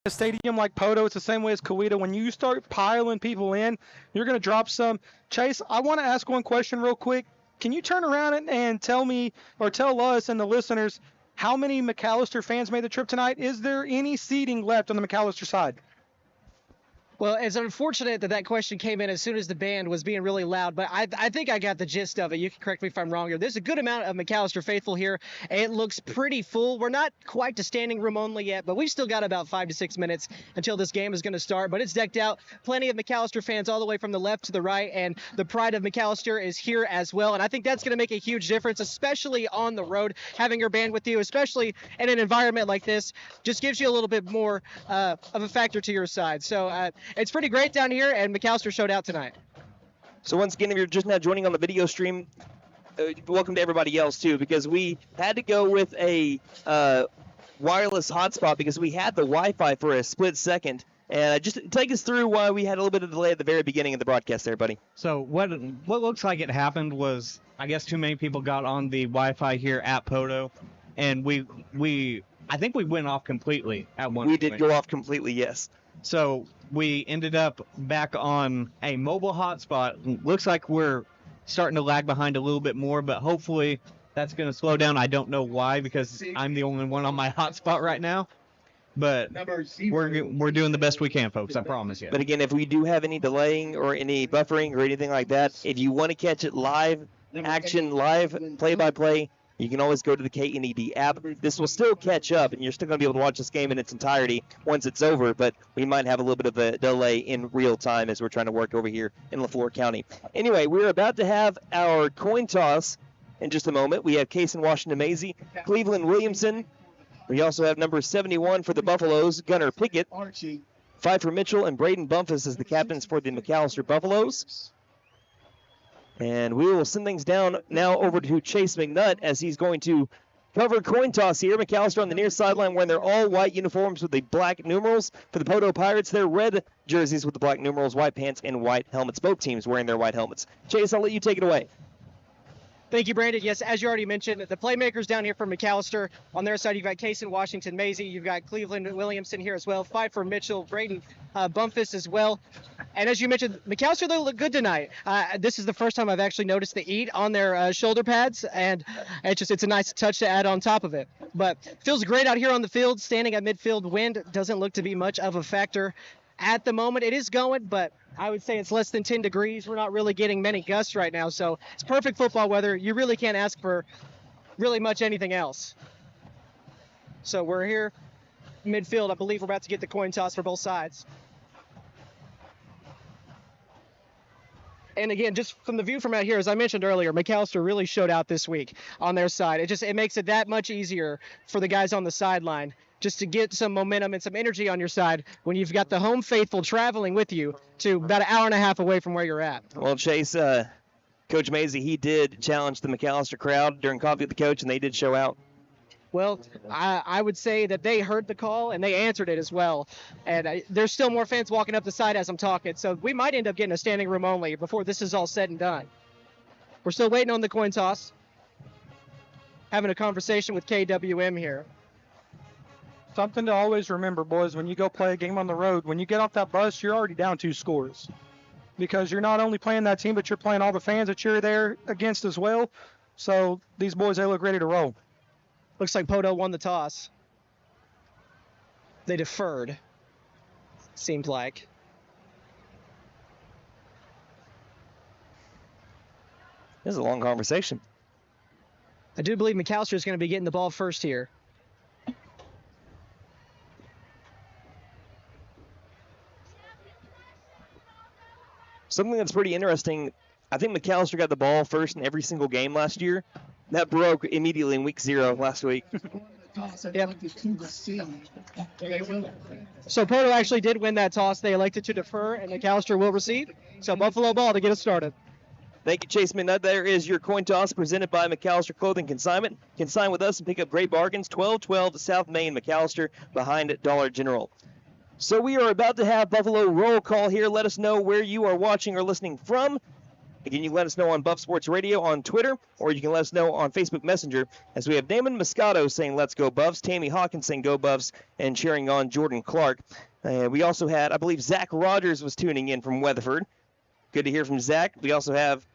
A stadium like Poteau, it's the same way as Coweta. When you start piling people in, you're going to drop some. Chase, I want to ask one question real quick. Can you turn around and tell me, or tell us and the listeners, how many McAlester fans made the trip tonight? Is there any seating left on the McAlester side? Well, it's unfortunate that question came in as soon as the band was being really loud, but I think I got the gist of it. You can correct me if I'm wrong here. There's a good amount of McAlester faithful here. It looks pretty full. We're not quite to standing room only yet, but we've still got about 5 to 6 minutes until this game is going to start. But it's decked out. Plenty of McAlester fans all the way from the left to the right, and the pride of McAlester is here as well. And I think that's going to make a huge difference, especially on the road. Having your band with you, especially in an environment like this, just gives you a little bit more of a factor to your side. So it's pretty great down here, and McAlester showed out tonight. So once again, if you're just now joining on the video stream, welcome to everybody else too, because we had to go with a wireless hotspot because we had the Wi-Fi for a split second. And just take us through why we had a little bit of delay at the very beginning of the broadcast there, buddy. So what looks like it happened was, I guess too many people got on the Wi-Fi here at Poteau, and I think we went off completely at one point. We did go off completely, yes. So we ended up back on a mobile hotspot. Looks like we're starting to lag behind a little bit more, but hopefully that's going to slow down. I don't know why, because I'm the only one on my hotspot right now. But we're doing the best we can, folks. I promise you. But again, if we do have any delaying or any buffering or anything like that, if you want to catch it live, action, live, play-by-play, you can always go to the KNED app. This will still catch up, and you're still going to be able to watch this game in its entirety once it's over, but we might have a little bit of a delay in real time as we're trying to work over here in LaFleur County. Anyway, we're about to have our coin toss in just a moment. We have Case and Washington Maisie, Cleveland Williamson. We also have number 71 for the Buffaloes, Gunnar Pickett. Pfeiffer Mitchell and Braden Bumpus as the captains for the McAlester Buffaloes. And we will send things down now over to Chase McNutt as he's going to cover coin toss here. McAlester on the near sideline wearing their all-white uniforms with the black numerals. For the Poteau Pirates, their red jerseys with the black numerals, white pants, and white helmets. Both teams wearing their white helmets. Chase, I'll let you take it away. Thank you, Brandon. Yes, as you already mentioned, the playmakers down here from McAlester. On their side, you've got Case and Washington Maisie. You've got Cleveland Williamson here as well. Pfeiffer Mitchell, Braden Bumpus as well. And as you mentioned, McAlester, they look good tonight. This is the first time I've actually noticed the eat on their shoulder pads, and it's a nice touch to add on top of it. But feels great out here on the field. Standing at midfield, wind doesn't look to be much of a factor at the moment. It is going, but I would say it's less than 10 degrees. We're not really getting many gusts right now, so it's perfect football weather. You really can't ask for really much anything else. So we're here midfield. I believe we're about to get the coin toss for both sides. And again, just from the view from out here, as I mentioned earlier, McAlester really showed out this week on their side. It makes it that much easier for the guys on the sideline just to get some momentum and some energy on your side when you've got the home faithful traveling with you to about an hour and a half away from where you're at. Well, Chase, Coach Maisie, he did challenge the McAlester crowd during Coffee with the Coach, and they did show out. Well, I would say that they heard the call and they answered it as well. And there's still more fans walking up the side as I'm talking, so we might end up getting a standing room only before this is all said and done. We're still waiting on the coin toss. Having a conversation with KWM here. Something to always remember, boys, when you go play a game on the road, when you get off that bus, you're already down 2 scores. Because you're not only playing that team, but you're playing all the fans that you're there against as well. So these boys, they look ready to roll. Looks like Poteau won the toss. They deferred, seemed like. This is a long conversation. I do believe McAlester is going to be getting the ball first here. Something that's pretty interesting, I think McAlester got the ball first in every single game last year. That broke immediately in week 0 last week. Yep. So Poteau actually did win that toss. They elected to defer, and McAlester will receive. So Buffalo ball to get us started. Thank you, Chase McNutt. There is your coin toss presented by McAlester Clothing Consignment. Consign with us and pick up great bargains. 1212 South Main, McAlester, behind Dollar General. So we are about to have Buffalo roll call here. Let us know where you are watching or listening from. Again, you can let us know on Buff Sports Radio on Twitter, or you can let us know on Facebook Messenger, as we have Damon Moscato saying let's go Buffs, Tammy Hawkins saying go Buffs, and cheering on Jordan Clark. We also had, I believe, Zach Rogers was tuning in from Weatherford. Good to hear from Zach. We also have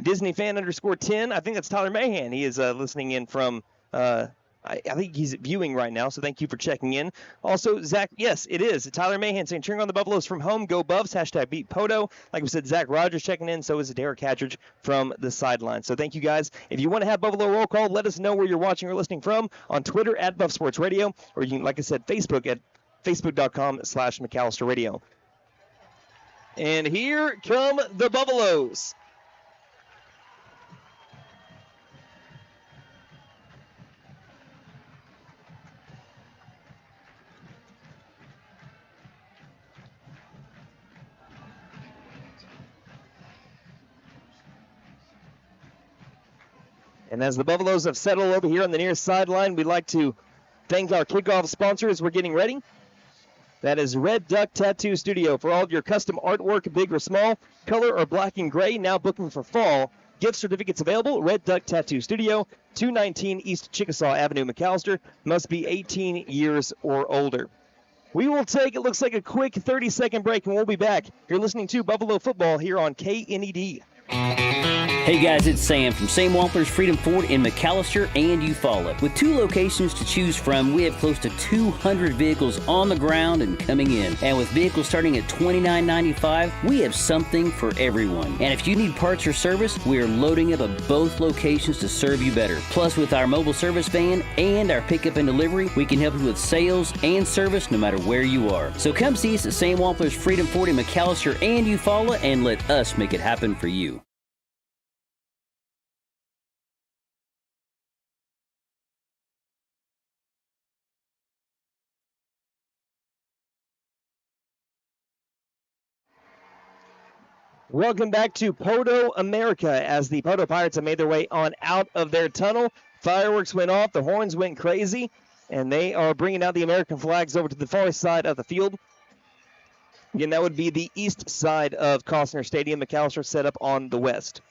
Disney fan _10. I think that's Tyler Mahan. He is listening in from, I think he's viewing right now, so thank you for checking in. Also, Zach, yes, it is. Tyler Mahan saying, cheering on the Buffaloes from home, go Buffs, # beat Poteau. Like we said, Zach Rogers checking in, so is Derek Hatridge from the sideline. So thank you guys. If you want to have Buffalo Roll Call, let us know where you're watching or listening from on Twitter at Buff Sports Radio, or you can, like I said, Facebook at facebook.com/McAlester Radio. And here come the Buffaloes. And as the Buffaloes have settled over here on the near sideline, we'd like to thank our kickoff sponsor as we're getting ready. That is Red Duck Tattoo Studio for all of your custom artwork, big or small, color or black and gray, now booking for fall. Gift certificates available, Red Duck Tattoo Studio, 219 East Chickasaw Avenue, McAlester. Must be 18 years or older. We will take, it looks like, a quick 30-second break, and we'll be back. You're listening to Buffalo Football here on KNED. Hey guys, it's Sam from Simulcast Freedom Ford in McAlester and Eufaula. With 2 locations to choose from, we have close to 200 vehicles on the ground and coming in. And with vehicles starting at $29.95, we have something for everyone. And if you need parts or service, we are loading up at both locations to serve you better. Plus, with our mobile service van and our pickup and delivery, we can help you with sales and service no matter where you are. So come see us at Simulcast Freedom Ford in McAlester and Eufaula and let us make it happen for you. Welcome back to Poteau, America, as the Poteau Pirates have made their way on out of their tunnel. Fireworks went off, the horns went crazy, and they are bringing out the American flags over to the far side of the field. Again, that would be the east side of Costner Stadium. McAlester set up on the west.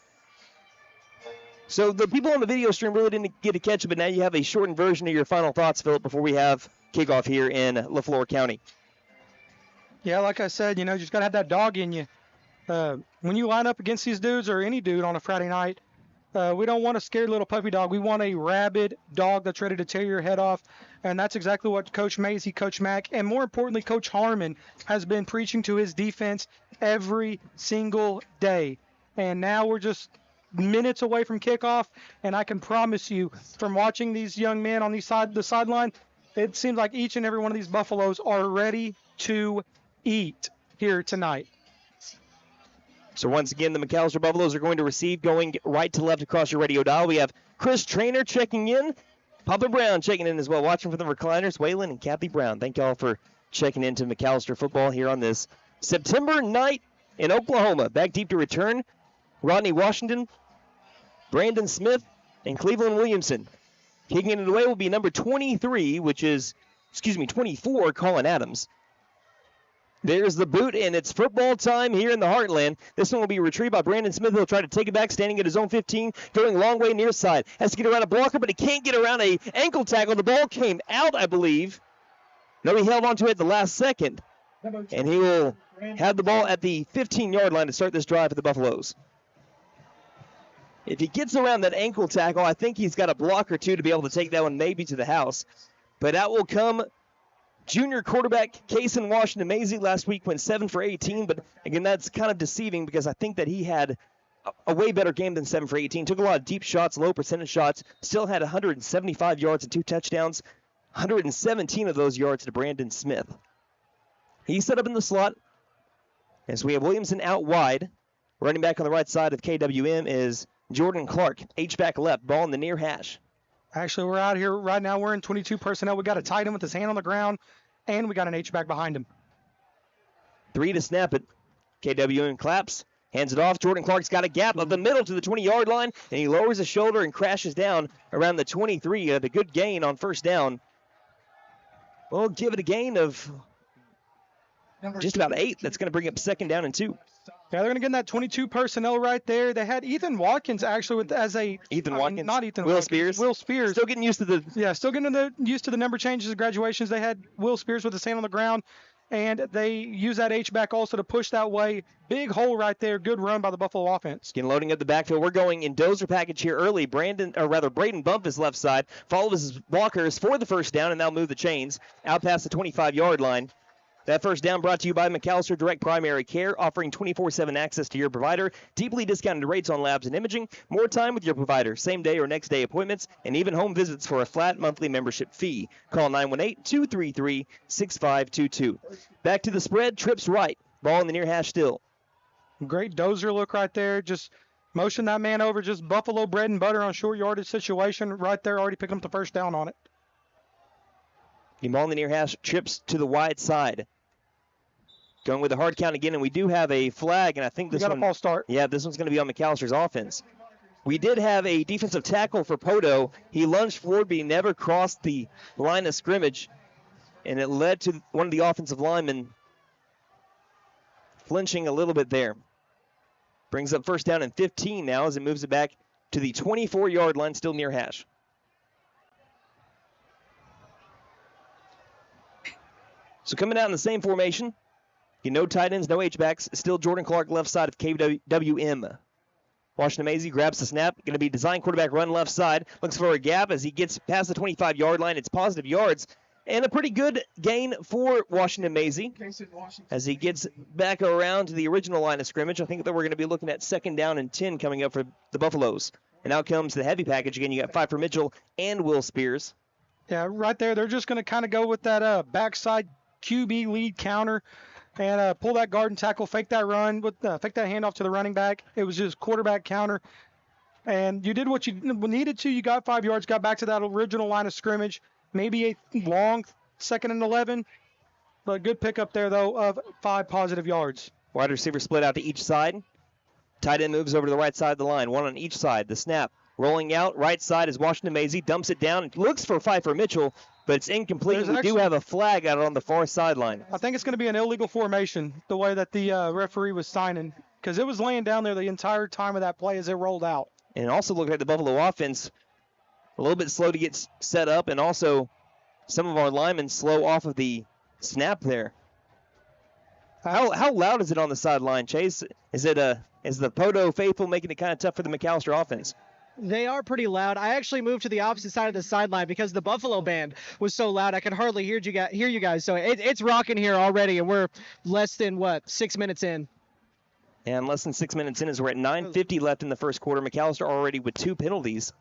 So the people on the video stream really didn't get to catch it, but now you have a shortened version of your final thoughts, Phillip, before we have kickoff here in LaFleur County. Yeah, like I said, you just got to have that dog in you. When you line up against these dudes or any dude on a Friday night, we don't want a scared little puppy dog. We want a rabid dog that's ready to tear your head off. And that's exactly what Coach Mazie, Coach Mack, and more importantly, Coach Harmon has been preaching to his defense every single day. And now we're just minutes away from kickoff. And I can promise you, from watching these young men on the sideline, it seems like each and every one of these Buffaloes are ready to eat here tonight. So once again, the McAlester Buffaloes are going to receive, going right to left across your radio dial. We have Chris Trainer checking in, Papa Brown checking in as well, watching from the recliners, Waylon and Kathy Brown. Thank y'all for checking in to McAlester Football here on this September night in Oklahoma. Back deep to return, Rodney Washington, Brandon Smith, and Cleveland Williamson. Kicking it away will be number 23, 24, Colin Adams. There's the boot, and it's football time here in the Heartland. This one will be retrieved by Brandon Smith. He'll try to take it back, standing at his own 15, going a long way near side. Has to get around a blocker, but he can't get around a ankle tackle. The ball came out, I believe. No, he held onto it at the last second. And he will have the ball at the 15-yard line to start this drive for the Buffaloes. If he gets around that ankle tackle, I think he's got a block or two to be able to take that one maybe to the house. But out will come junior quarterback Kason Washington Mazie. Last week went 7 for 18, but again, that's kind of deceiving because I think that he had a way better game than 7 for 18. Took a lot of deep shots, low percentage shots, still had 175 yards and 2 touchdowns, 117 of those yards to Brandon Smith. He's set up in the slot as we have Williamson out wide. Running back on the right side of KWM is Jordan Clark, H-back left, ball in the near hash. Actually, we're out here right now. We're in 22 personnel. We got a tight end with his hand on the ground, and we got an H-back behind him. 3 to snap it. KWM claps, hands it off. Jordan Clark's got a gap of the middle to the 20-yard line, and he lowers his shoulder and crashes down around the 23. A good gain on first down. We'll give it a gain of just about 8. That's going to bring up second down and 2. Yeah, they're going to get in that 22 personnel right there. They had Ethan Watkins actually not Ethan Will Watkins, Spears. Will Spears. Still getting used to the used to the number changes and graduations. They had Will Spears with the sand on the ground, and they use that H-back also to push that way. Big hole right there. Good run by the Buffalo offense. Again, loading up the backfield. We're going in dozer package here early. Braden Bumpus left side. Follows his blockers for the first down, and they'll move the chains out past the 25-yard line. That first down brought to you by McAlester Direct Primary Care, offering 24/7 access to your provider, deeply discounted rates on labs and imaging, more time with your provider, same day or next day appointments, and even home visits for a flat monthly membership fee. Call 918-233-6522. Back to the spread, trips right. Ball in the near hash still. Great dozer look right there. Just motion that man over. Just Buffalo bread and butter on short yardage situation right there. Already picking up the first down on it. The ball in the near hash, trips to the wide side. Going with a hard count again, and we do have a flag, and I think this one. A false start. Yeah, this one's going to be on McAllister's offense. We did have a defensive tackle for Poteau. He lunged forward, but he never crossed the line of scrimmage, and it led to one of the offensive linemen flinching a little bit there. Brings up first down and 15 now as it moves it back to the 24-yard line, still near hash. So coming out in the same formation. No tight ends, no H-backs. Still Jordan Clark left side of KWM. Washington Maisie grabs the snap. Going to be design quarterback run left side. Looks for a gap as he gets past the 25-yard line. It's positive yards. And a pretty good gain for Washington Maisie as he gets back around to the original line of scrimmage. I think that we're going to be looking at 2nd down and 10 coming up for the Buffaloes. And out comes the heavy package. Again, you got Pfeiffer Mitchell and Will Spears. Yeah, right there. They're just going to kind of go with that backside QB lead counter. And pull that guard and tackle, fake that run, fake that handoff to the running back. It was just quarterback counter. And you did what you needed to. You got 5 yards, got back to that original line of scrimmage. Maybe a long 2nd and 11. But good pickup there, though, of 5 positive yards. Wide receiver split out to each side. Tight end moves over to the right side of the line. One on each side. The snap. Rolling out, right side is Washington Maisie. Dumps it down. Looks for Pfeiffer Mitchell, but it's incomplete. We do have a flag out on the far sideline. I think it's going to be an illegal formation, the way that the referee was signing, because it was laying down there the entire time of that play as it rolled out. And it also looked like the Buffalo offense a little bit slow to get set up, and also some of our linemen slow off of the snap there. How loud is it on the sideline, Chase? Is the Poteau faithful making it kind of tough for the McAlester offense? They are pretty loud. I actually moved to the opposite side of the sideline because the Buffalo band was so loud I could hardly hear you guys. So it's rocking here already, and we're less than, 6 minutes in? And less than 6 minutes in as we're at 9:50 left in the first quarter. McAlester already with 2 penalties.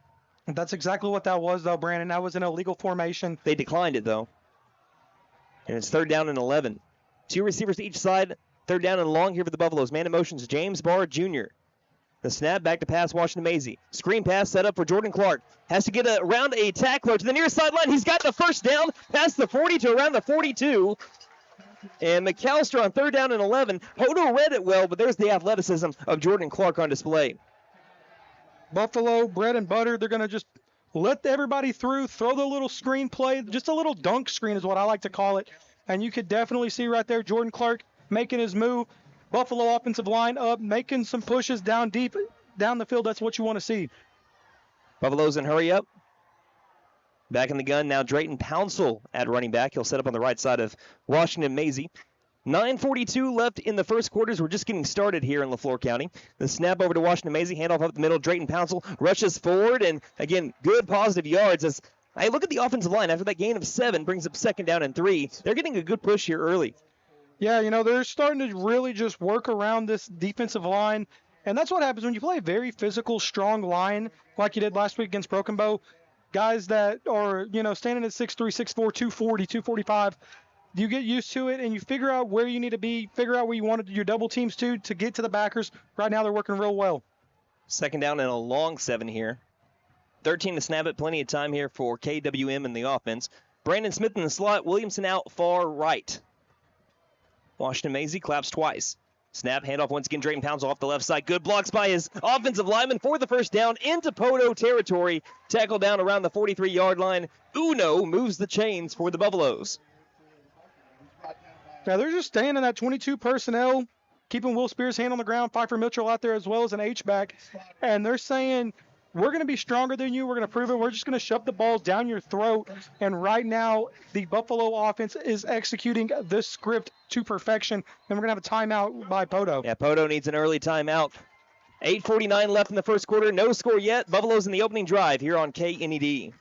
That's exactly what that was, though, Brandon. That was an illegal formation. They declined it, though. And it's 3rd down and 11. 2 receivers to each side. 3rd down and long here for the Buffaloes. Man in motion is James Barr Jr. The snap back to pass Washington Maisie. Screen pass set up for Jordan Clark. Has to get around a tackler to the near sideline. He's got the first down past the 40 to around the 42. And McAlester on 3rd down and 11. Poteau read it well, but there's the athleticism of Jordan Clark on display. Buffalo, bread and butter. They're going to just let everybody through, throw the little screen play. Just a little dunk screen is what I like to call it. And you could definitely see right there Jordan Clark making his move. Buffalo offensive line up, making some pushes down deep, down the field. That's what you want to see. Buffaloes in hurry up. Back in the gun now, Drayton Pouncil at running back. He'll set up on the right side of Washington Maisie. 9:42 left in the first quarters. We're just getting started here in LaFleur County. The snap over to Washington Maisie. Handoff up the middle. Drayton Pouncil rushes forward. And, again, good positive yards as I look at the offensive line. After that gain of 7, brings up 2nd down and 3. They're getting a good push here early. Yeah, they're starting to really just work around this defensive line. And that's what happens when you play a very physical, strong line like you did last week against Broken Bow. Guys that are, standing at 6'3", 6'4", 240, 245. You get used to it, and you figure out where you need to be, figure out where you want your double teams to get to the backers. Right now they're working real well. 2nd down and a long 7 here. 13 to snap it. Plenty of time here for KWM in the offense. Brandon Smith in the slot. Williamson out far right. Washington Maisie claps twice. Snap, handoff once again. Drayton Pouncil off the left side. Good blocks by his offensive lineman for the first down into Poteau territory. Tackle down around the 43-yard line. Uno moves the chains for the Buffaloes. Yeah, they're just staying in that 22 personnel. keeping Will Spears' hand on the ground, Pfeiffer Mitchell out there as well as an H-back. And they're saying, we're going to be stronger than you. We're going to prove it. We're just going to shove the balls down your throat. And right now, the Buffalo offense is executing this script to perfection. And we're going to have a timeout by Poteau. Yeah, Poteau needs an early timeout. 8:49 left in the first quarter. No score yet. Buffaloes in the opening drive here on KNED.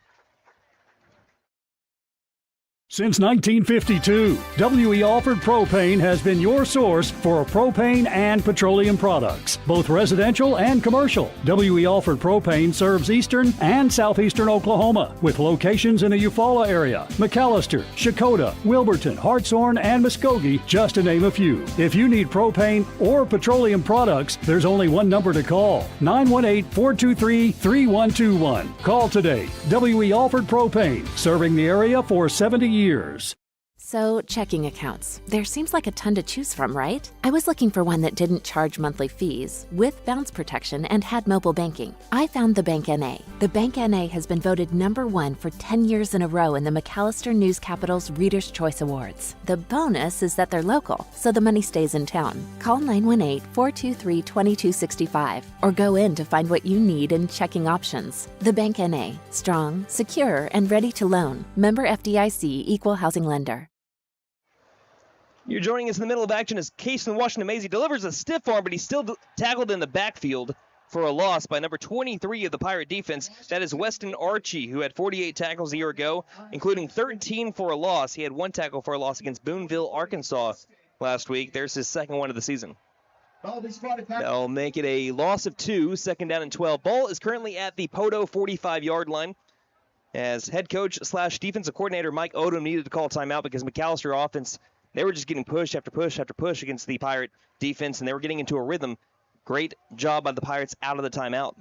Since 1952, W.E. Alford Propane has been your source for propane and petroleum products, both residential and commercial. W.E. Alford Propane serves eastern and southeastern Oklahoma with locations in the Eufaula area, McAlester, Shakota, Wilburton, Hartshorn, and Muskogee, just to name a few. If you need propane or petroleum products, there's only one number to call, 918-423-3121. Call today. W.E. Alford Propane, serving the area for 70 years. So, checking accounts. There seems like a ton to choose from, right? I was looking for one that didn't charge monthly fees, with bounce protection, and had mobile banking. I found the Bank NA. The Bank NA has been voted #1 for 10 years in a row in the McAlester News Capital's Reader's Choice Awards. The bonus is that they're local, so the money stays in town. Call 918-423-2265 or go in to find what you need in checking options. The Bank NA. Strong, secure, and ready to loan. Member FDIC, Equal Housing Lender. You're joining us in the middle of action as Casey Washington Maisie delivers a stiff arm, but he's still tackled in the backfield for a loss by number 23 of the Pirate defense. That is Weston Archie, who had 48 tackles a year ago, including 13 for a loss. He had 1 tackle for a loss against Boonville, Arkansas last week. There's his second one of the season. They'll make it a loss of 2, second down and 12. Ball is currently at the Poteau 45-yard line, as head coach / defensive coordinator Mike Odom needed to call timeout because McAlester offense, they were just getting push after push after push against the Pirate defense, and they were getting into a rhythm. Great job by the Pirates out of the timeout.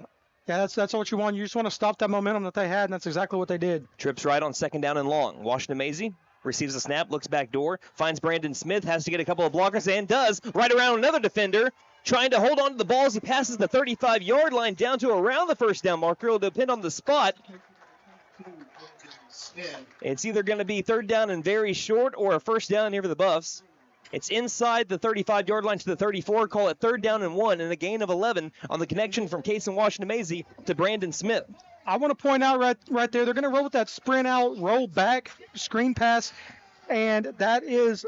Yeah, that's what you want. You just want to stop that momentum that they had, and that's exactly what they did. Trips right on second down and long. Washington Maisie receives a snap, looks back door, finds Brandon Smith, has to get a couple of blockers, and does. Right around another defender, trying to hold on to the ball as he passes the 35-yard line down to around the first down marker. It'll depend on the spot. It's either going to be third down and very short or a first down here for the Buffs. It's inside the 35-yard line to the 34. Call it third down and 1 and a gain of 11 on the connection from Case and Washington Maisie to Brandon Smith. I want to point out right there, they're going to roll with that sprint out, roll back, screen pass, and that is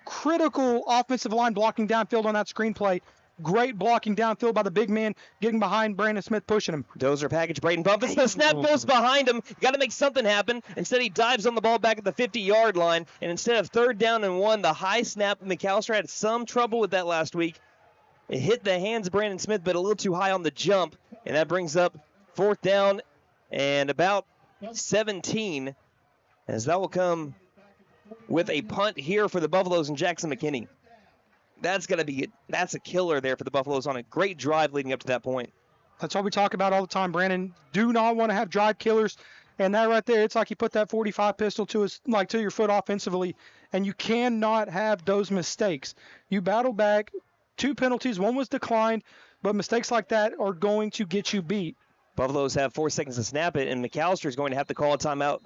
critical offensive line blocking downfield on that screen play. Great blocking downfield by the big man, getting behind Brandon Smith, pushing him. Dozer package, Braden Bumpus. The snap goes behind him. Got to make something happen. Instead, he dives on the ball back at the 50-yard line. And instead of third down and 1, the high snap, McAlester had some trouble with that last week. It hit the hands of Brandon Smith, but a little too high on the jump. And that brings up fourth down and about 17, as that will come with a punt here for the Buffaloes and Jackson McKinney. That's a killer there for the Buffaloes on a great drive leading up to that point. That's what we talk about all the time, Brandon. Do not want to have drive killers. And that right there, it's like you put that 45 pistol to your foot offensively, and you cannot have those mistakes. You battle back, 2 penalties, 1 was declined, but mistakes like that are going to get you beat. Buffaloes have 4 seconds to snap it, and McAlester is going to have to call a timeout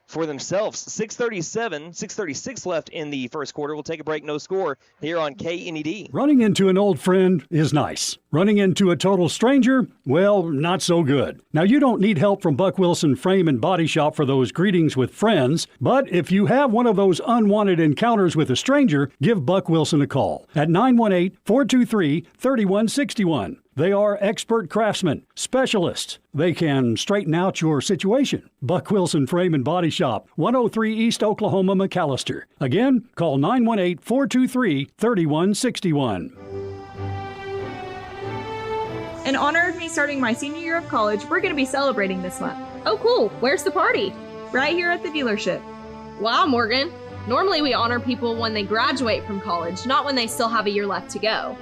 for themselves. 6:36 left in the first quarter. We'll take a break, no score here on KNED. Running into an old friend is nice. Running into a total stranger, well, not so good. Now, you don't need help from Buck Wilson Frame and Body Shop for those greetings with friends, but if you have one of those unwanted encounters with a stranger, give Buck Wilson a call at 918-423-3161. They are expert craftsmen, specialists. They can straighten out your situation. Buck Wilson Frame and Body Shop, 103 East Oklahoma, McAlester. Again, call 918-423-3161. In honor of me starting my senior year of college, we're going to be celebrating this month. Oh, cool. Where's the party? Right here at the dealership. Wow, Morgan. Normally we honor people when they graduate from college, not when they still have a year left to go.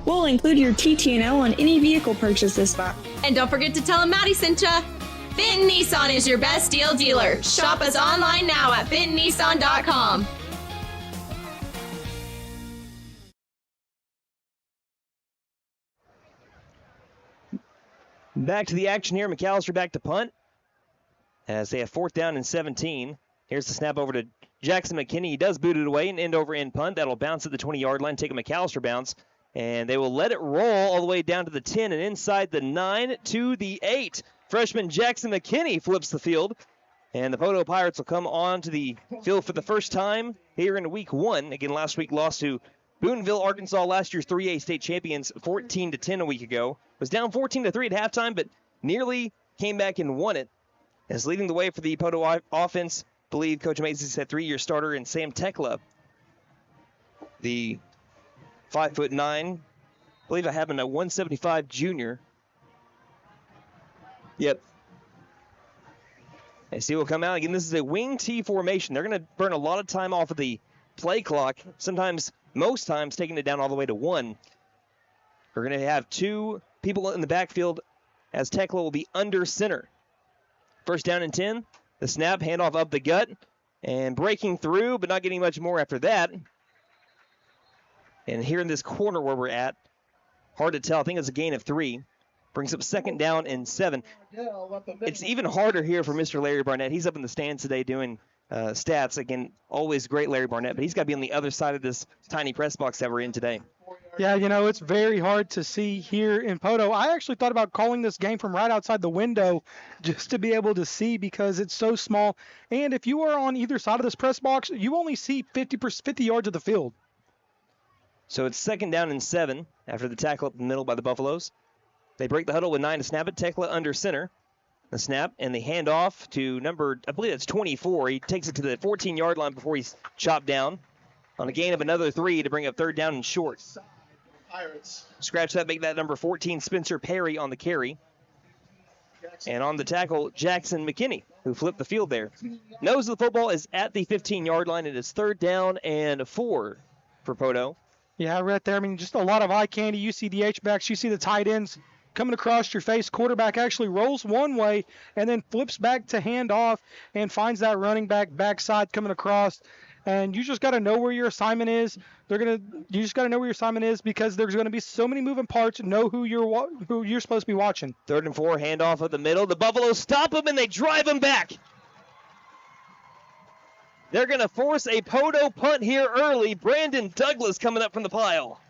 We'll include your TT&L on any vehicle purchase this month. And don't forget to tell them Maddie sent ya. Benton Nissan is your best deal dealer. Shop us online now at bentonnissan.com. Back to the action here. McAlester back to punt as they have fourth down and 17. Here's the snap over to Jackson McKinney. He does boot it away and end over in punt. That'll bounce at the 20-yard line, take a McAlester bounce. And they will let it roll all the way down to the 10 and inside the 9 to the 8. Freshman Jackson McKinney flips the field. And the Poteau Pirates will come on to the field for the first time here in week 1. Again, last week lost to Boonville, Arkansas, last year's 3A state champions, 14-10 a week ago. Was down 14-3 at halftime, but nearly came back and won it. As leading the way for the Poteau offense, I believe Coach Macy's had 3-year starter in Sam Tekla. The 5'9", I believe I have him at 175 junior. Yep. And see will come out. Again, this is a wing T formation. They're going to burn a lot of time off of the play clock. Sometimes, most times, taking it down all the way to 1. We're going to have 2 people in the backfield as Tekla will be under center. First down and 10. The snap, handoff up the gut. And breaking through, but not getting much more after that. And here in this corner where we're at, hard to tell. I think it's a gain of 3. Brings up second down and 7. It's even harder here for Mr. Larry Barnett. He's up in the stands today doing stats. Again, always great Larry Barnett, but he's got to be on the other side of this tiny press box that we're in today. Yeah, it's very hard to see here in Poteau. I actually thought about calling this game from right outside the window just to be able to see because it's so small. And if you are on either side of this press box, you only see 50 yards of the field. So it's second down and 7 after the tackle up the middle by the Buffaloes. They break the huddle with 9 to snap it. Tekla under center. The snap and the handoff to number, I believe that's 24. He takes it to the 14-yard line before he's chopped down on a gain of another 3 to bring up third down and short. Scratch that, make that number 14, Spencer Perry on the carry. And on the tackle, Jackson McKinney, who flipped the field there. Nose of the football is at the 15-yard line. It is third down and 4 for Poteau. Yeah, right there. I mean, just a lot of eye candy. You see the H-backs, you see the tight ends coming across your face. Quarterback actually rolls one way and then flips back to hand off and finds that running back backside coming across. And you just got to know where your assignment is. You just got to know where your assignment is because there's going to be so many moving parts. Know who you're supposed to be watching. Third and 4, handoff of the middle. The Buffaloes stop him and they drive him back. They're going to force a Poteau punt here early. Brandon Douglas coming up from the pile.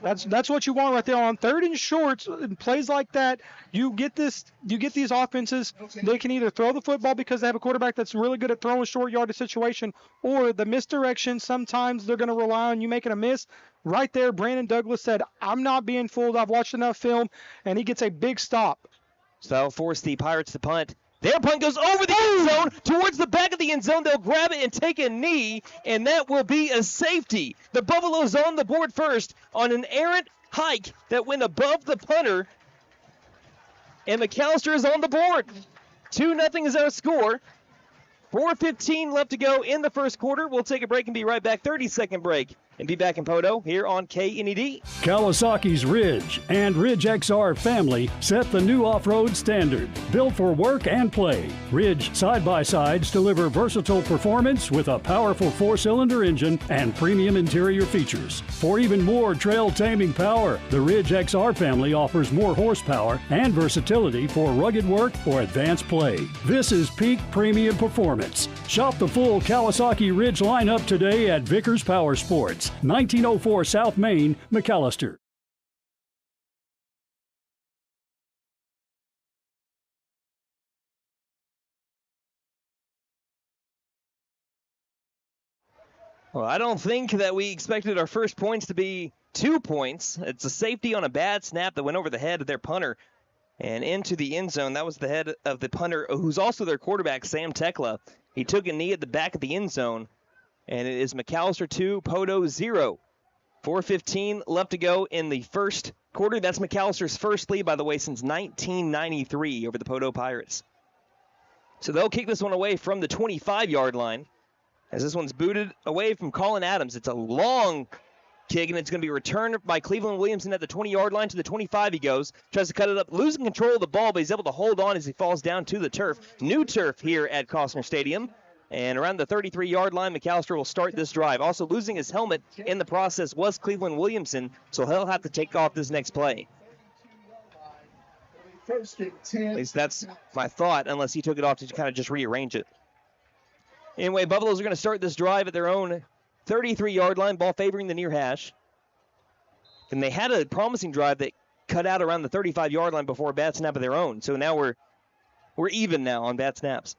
That's what you want right there on third and shorts. Plays like that, you get these offenses. They can either throw the football because they have a quarterback that's really good at throwing short yardage situation, or the misdirection. Sometimes they're going to rely on you making a miss. Right there, Brandon Douglas said, "I'm not being fooled. I've watched enough film," and he gets a big stop. So that'll force the Pirates to punt. Their punt goes over the end zone, towards the back of the end zone. They'll grab it and take a knee, and that will be a safety. The Buffaloes on the board first on an errant hike that went above the punter, and McAlester is on the board. 2-0 is our score. 4:15 left to go in the first quarter. We'll take a break and be right back. 30-second break. And be back in Poteau here on KNED. Kawasaki's Ridge and Ridge XR family set the new off-road standard, built for work and play. Ridge side-by-sides deliver versatile performance with a powerful 4-cylinder engine and premium interior features. For even more trail-taming power, the Ridge XR family offers more horsepower and versatility for rugged work or advanced play. This is peak premium performance. Shop the full Kawasaki Ridge lineup today at Vickers Power Sports, 1904 South Main, McAlester. Well, I don't think that we expected our first points to be 2 points. It's a safety on a bad snap that went over the head of their punter and into the end zone. That was the head of the punter, who's also their quarterback, Sam Tekla. He took a knee at the back of the end zone, and it is McAlester 2, Poteau 0. 4:15 left to go in the first quarter. That's McAllister's first lead, by the way, since 1993 over the Poteau Pirates. So they'll kick this one away from the 25-yard line, as this one's booted away from Colin Adams. It's a long kick, and it's going to be returned by Cleveland Williamson at the 20-yard line. To the 25 he goes. Tries to cut it up, losing control of the ball, but he's able to hold on as he falls down to the turf. New turf here at Costner Stadium. And around the 33-yard line, McAlester will start this drive. Also losing his helmet in the process was Cleveland Williamson, so he'll have to take off this next play. At least that's my thought, unless he took it off to kind of just rearrange it. Anyway, Buffaloes are going to start this drive at their own 33-yard line, ball favoring the near hash. And they had a promising drive that cut out around the 35-yard line before a bad snap of their own. So now we're even now on bad snaps.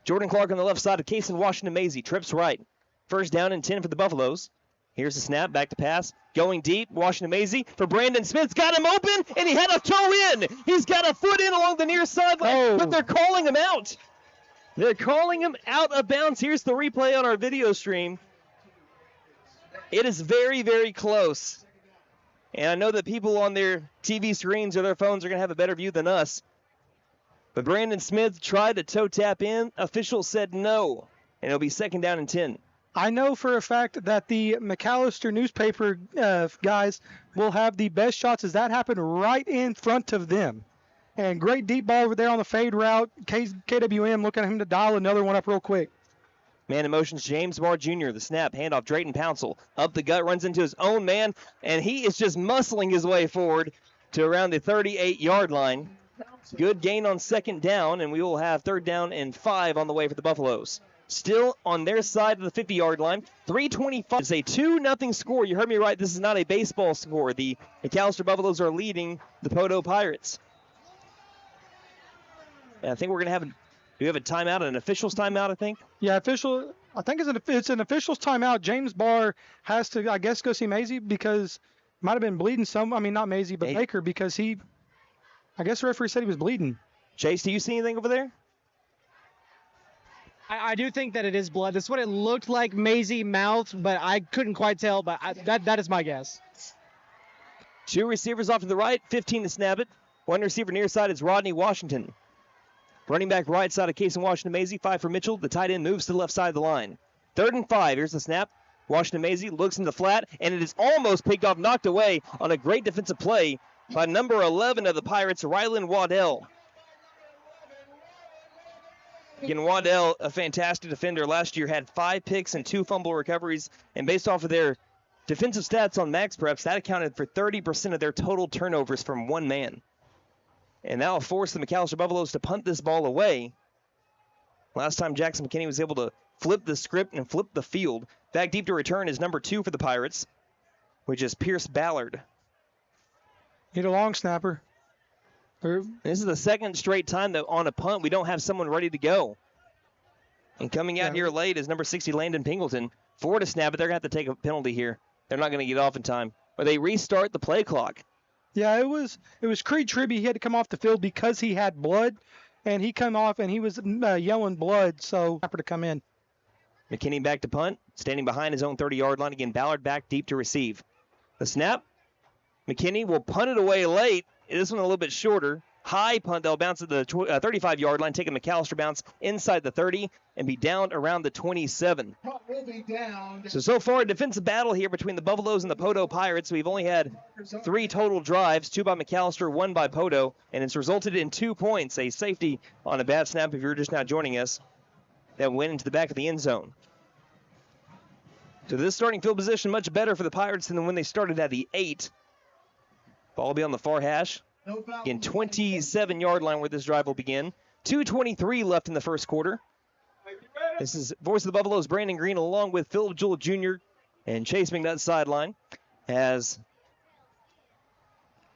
Jordan Clark on the left side of Case and Washington Maisie. Trips right. First down and 10 for the Buffaloes. Here's the snap, back to pass. Going deep, Washington Maisie for Brandon Smith. Got him open, and he had a toe in. He's got a foot in along the near sideline, but they're calling him out. They're calling him out of bounds. Here's the replay on our video stream. It is very, very close. And I know that people on their TV screens or their phones are going to have a better view than us. But Brandon Smith tried to toe tap in. Official said no, and it'll be second down and 10. I know for a fact that the McAlester newspaper guys will have the best shots as that happened right in front of them. And great deep ball over there on the fade route. KWM looking at him to dial another one up real quick. Man in motion's James Barr Jr. The snap, handoff, Drayton Pouncil. Up the gut, runs into his own man, and he is just muscling his way forward to around the 38-yard line. Good gain on second down, and we will have third down and 5 on the way for the Buffaloes. Still on their side of the 50-yard line. 3:25. It's a 2-0 score. You heard me right. This is not a baseball score. The McAlester Buffaloes are leading the Poteau Pirates. And I think we're going to have do we have a timeout, an official's timeout, I think? Yeah, I think it's an official's timeout. James Barr has to, I guess, go see Maisie because might have been bleeding not Maisie, but Baker, because I guess the referee said he was bleeding. Chase, do you see anything over there? I do think that it is blood. That's what it looked like, Maisie mouthed, but I couldn't quite tell, but that is my guess. 2 receivers off to the right, 15 to snap it. 1 receiver near side is Rodney Washington. Running back right side of Case and Washington Maisie, 5 for Mitchell. The tight end moves to the left side of the line. 3rd and 5. Here's the snap. Washington Maisie looks in the flat, and it is almost picked off, knocked away on a great defensive play by number 11 of the Pirates, Rylan Waddell. Again, Waddell, a fantastic defender. Last year had 5 picks and 2 fumble recoveries, and based off of their defensive stats on Max Preps, that accounted for 30% of their total turnovers from one man. And that will force the McAlester Buffaloes to punt this ball away. Last time Jackson McKinney was able to flip the script and flip the field. Back deep to return is number 2 for the Pirates, which is Pierce Ballard. Need a long snapper. This is the second straight time that on a punt we don't have someone ready to go. And coming out here late is number 60, Landon Pingleton. 4 to snap it. They're going to have to take a penalty here. They're not going to get off in time. Or they restart the play clock. Yeah, it was Creed Tribby. He had to come off the field because he had blood, and he come off and he was yelling blood, so to come in. McKinney back to punt, standing behind his own 30-yard line. Again, Ballard back deep to receive. The snap. McKinney will punt it away late. This one a little bit shorter. High punt, they'll bounce at the 35-yard line, take a McAlester bounce inside the 30 and be down around the 27. So far, a defensive battle here between the Buffaloes and the Poteau Pirates. We've only had 3 total drives, 2 by McAlester, 1 by Poteau, and it's resulted in 2 points. A safety on a bad snap, if you're just now joining us, that went into the back of the end zone. So this starting field position much better for the Pirates than when they started at the 8. Ball will be on the far hash. In 27-yard line where this drive will begin. 2:23 left in the first quarter. This is voice of the Buffaloes, Brandon Green, along with Phillip Jewell Jr. and Chase McNutt sideline. As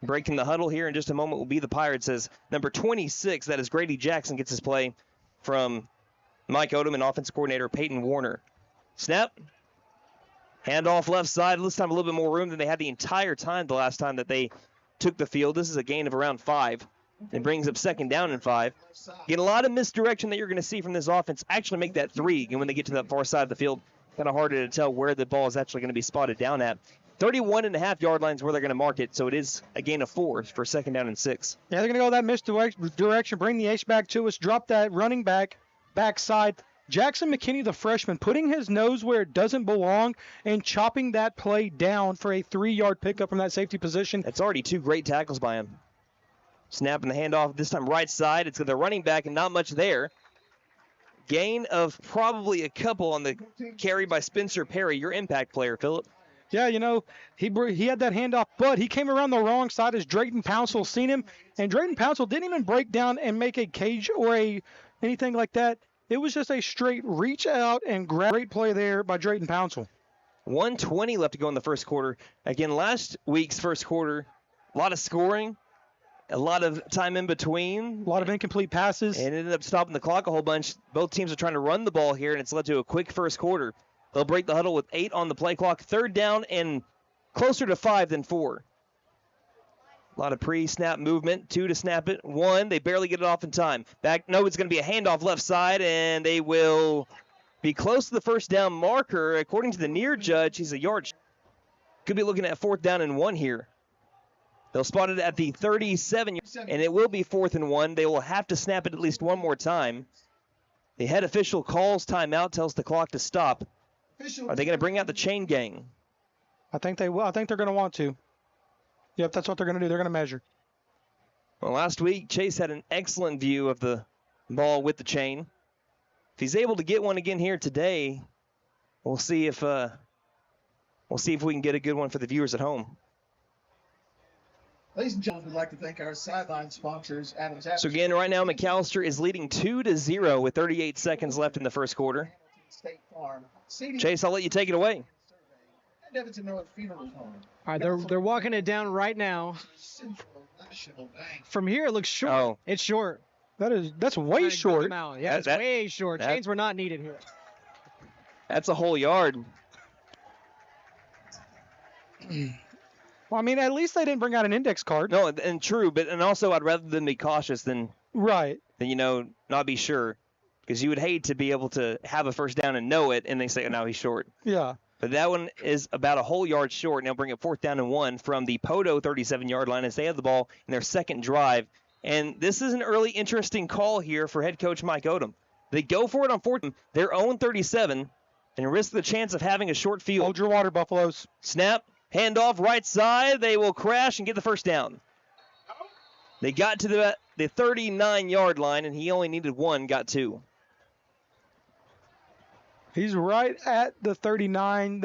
breaking the huddle here in just a moment will be the Pirates as number 26, that is Grady Jackson, gets his play from Mike Odom and offense coordinator Peyton Warner. Snap. Handoff left side. This time a little bit more room than they had the entire time the last time that they took the field. This is a gain of around 5. It brings up second down and 5. Get a lot of misdirection that you're going to see from this offense. Actually make that 3. And when they get to that far side of the field, kind of harder to tell where the ball is actually going to be spotted down at. 31.5-yard line is where they're going to mark it. So it is a gain of 4 for second down and 6. Yeah, they're going to go that misdirection, bring the H back to us, drop that running backside. Jackson McKinney, the freshman, putting his nose where it doesn't belong and chopping that play down for a 3-yard pickup from that safety position. That's already 2 great tackles by him. Snapping the handoff, this time right side. It's the running back and not much there. Gain of probably a couple on the carry by Spencer Perry, your impact player, Phillip. Yeah, you know, he had that handoff, but he came around the wrong side as Drayton Pouncil seen him, and Drayton Pouncil didn't even break down and make a cage or anything like that. It was just a straight reach out and grab. Great play there by Drayton Pouncil. 1:20 left to go in the first quarter. Again, last week's first quarter, a lot of scoring, a lot of time in between. A lot of incomplete passes. And it ended up stopping the clock a whole bunch. Both teams are trying to run the ball here, and it's led to a quick first quarter. They'll break the huddle with 8 on the play clock. 3rd down and closer to 5 than 4. A lot of pre-snap movement. 2 to snap it. 1, they barely get it off in time. Back, no, it's going to be a handoff left side, and they will be close to the first down marker. According to the near judge, he's a yard. Could be looking at 4th down and 1 here. They'll spot it at the 37, and it will be 4th and 1. They will have to snap it at least one more time. The head official calls timeout, tells the clock to stop. Are they going to bring out the chain gang? I think they will. I think they're going to want to. Yep, that's what they're going to do. They're going to measure. Well, last week, Chase had an excellent view of the ball with the chain. If he's able to get one again here today, we'll see if we can get a good one for the viewers at home. Ladies and gentlemen, we'd like to thank our sideline sponsors. So again, right now, McAlester is leading 2-0 with 38 seconds left in the first quarter. Chase, I'll let you take it away. All right, they're walking it down right now. From here, it looks short. Oh. It's short. That's way short. Yeah, it's way short. Chains were not needed here. That's a whole yard. Well, I mean, at least they didn't bring out an index card. No, and true, and also I'd rather them be cautious than not be sure, because you would hate to be able to have a first down and know it, and they say, oh, no, he's short. Yeah. But that one is about a whole yard short. Now bring it 4th down and 1 from the Poteau 37-yard line as they have the ball in their second drive. And this is an early interesting call here for head coach Mike Odom. They go for it on 4th, their own 37, and risk the chance of having a short field. Hold your water, Buffaloes. Snap. Handoff right side. They will crash and get the first down. They got to the 39-yard line, and he only needed 1, got 2. He's right at the 39.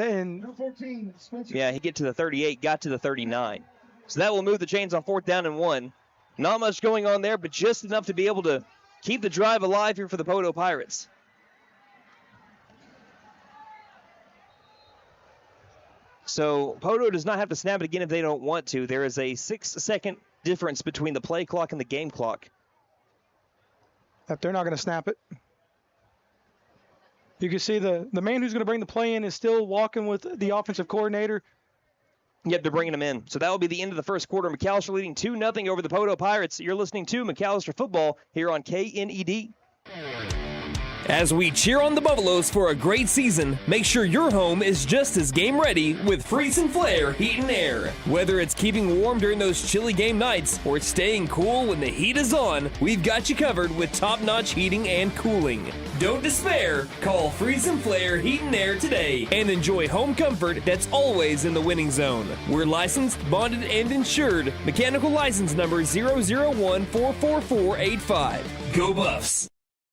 Yeah, he get to the 38, got to the 39. So that will move the chains on 4th down and 1. Not much going on there, but just enough to be able to keep the drive alive here for the Poteau Pirates. So Poteau does not have to snap it again if they don't want to. There is a 6-second difference between the play clock and the game clock. If they're not going to snap it. You can see the man who's going to bring the play in is still walking with the offensive coordinator. Yep, they're bringing him in. So that will be the end of the first quarter. McAlester leading 2-0 over the Poteau Pirates. You're listening to McAlester Football here on KNED. As we cheer on the Buffaloes for a great season, make sure your home is just as game ready with Freeze and Flare Heat and Air. Whether it's keeping warm during those chilly game nights or staying cool when the heat is on, we've got you covered with top-notch heating and cooling. Don't despair. Call Freeze and Flare Heat and Air today and enjoy home comfort that's always in the winning zone. We're licensed, bonded, and insured. Mechanical license number 001-44485. Go Buffs!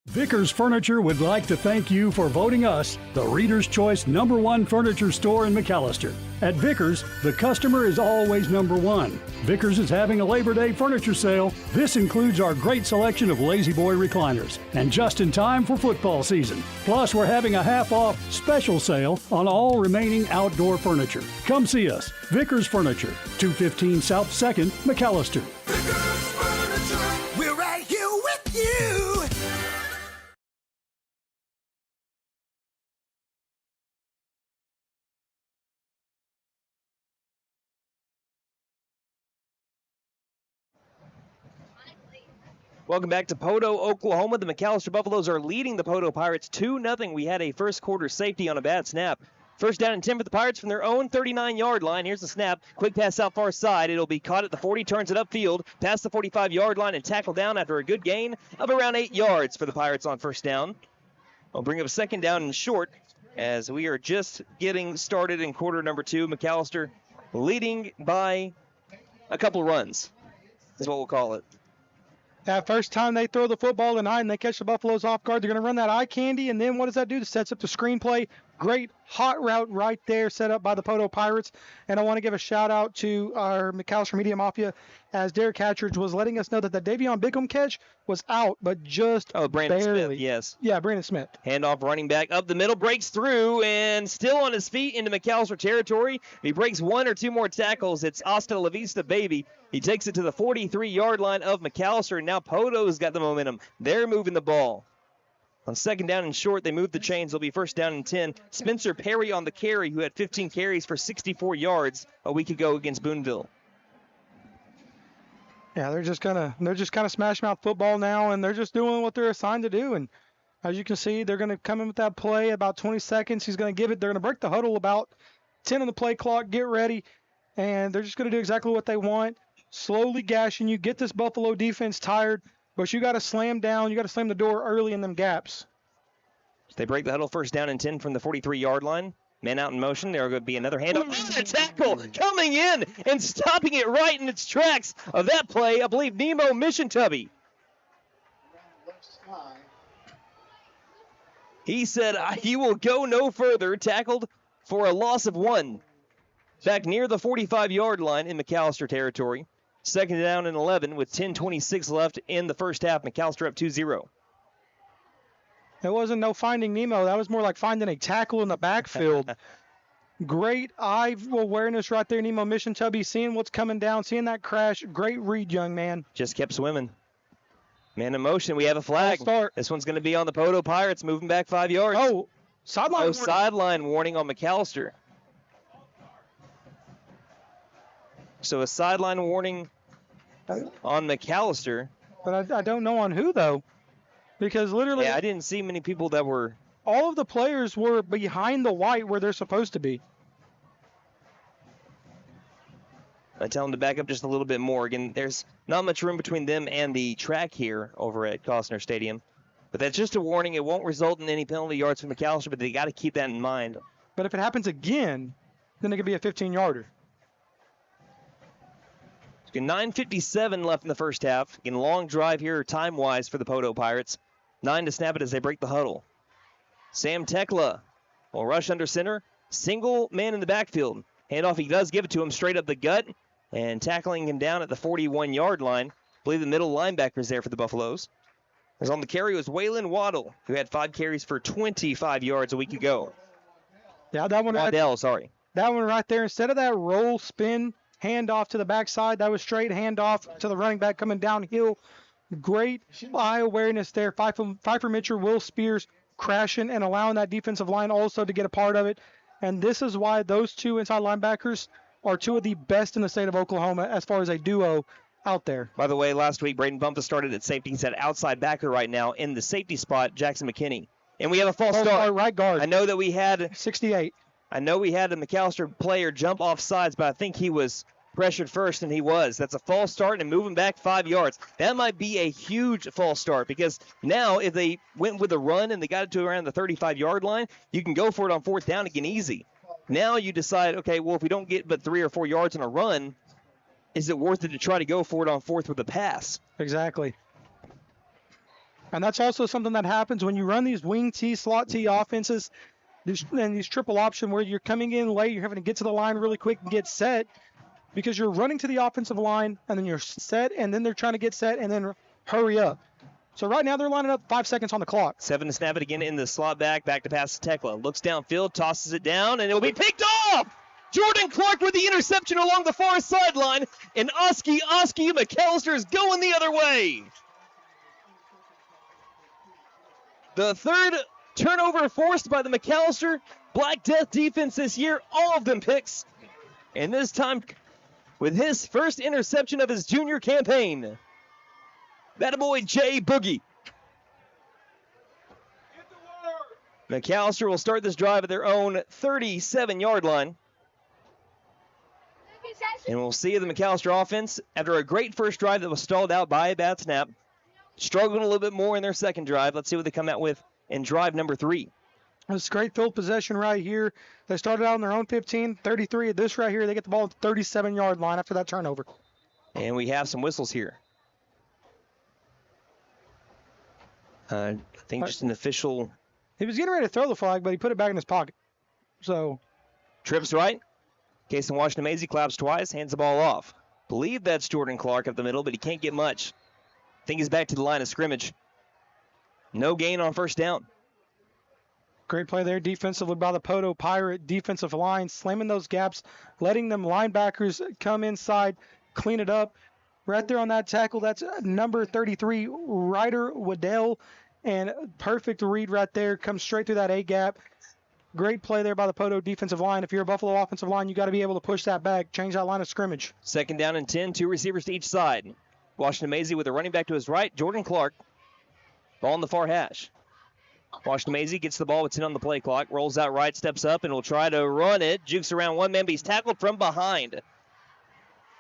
Vickers Furniture would like to thank you for voting us the Reader's Choice #1 furniture store in McAlester. At Vickers, the customer is always #1. Vickers is having a Labor Day furniture sale. This includes our great selection of Lazy Boy recliners, and just in time for football season. Plus, we're having a half-off special sale on all remaining outdoor furniture. Come see us. Vickers Furniture, 215 South 2nd, McAlester. Vickers Furniture, we're right here with you. Welcome back to Poteau, Oklahoma. The McAlester Buffaloes are leading the Poteau Pirates 2-0. We had a first quarter safety on a bad snap. First down and 10 for the Pirates from their own 39-yard line. Here's the snap. Quick pass out far side. It'll be caught at the 40, turns it upfield, past the 45-yard line, and tackled down after a good gain of around 8 yards for the Pirates on first down. We'll bring up 2nd down and short as we are just getting started in quarter number 2. McAlester leading by a couple runs is what we'll call it. That first time they throw the football tonight and they catch the Buffaloes off guard, they're going to run that eye candy, and then what does that do? It sets up the screenplay. Great hot route right there set up by the Poteau Pirates. And I want to give a shout out to our McAlester Media Mafia as Derek Hatchridge was letting us know that the Davion Bickham catch was out, but just Brandon barely. Smith, yes. Yeah, Brandon Smith. Handoff running back up the middle, breaks through, and still on his feet into McAlester territory. If he breaks one or two more tackles, it's Hasta La Vista, baby. He takes it to the 43-yard line of McAlester, and now Poteau's got the momentum. They're moving the ball. On second down and short, they move the chains. It'll be first down and 10. Spencer Perry on the carry, who had 15 carries for 64 yards a week ago against Boonville. Yeah, they're just kind of smash mouth football now, and they're just doing what they're assigned to do. And as you can see, they're going to come in with that play about 20 seconds. He's going to give it. They're going to break the huddle about 10 on the play clock. Get ready, and they're just going to do exactly what they want. Slowly gashing you, get this Buffalo defense tired. But you got to slam down. You got to slam the door early in them gaps. They break the huddle, first down and 10 from the 43-yard line. Men out in motion. There will be another handoff. A tackle coming in and stopping it right in its tracks of that play. I believe Nemo Missiontubby. He said he will go no further. Tackled for a loss of 1. Back near the 45-yard line in McAlester territory. Second down and 11 with 10:26 left in the first half. McAlester up 2-0. It wasn't no finding Nemo. That was more like finding a tackle in the backfield. Great eye awareness right there, Nemo Missiontubby, seeing what's coming down, seeing that crash. Great read, young man. Just kept swimming. Man in motion. We have a flag. This one's going to be on the Poteau Pirates, moving back 5 yards. Oh, sideline warning. Sideline warning on McAlester. So a sideline warning on McAlester. But I don't know on who, though. Because literally... Yeah, I didn't see many people that were... All of the players were behind the white where they're supposed to be. I tell them to back up just a little bit more. Again, there's not much room between them and the track here over at Costner Stadium. But that's just a warning. It won't result in any penalty yards for McAlester, but they got to keep that in mind. But if it happens again, then it could be a 15-yarder. 9:57 left in the first half. Again, long drive here time-wise for the Poteau Pirates. 9 to snap it as they break the huddle. Sam Tekla will rush under center. Single man in the backfield. Handoff, he does give it to him straight up the gut. And tackling him down at the 41-yard line. I believe the middle linebacker's there for the Buffaloes. As on the carry was Waylon Waddle, who had 5 carries for 25 yards a week ago. Yeah, that one. Waddell, sorry. That one right there. Instead of that roll, spin, handoff to the backside, that was straight handoff to the running back coming downhill. Great eye awareness there. Pfeiffer Mitchell, Will Spears crashing and allowing that defensive line also to get a part of it. And this is why those two inside linebackers are two of the best in the state of Oklahoma as far as a duo out there. By the way, last week, Braden Bumpus started at safety. He's at outside backer right now in the safety spot, Jackson McKinney. And we have a false start. Right guard. I know that we had 68. I know we had a McAlester player jump off sides, but I think he was pressured first, and he was. That's a false start and moving back 5 yards. That might be a huge false start because now if they went with a run and they got it to around the 35-yard line, you can go for it on fourth down again easy. Now you decide, okay, well, if we don't get but 3 or 4 yards on a run, is it worth it to try to go for it on fourth with a pass? Exactly. And that's also something that happens when you run these wing T, slot T offenses, and these triple option where you're coming in late, you're having to get to the line really quick and get set because you're running to the offensive line and then you're set and then they're trying to get set and then hurry up. So right now they're lining up 5 seconds on the clock. 7 to snap it again in the slot back to pass to Tekla. Looks downfield, tosses it down, and it'll be picked off! Jordan Clark with the interception along the far sideline, and Oski McAlester is going the other way. The third turnover forced by the McAlester Black Death defense this year, all of them picks. And this time with his first interception of his junior campaign. That boy Jay Boogie. McAlester will start this drive at their own 37-yard line. And we'll see the McAlester offense, after a great first drive that was stalled out by a bad snap, struggling a little bit more in their second drive. Let's see what they come out with in drive number 3. It's great field possession right here. They started out on their own 15, 33 of this right here. They get the ball at the 37-yard line after that turnover. And we have some whistles here. I think just an official. He was getting ready to throw the flag, but he put it back in his pocket. So Trips right. Casey Washington Maisie claps twice, hands the ball off. Believe that's Jordan Clark up the middle, but he can't get much. I think he's back to the line of scrimmage. No gain on first down. great play there defensively by the Poteau Pirate defensive line, slamming those gaps, letting them linebackers come inside, clean it up. Right there on that tackle, that's number 33, Ryder Waddell, and perfect read right there, comes straight through that A-gap. Great play there by the Poteau defensive line. If you're a Buffalo offensive line, you got to be able to push that back, change that line of scrimmage. Second down and 10, 2 receivers to each side. Washington Maisie with a running back to his right, Jordan Clark. Ball on the far hash. Washington Maisie gets the ball with 10 on the play clock, rolls out right, steps up, and will try to run it. Jukes around one man, but he's tackled from behind.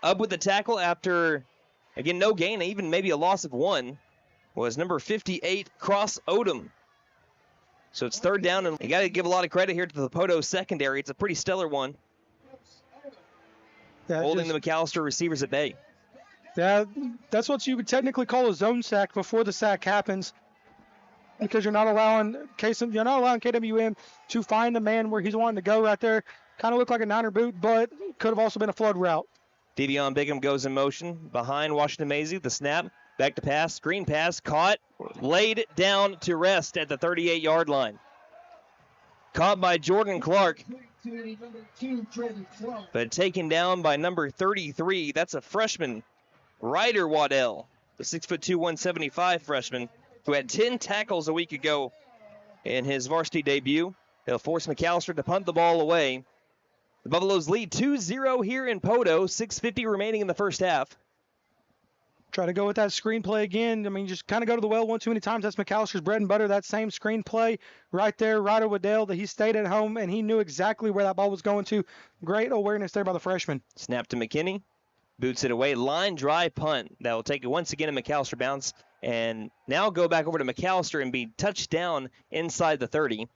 Up with the tackle after, again, no gain, even maybe a loss of one, was number 58, Cross Odom. So it's third down, and you got to give a lot of credit here to the Poteau secondary. It's a pretty stellar one. Holding the McAlester receivers at bay. Yeah, that's what you would technically call a zone sack before the sack happens, because you're not allowing KWM to find the man where he's wanting to go right there. Kind of looked like a Niner boot, but could have also been a flood route. Devion Bigham goes in motion behind Washington Maisie. The snap, back to pass, screen pass, caught, laid down to rest at the 38-yard line. Caught by Jordan Clark, but taken down by number 33. That's a freshman, Ryder Waddell, the 6'2", 175 freshman, who had 10 tackles a week ago in his varsity debut. They'll force McAlester to punt the ball away. The Buffaloes lead 2-0 here in Poteau, 6:50 remaining in the first half. Try to go with that screenplay again. I mean, just kind of go to the well one too many times. That's McAllister's bread and butter. That same screenplay right there, Ryder Waddell, that he stayed at home and he knew exactly where that ball was going to. Great awareness there by the freshman. Snap to McKinney. Boots it away. Line drive punt. That will take it once again in McAlester bounce. And now go back over to McAlester and be touched down inside the 30.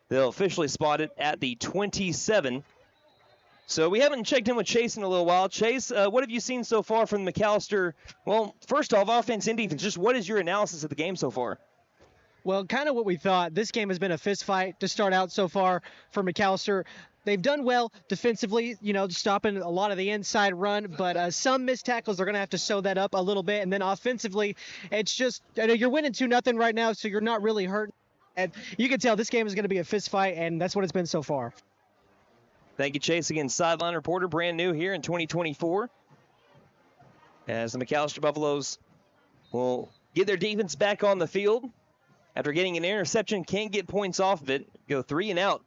They'll officially spot it at the 27. So we haven't checked in with Chase in a little while. Chase, what have you seen so far from McAlester? Well, first off, offense and defense. Just what is your analysis of the game so far? Well, kind of what we thought. This game has been a fist fight to start out so far for McAlester. They've done well defensively, stopping a lot of the inside run, but some missed tackles are going to have to sew that up a little bit. And then offensively, it's just, you're winning 2-0 right now, so you're not really hurting. And you can tell this game is going to be a fist fight, and that's what it's been so far. Thank you, Chase. Again, sideline reporter, brand new here in 2024. As the McAlester Buffaloes will get their defense back on the field after getting an interception, can't get points off of it, go 3 and out.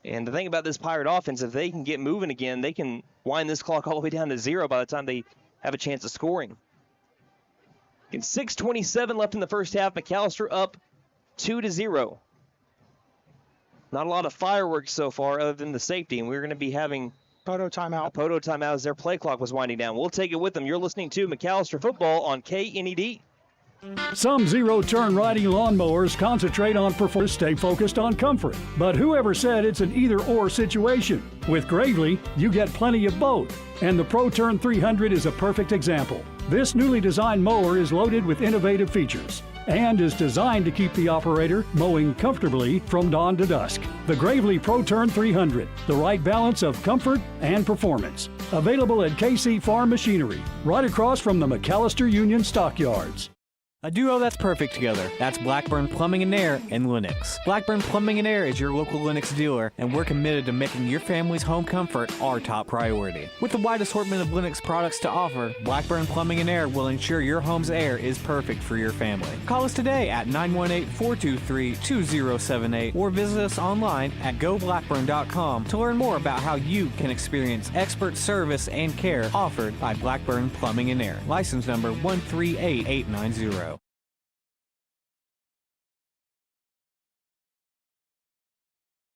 And the thing about this Pirate offense, if they can get moving again, they can wind this clock all the way down to 0 by the time they have a chance of scoring. Again, 6:27 left in the first half. McAlester up 2-0. Not a lot of fireworks so far other than the safety, and we're going to be having Poteau timeout. A Poteau timeout as their play clock was winding down. We'll take it with them. You're listening to McAlester Football on KNED. Some zero-turn riding lawnmowers concentrate on performance, stay focused on comfort. But whoever said it's an either-or situation? With Gravely, you get plenty of both. And the ProTurn 300 is a perfect example. This newly designed mower is loaded with innovative features and is designed to keep the operator mowing comfortably from dawn to dusk. The Gravely ProTurn 300, the right balance of comfort and performance. Available at KC Farm Machinery, right across from the McAlester Union Stockyards. A duo that's perfect together. That's Blackburn Plumbing and Air and Lennox. Blackburn Plumbing and Air is your local Lennox dealer, and we're committed to making your family's home comfort our top priority. With the wide assortment of Lennox products to offer, Blackburn Plumbing and Air will ensure your home's air is perfect for your family. Call us today at 918-423-2078 or visit us online at goblackburn.com to learn more about how you can experience expert service and care offered by Blackburn Plumbing and Air. License number 138890.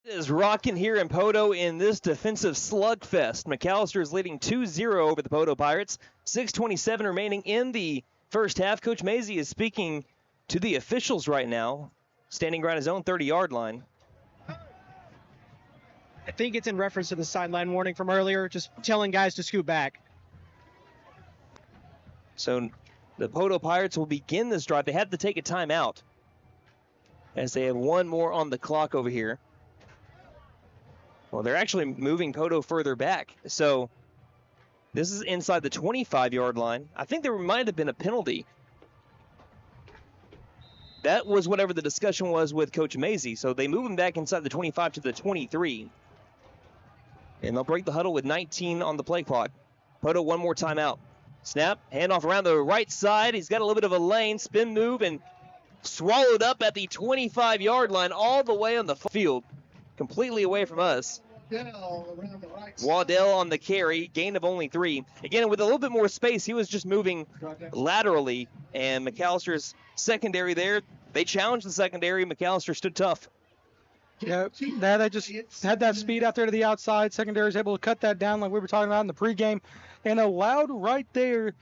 Is rocking here in Poteau in this defensive slugfest. McAlester is leading 2-0 over the Poteau Pirates. 6:27 remaining in the first half. Coach Maisie is speaking to the officials right now, standing around his own 30-yard line. I think it's in reference to the sideline warning from earlier, just telling guys to scoot back. So the Poteau Pirates will begin this drive. They had to take a timeout as they have one more on the clock over here. Well, they're actually moving Poteau further back. So this is inside the 25-yard line. I think there might have been a penalty. That was whatever the discussion was with Coach Maisie. So they move him back inside the 25 to the 23. And they'll break the huddle with 19 on the play clock. Poteau one more timeout. Snap, handoff around the right side. He's got a little bit of a lane, spin move, and swallowed up at the 25-yard line all the way on the field. Completely away from us. Waddell on the carry, gain of only 3. Again, with a little bit more space, he was just moving laterally, and McAllister's secondary there, they challenged the secondary. McAllister stood tough. Yeah, they just had that speed out there to the outside. Secondary was able to cut that down like we were talking about in the pregame, and allowed right there,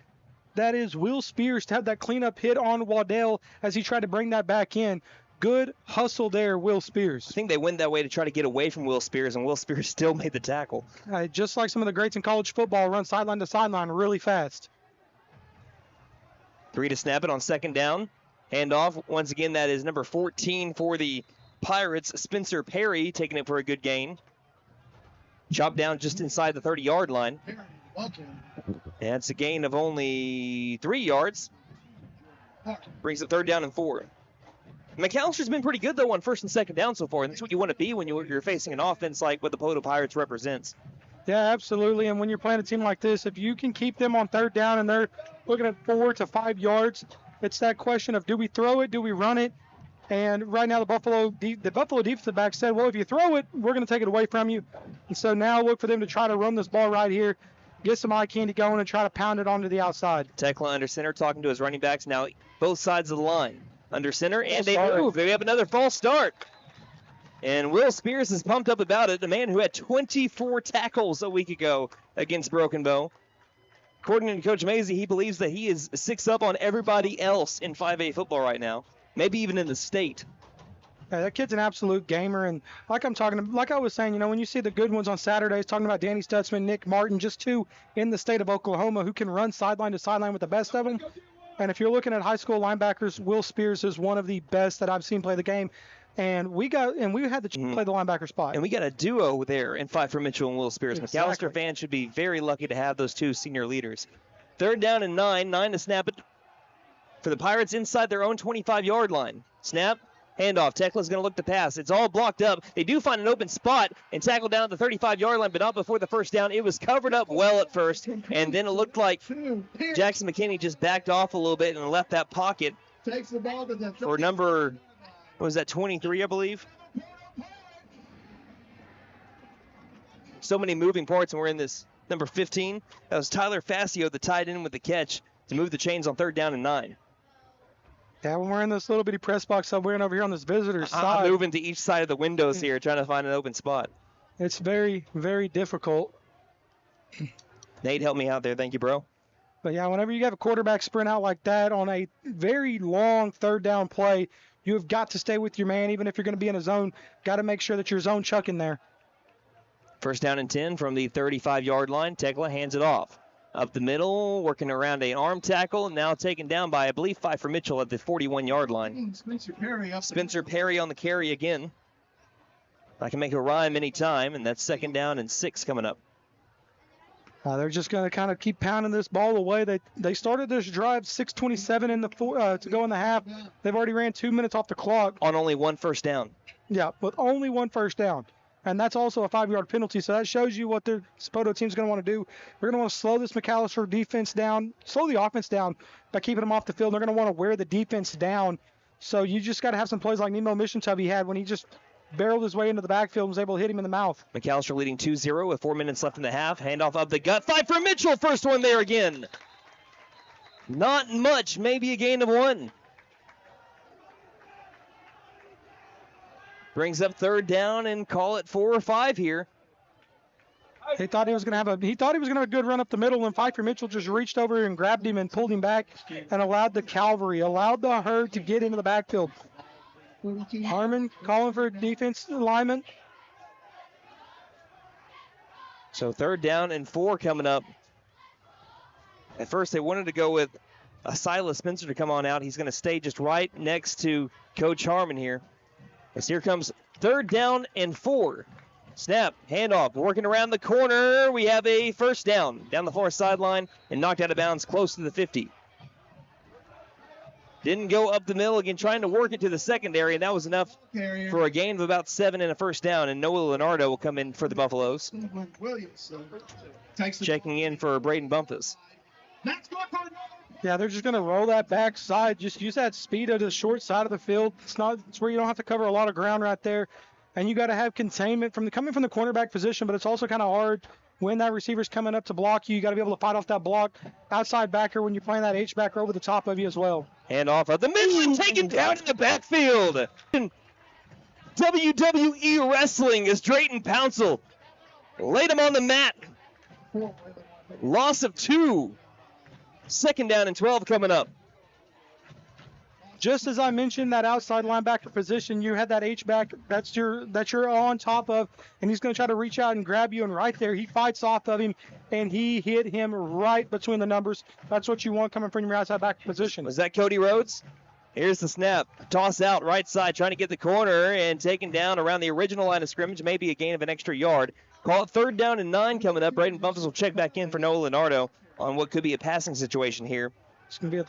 that is Will Spears, to have that cleanup hit on Waddell as he tried to bring that back in. Good hustle there, Will Spears. I think they went that way to try to get away from Will Spears, and Will Spears still made the tackle. Just like some of the greats in college football, run sideline to sideline really fast. 3 to snap it on second down. Handoff. Once again, that is number 14 for the Pirates, Spencer Perry, taking it for a good gain. Chopped down just inside the 30-yard line. That's a gain of only 3 yards. Brings it 3rd down and 4. McAllister's been pretty good, though, on 1st and 2nd down so far, and that's what you want to be when you're facing an offense like what the Poteau Pirates represents. Yeah, absolutely, and when you're playing a team like this, if you can keep them on 3rd down and they're looking at 4 to 5 yards, it's that question of do we throw it, do we run it? And right now the Buffalo defensive back said, well, if you throw it, we're going to take it away from you. And so now look for them to try to run this ball right here, get some eye candy going, and try to pound it onto the outside. Tekla under center talking to his running backs now, both sides of the line. Under center, and they move. They have another false start. And Will Spears is pumped up about it, a man who had 24 tackles a week ago against Broken Bow. According to Coach Maisie, he believes that he is 6 up on everybody else in 5A football right now, maybe even in the state. Yeah, that kid's an absolute gamer, and like I was saying, when you see the good ones on Saturdays, talking about Danny Stutzman, Nick Martin, just 2 in the state of Oklahoma who can run sideline to sideline with the best of them. And if you're looking at high school linebackers, Will Spears is one of the best that I've seen play the game. And we had the chance to play the linebacker spot. And we got a duo there in Pfeiffer Mitchell and Will Spears. Exactly. McAllister fans should be very lucky to have those 2 senior leaders. 3rd down and 9 to snap it for the Pirates inside their own 25-yard line. Snap. Handoff. Tekla's going to look to pass. It's all blocked up. They do find an open spot and tackle down at the 35-yard line, but not before the 1st down. It was covered up well at first, and then it looked like Jackson McKinney just backed off a little bit and left that pocket for number, what was that, 23, I believe? So many moving parts, and we're in this number 15. That was Tyler Fascio that tied in with the catch to move the chains on 3rd down and 9. Yeah, when we're in this little bitty press box, I'm wearing over here on this visitor's side. I'm moving to each side of the windows here, trying to find an open spot. It's very, very difficult. Nate, help me out there. Thank you, bro. But, yeah, whenever you have a quarterback sprint out like that on a very long 3rd down play, you have got to stay with your man, even if you're going to be in a zone. Got to make sure that you're zone chucking there. 1st down and 10 from the 35-yard line. Tekla hands it off. Up the middle, working around an arm tackle, and now taken down by, I believe, Pfeiffer Mitchell at the 41-yard line. Spencer Perry on the carry again. I can make a rhyme anytime, and that's 2nd down and 6 coming up. They're just going to kind of keep pounding this ball away. They started this drive 6:27 in the to go in the half. They've already ran 2 minutes off the clock. On only 1 1st down. Yeah, with only 1 1st down. And that's also a 5-yard penalty, so that shows you what their Poteau team's going to want to do. They're going to want to slow this McAllister defense down, slow the offense down by keeping them off the field. They're going to want to wear the defense down. So you just got to have some plays like Nemo Missiontubby had when he just barreled his way into the backfield and was able to hit him in the mouth. McAllister leading 2-0 with 4 minutes left in the half. Handoff up the gut. Pfeiffer Mitchell, first one there again. Not much, maybe a gain of 1. Brings up 3rd down and call it 4 or 5 here. He thought he was going to have a good run up the middle, and Pfeiffer Mitchell just reached over and grabbed him and pulled him back and allowed the herd to get into the backfield. Harmon calling for defense lineman. So 3rd down and 4 coming up. At first they wanted to go with Silas Spencer to come on out. He's going to stay just right next to Coach Harmon here. As here comes 3rd down and 4 Snap, handoff, working around the corner. We have a first down the far sideline and knocked out of bounds close to the 50. Didn't go up the middle again, trying to work it to the secondary, and that was enough for a gain of about 7 and a first down. And Noah Leonardo will come in for the Buffaloes. Checking in for Braden Bumpus. Yeah, they're just going to roll that backside. Just use that speed to the short side of the field. It's where you don't have to cover a lot of ground right there. And you got to have containment coming from the cornerback position, but it's also kind of hard when that receiver's coming up to block you. You got to be able to fight off that block. Outside backer when you're playing that H-backer over the top of you as well. Hand off of the middle and taken down in the backfield. WWE Wrestling as Drayton Pouncil laid him on the mat. Loss of 2. Second down and 12 coming up. Just as I mentioned, that outside linebacker position, you had that H-back that you're on top of, and he's going to try to reach out and grab you, and right there he fights off of him, and he hit him right between the numbers. That's what you want coming from your outside back position. Was that Cody Rhodes? Here's the snap. Toss out right side, trying to get the corner, and taken down around the original line of scrimmage, maybe a gain of an extra yard. Call it 3rd down and 9 coming up. Braden Bumpus will check back in for Noah Leonardo on what could be a passing situation here. It's going to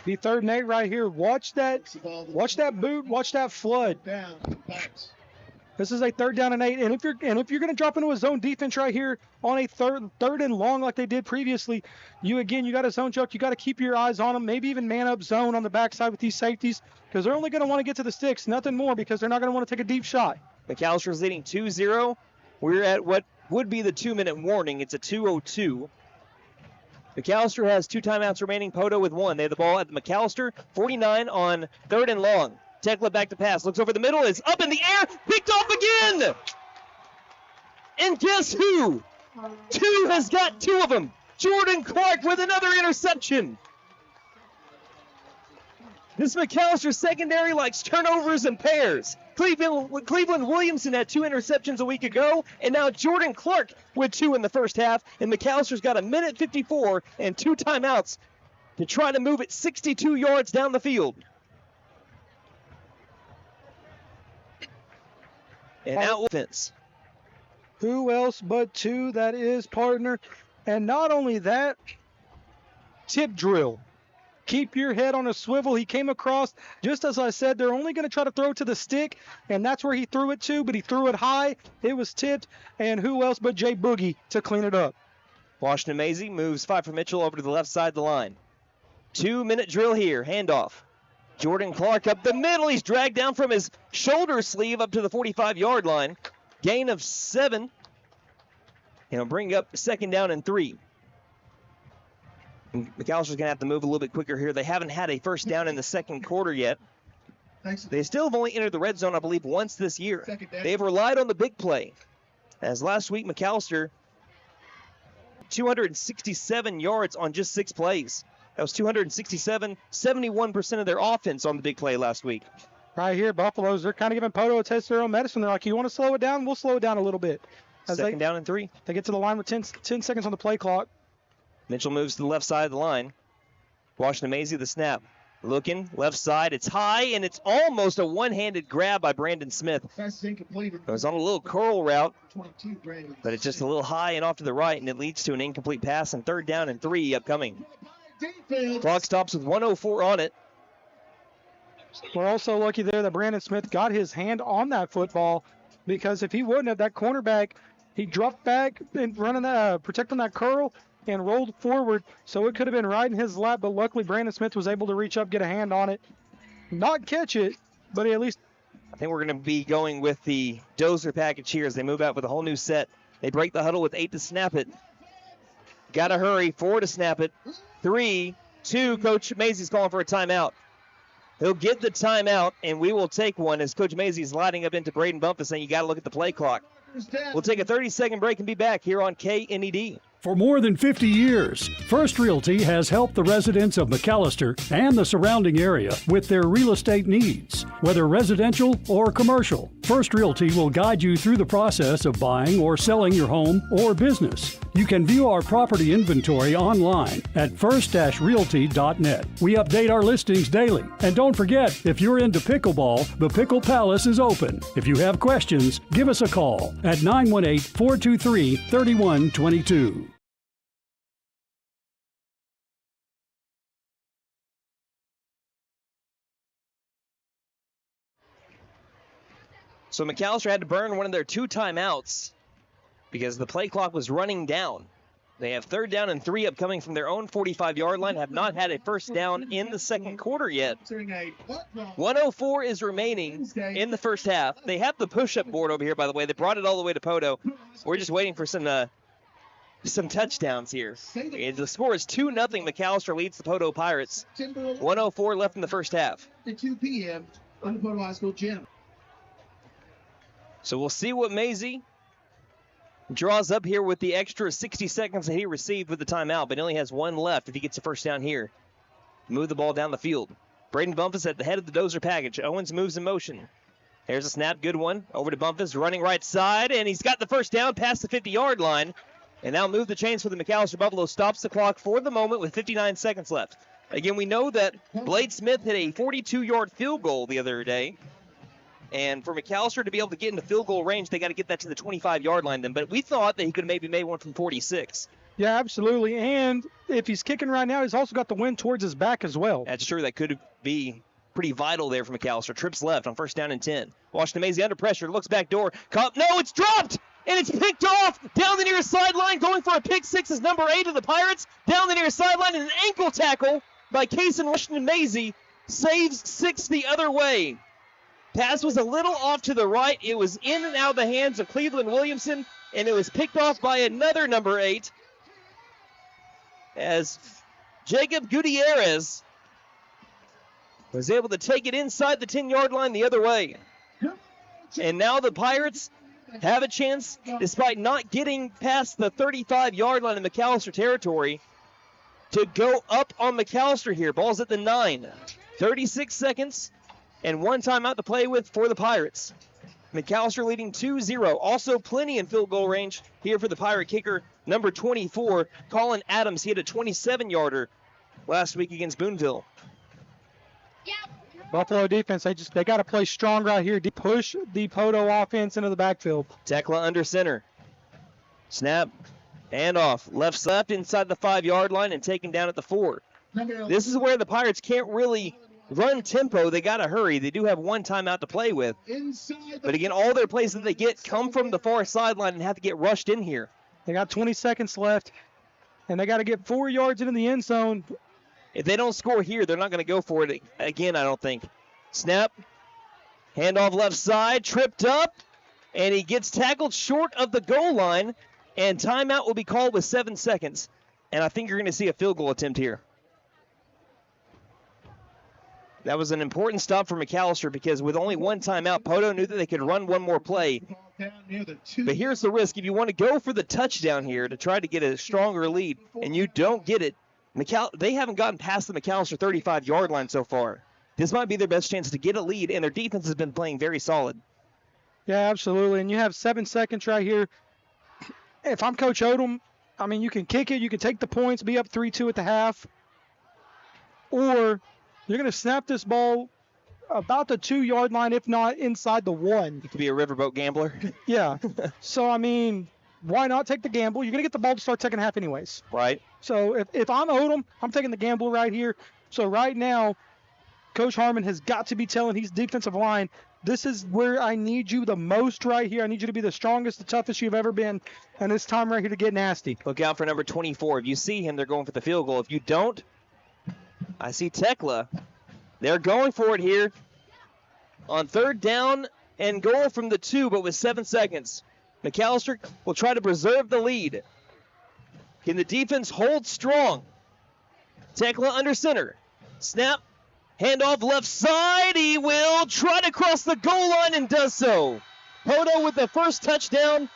be 3rd and 8 right here. Watch that boot. Watch that flood. This is a 3rd down and 8. And if you're going to drop into a zone defense right here on a third and long like they did previously, you got a zone choke. You got to keep your eyes on them. Maybe even man up zone on the backside with these safeties because they're only going to want to get to the sticks, nothing more, because they're not going to want to take a deep shot. McAllister's leading 2-0. We're at what would be the 2-minute warning. It's a 2:02. McAllister has 2 timeouts remaining. Poteau with 1. They have the ball at the McAllister 49 on 3rd and long. Tekla back to pass. Looks over the middle. Is up in the air. Picked off again. And guess who? 2 has got 2 of them. Jordan Clark with another interception. This McAllister secondary likes turnovers and pairs. Cleveland Williamson had 2 interceptions a week ago, and now Jordan Clark with 2 in the first half, and McAllister's got a minute 54 and 2 timeouts to try to move it 62 yards down the field. And now offense. Who else but 2 that is, partner? And not only that, tip drill. Keep your head on a swivel. He came across, just as I said, they're only going to try to throw to the stick, and that's where he threw it to, but he threw it high. It was tipped, and who else but Jay Boogie to clean it up. Washington Maisie moves 5 for Mitchell over to the left side of the line. 2-minute drill here. Handoff. Jordan Clark up the middle. He's dragged down from his shoulder sleeve up to the 45-yard line. Gain of 7. And he'll bring up 2nd down and 3. McAllister's going to have to move a little bit quicker here. They haven't had a first down in the second quarter yet. They still have only entered the red zone, I believe, once this year. They've relied on the big play. As last week, McAllister, 267 yards on just 6 plays. That was 267, 71% of their offense on the big play last week. Right here, Buffaloes, they're kind of giving Poteau a taste of their own medicine. They're like, you want to slow it down? We'll slow it down a little bit. As 2nd down and 3. They get to the line with 10 seconds on the play clock. Mitchell moves to the left side of the line. Washington Maisie, the snap. Looking, left side. It's high, and it's almost a one-handed grab by Brandon Smith. It was on a little curl route, but it's just a little high and off to the right, and it leads to an incomplete pass, and 3rd down and 3 upcoming. Clock stops with 1:04 on it. We're also lucky there that Brandon Smith got his hand on that football, because if he wouldn't have, that cornerback, he dropped back and protecting that curl, and rolled forward, so it could have been right in his lap, but luckily Brandon Smith was able to reach up, get a hand on it, not catch it, but at least. I think we're going to be going with the Dozer package here as they move out with a whole new set. They break the huddle with 8 to snap it. Got to hurry, 4 to snap it. 3, 2, Coach Maisie's calling for a timeout. He'll get the timeout, and we will take one as Coach Maisie's lighting up into Braden Bumpus saying you got to look at the play clock. We'll take a 30-second break and be back here on KNED. For more than 50 years, First Realty has helped the residents of McAlester and the surrounding area with their real estate needs. Whether residential or commercial, First Realty will guide you through the process of buying or selling your home or business. You can view our property inventory online at first-realty.net. We update our listings daily. And don't forget, if you're into pickleball, the Pickle Palace is open. If you have questions, give us a call at 918-423-3122. So McAlester had to burn one of their 2 timeouts because the play clock was running down. They have 3rd down and 3 upcoming from their own 45-yard line, have not had a first down in the second quarter yet. 104 is remaining in the first half. They have the push-up board over here, by the way. They brought it all the way to Poteau. We're just waiting for some touchdowns here. The score is 2-0. McAlester leads the Poteau Pirates. 104 left in the first half. At 2 p.m. on the Poteau High School gym. So we'll see what Maisie draws up here with the extra 60 seconds that he received with the timeout, but he only has 1 left if he gets a first down here. Move the ball down the field. Braden Bumpus at the head of the dozer package. Owens moves in motion. There's a snap, good one. Over to Bumpus, running right side, and he's got the first down past the 50-yard line. And now move the chains for the McAlester Buffaloes. Stops the clock for the moment with 59 seconds left. Again, we know that Blade Smith hit a 42-yard field goal the other day. And for McAlester to be able to get into field goal range, they got to get that to the 25-yard line then. But we thought that he could have maybe made one from 46. Yeah, absolutely. And if he's kicking right now, he's also got the wind towards his back as well. That's true. That could be pretty vital there for McAlester. Trips left on 1st down and 10. Washington Maisie under pressure. Looks back door. Caught. No, it's dropped! And it's picked off down the near sideline. Going for a pick 6 is number 8 of the Pirates. Down the near sideline, and an ankle tackle by Kaysen Washington Maisie saves 6 the other way. Pass was a little off to the right. It was in and out of the hands of Cleveland Williamson, and it was picked off by another number 8 as Jacob Gutierrez was able to take it inside the 10-yard line the other way. And now the Pirates have a chance, despite not getting past the 35-yard line in McAlester territory, to go up on McAlester here. Ball's at the 9. 36 seconds. And 1 timeout to play with for the Pirates. McAlester leading 2-0. Also plenty in field goal range here for the Pirate kicker, number 24, Colin Adams. He had a 27-yarder last week against Boonville. Buffalo defense, they got to play strong right here to push the Poteau offense into the backfield. Tekla under center. Snap, handoff, left inside the 5-yard line and taken down at the 4. This is where the Pirates can't really run tempo. They got to hurry. They do have 1 timeout to play with. But again, all their plays that they get come from the far sideline and have to get rushed in here. They got 20 seconds left, and they got to get 4 yards into the end zone. If they don't score here, they're not going to go for it again, I don't think. Snap, handoff left side, tripped up, and he gets tackled short of the goal line, and timeout will be called with 7 seconds. And I think you're going to see a field goal attempt here. That was an important stop for McAlester because with only 1 timeout, Poteau knew that they could run 1 more play. But here's the risk. If you want to go for the touchdown here to try to get a stronger lead and you don't get it, they haven't gotten past the McAlester 35-yard line so far. This might be their best chance to get a lead, and their defense has been playing very solid. Yeah, absolutely. And you have 7 seconds right here. If I'm Coach Odom, I mean, you can kick it, you can take the points, be up 3-2 at the half, or you're going to snap this ball about the 2-yard line, if not inside the 1. You could be a riverboat gambler. Yeah. So, I mean, why not take the gamble? You're going to get the ball to start second half anyways. Right. So, if I'm Odom, I'm taking the gamble right here. So, right now, Coach Harmon has got to be telling his defensive line, this is where I need you the most right here. I need you to be the strongest, the toughest you've ever been, and it's time right here to get nasty. Look out for number 24. If you see him, they're going for the field goal. If you don't, I see Tekla. They're going for it here on 3rd down and goal from the 2, but with 7 seconds. McAlester will try to preserve the lead. Can the defense hold strong? Tekla under center. Snap. Handoff left side. He will try to cross the goal line and does so. Poteau with the first touchdown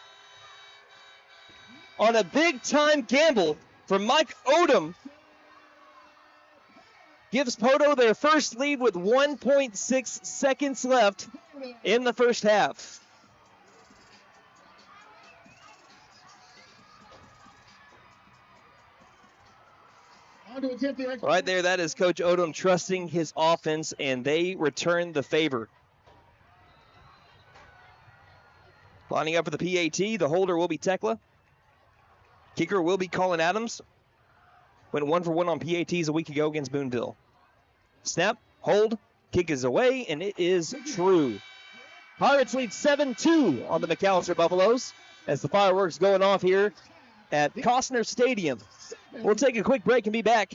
on a big-time gamble from Mike Odom. Gives Poteau their first lead with 1.6 seconds left in the first half. Right there, that is Coach Odom trusting his offense, and they return the favor. Lining up for the PAT, the holder will be Tekla. Kicker will be Colin Adams. Went 1 for 1 on PATs a week ago against Boonville. Snap, hold, kick is away, and it is true. Pirates lead 7-2 on the McAlester Buffaloes as the fireworks going off here at Costner Stadium. We'll take a quick break and be back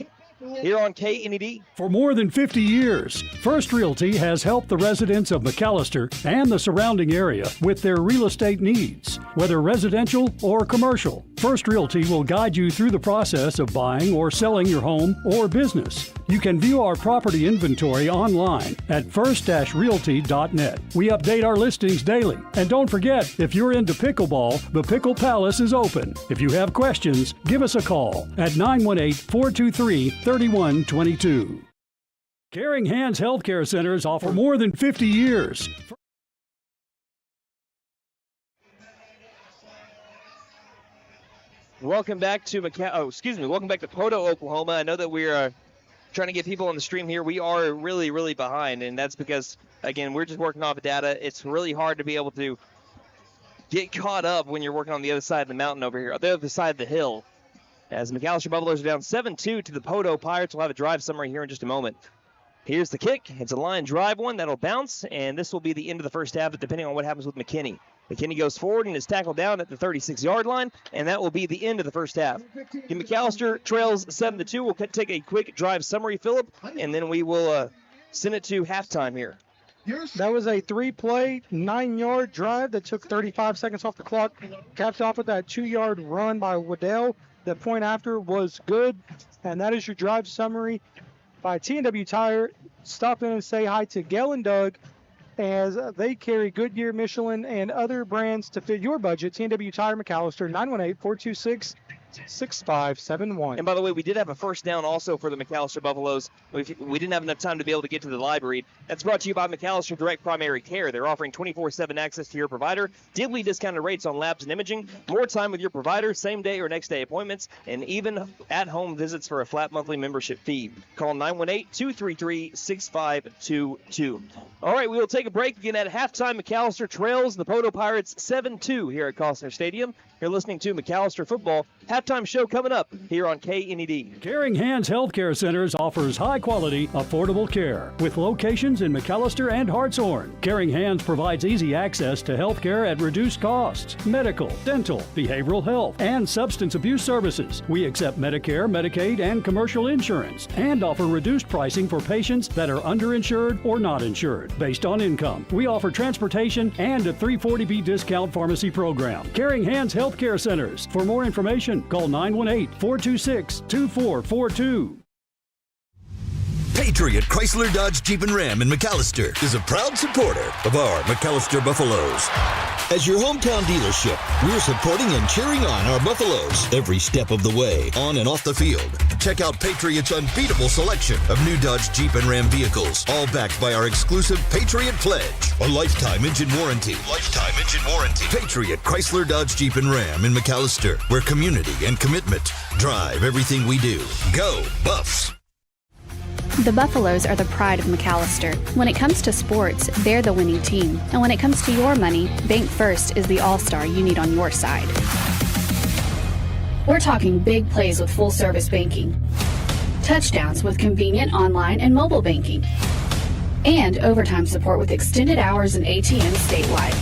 here on KNED. For more than 50 years, First Realty has helped the residents of McAlester and the surrounding area with their real estate needs. Whether residential or commercial, First Realty will guide you through the process of buying or selling your home or business. You can view our property inventory online at first-realty.net. We update our listings daily. And don't forget, if you're into pickleball, the Pickle Palace is open. If you have questions, give us a call at 918-423-3122. Caring Hands Healthcare Centers offer more than 50 years. Welcome back to welcome back to Poteau, Oklahoma. I know that we are trying to get people on the stream here. We are really, really behind, and that's because, again, we're just working off of data. It's really hard to be able to get caught up when you're working on the other side of the mountain over here, the other side of the hill. As McAlester Buffaloes are down 7-2 to the Poteau Pirates. We'll have a drive summary here in just a moment. Here's the kick. It's a line drive one that'll bounce, and this will be the end of the first half, depending on what happens with McKinney. McKinney goes forward and is tackled down at the 36-yard line, and that will be the end of the first half. McAlester trails 7-2. We'll take a quick drive summary, Phillip, and then we will send it to halftime here. That was a 3-play, 9-yard drive that took 35 seconds off the clock. Capped off with that 2-yard run by Waddell. The point after was good, and that is your drive summary by T&W Tire. Stop in and say hi to Gail and Doug as they carry Goodyear, Michelin, and other brands to fit your budget. T&W Tire McAlester, 918-426-6571. And by the way, we did have a first down also for the McAlester Buffaloes. We didn't have enough time to be able to get to the live read. That's brought to you by McAlester Direct Primary Care. They're offering 24/7 access to your provider, deeply discounted rates on labs and imaging, more time with your provider, same day or next day appointments, and even at-home visits for a flat monthly membership fee. Call 918-233-6522. All right, we will take a break again at halftime. McAlester trails the Poteau Pirates 7-2 here at Costner Stadium. You're listening to McAlester Football. Halftime show coming up here on KNED. Caring Hands Healthcare Centers offers high-quality, affordable care with locations in McAlester and Hartshorn. Caring Hands provides easy access to health care at reduced costs, medical, dental, behavioral health, and substance abuse services. We accept Medicare, Medicaid, and commercial insurance, and offer reduced pricing for patients that are underinsured or not insured based on income. We offer transportation and a 340B discount pharmacy program. Caring Hands Healthcare Centers. For more information, call 918-426-2442. Patriot Chrysler Dodge Jeep and Ram in McAlester is a proud supporter of our McAlester Buffaloes. As your hometown dealership, we're supporting and cheering on our Buffaloes every step of the way, on and off the field. Check out Patriot's unbeatable selection of new Dodge Jeep and Ram vehicles, all backed by our exclusive Patriot Pledge, a lifetime engine warranty. Lifetime engine warranty. Patriot Chrysler Dodge Jeep and Ram in McAlester, where community and commitment drive everything we do. Go Buffs! The Buffaloes are the pride of McAlester. When it comes to sports, they're the winning team. And when it comes to your money, Bank First is the all-star you need on your side. We're talking big plays with full-service banking, touchdowns with convenient online and mobile banking, and overtime support with extended hours and ATMs statewide.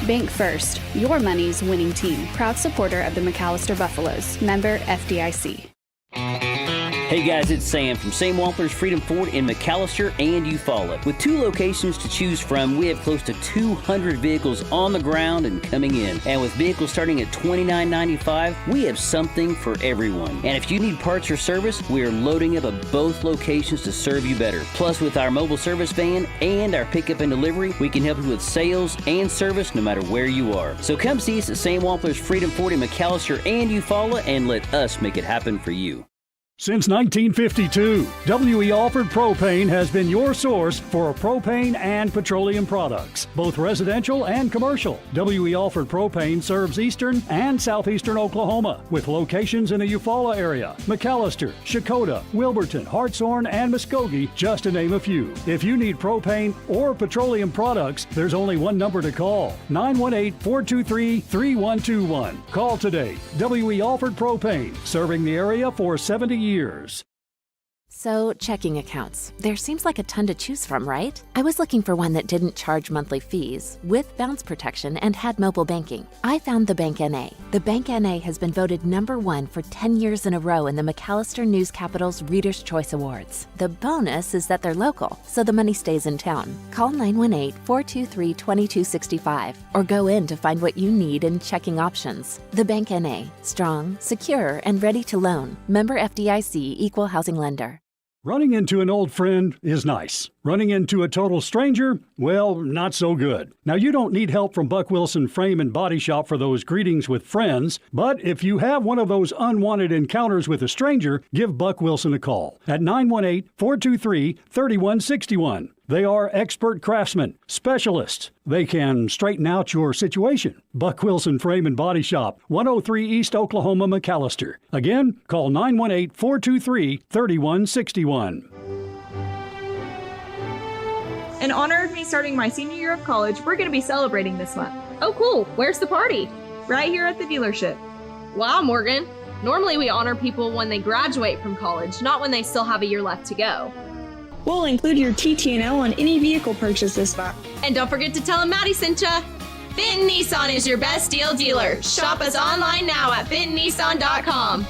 Bank First, your money's winning team. Proud supporter of the McAlester Buffaloes. Member FDIC. Hey guys, it's Sam from Sam Wampler's Freedom Ford in McAlester and Eufaula. With 2 locations to choose from, we have close to 200 vehicles on the ground and coming in. And with vehicles starting at $29.95, we have something for everyone. And if you need parts or service, we are loading up at both locations to serve you better. Plus, with our mobile service van and our pickup and delivery, we can help you with sales and service no matter where you are. So come see us at Sam Wampler's Freedom Ford in McAlester and Eufaula and let us make it happen for you. Since 1952, W.E. Alford Propane has been your source for propane and petroleum products, both residential and commercial. W.E. Alford Propane serves eastern and southeastern Oklahoma, with locations in the Eufaula area, McAlester, Shakota, Wilburton, Hartshorn, and Muskogee, just to name a few. If you need propane or petroleum products, there's only one number to call, 918-423-3121. Call today. W.E. Alford Propane, serving the area for 70 years. So, checking accounts. There seems like a ton to choose from, right? I was looking for one that didn't charge monthly fees, with bounce protection, and had mobile banking. I found the Bank NA. The Bank NA has been voted #1 for 10 years in a row in the McAlester News Capital's Reader's Choice Awards. The bonus is that they're local, so the money stays in town. Call 918-423-2265 or go in to find what you need in checking options. The Bank NA. Strong, secure, and ready to loan. Member FDIC, Equal Housing Lender. Running into an old friend is nice. Running into a total stranger, well, not so good. Now, you don't need help from Buck Wilson Frame and Body Shop for those greetings with friends, but if you have one of those unwanted encounters with a stranger, give Buck Wilson a call at 918-423-3161. They are expert craftsmen, specialists. They can straighten out your situation. Buck Wilson Frame and Body Shop, 103 East Oklahoma, McAlester. Again, call 918-423-3161. In honor of me starting my senior year of college, we're going to be celebrating this month. Oh, cool. Where's the party? Right here at the dealership. Wow, Morgan. Normally we honor people when they graduate from college, not when they still have a year left to go. We'll include your TT&L on any vehicle purchase this month. And don't forget to tell them Maddie sent ya. Benton Nissan is your best deal dealer. Shop us online now at bentonnissan.com.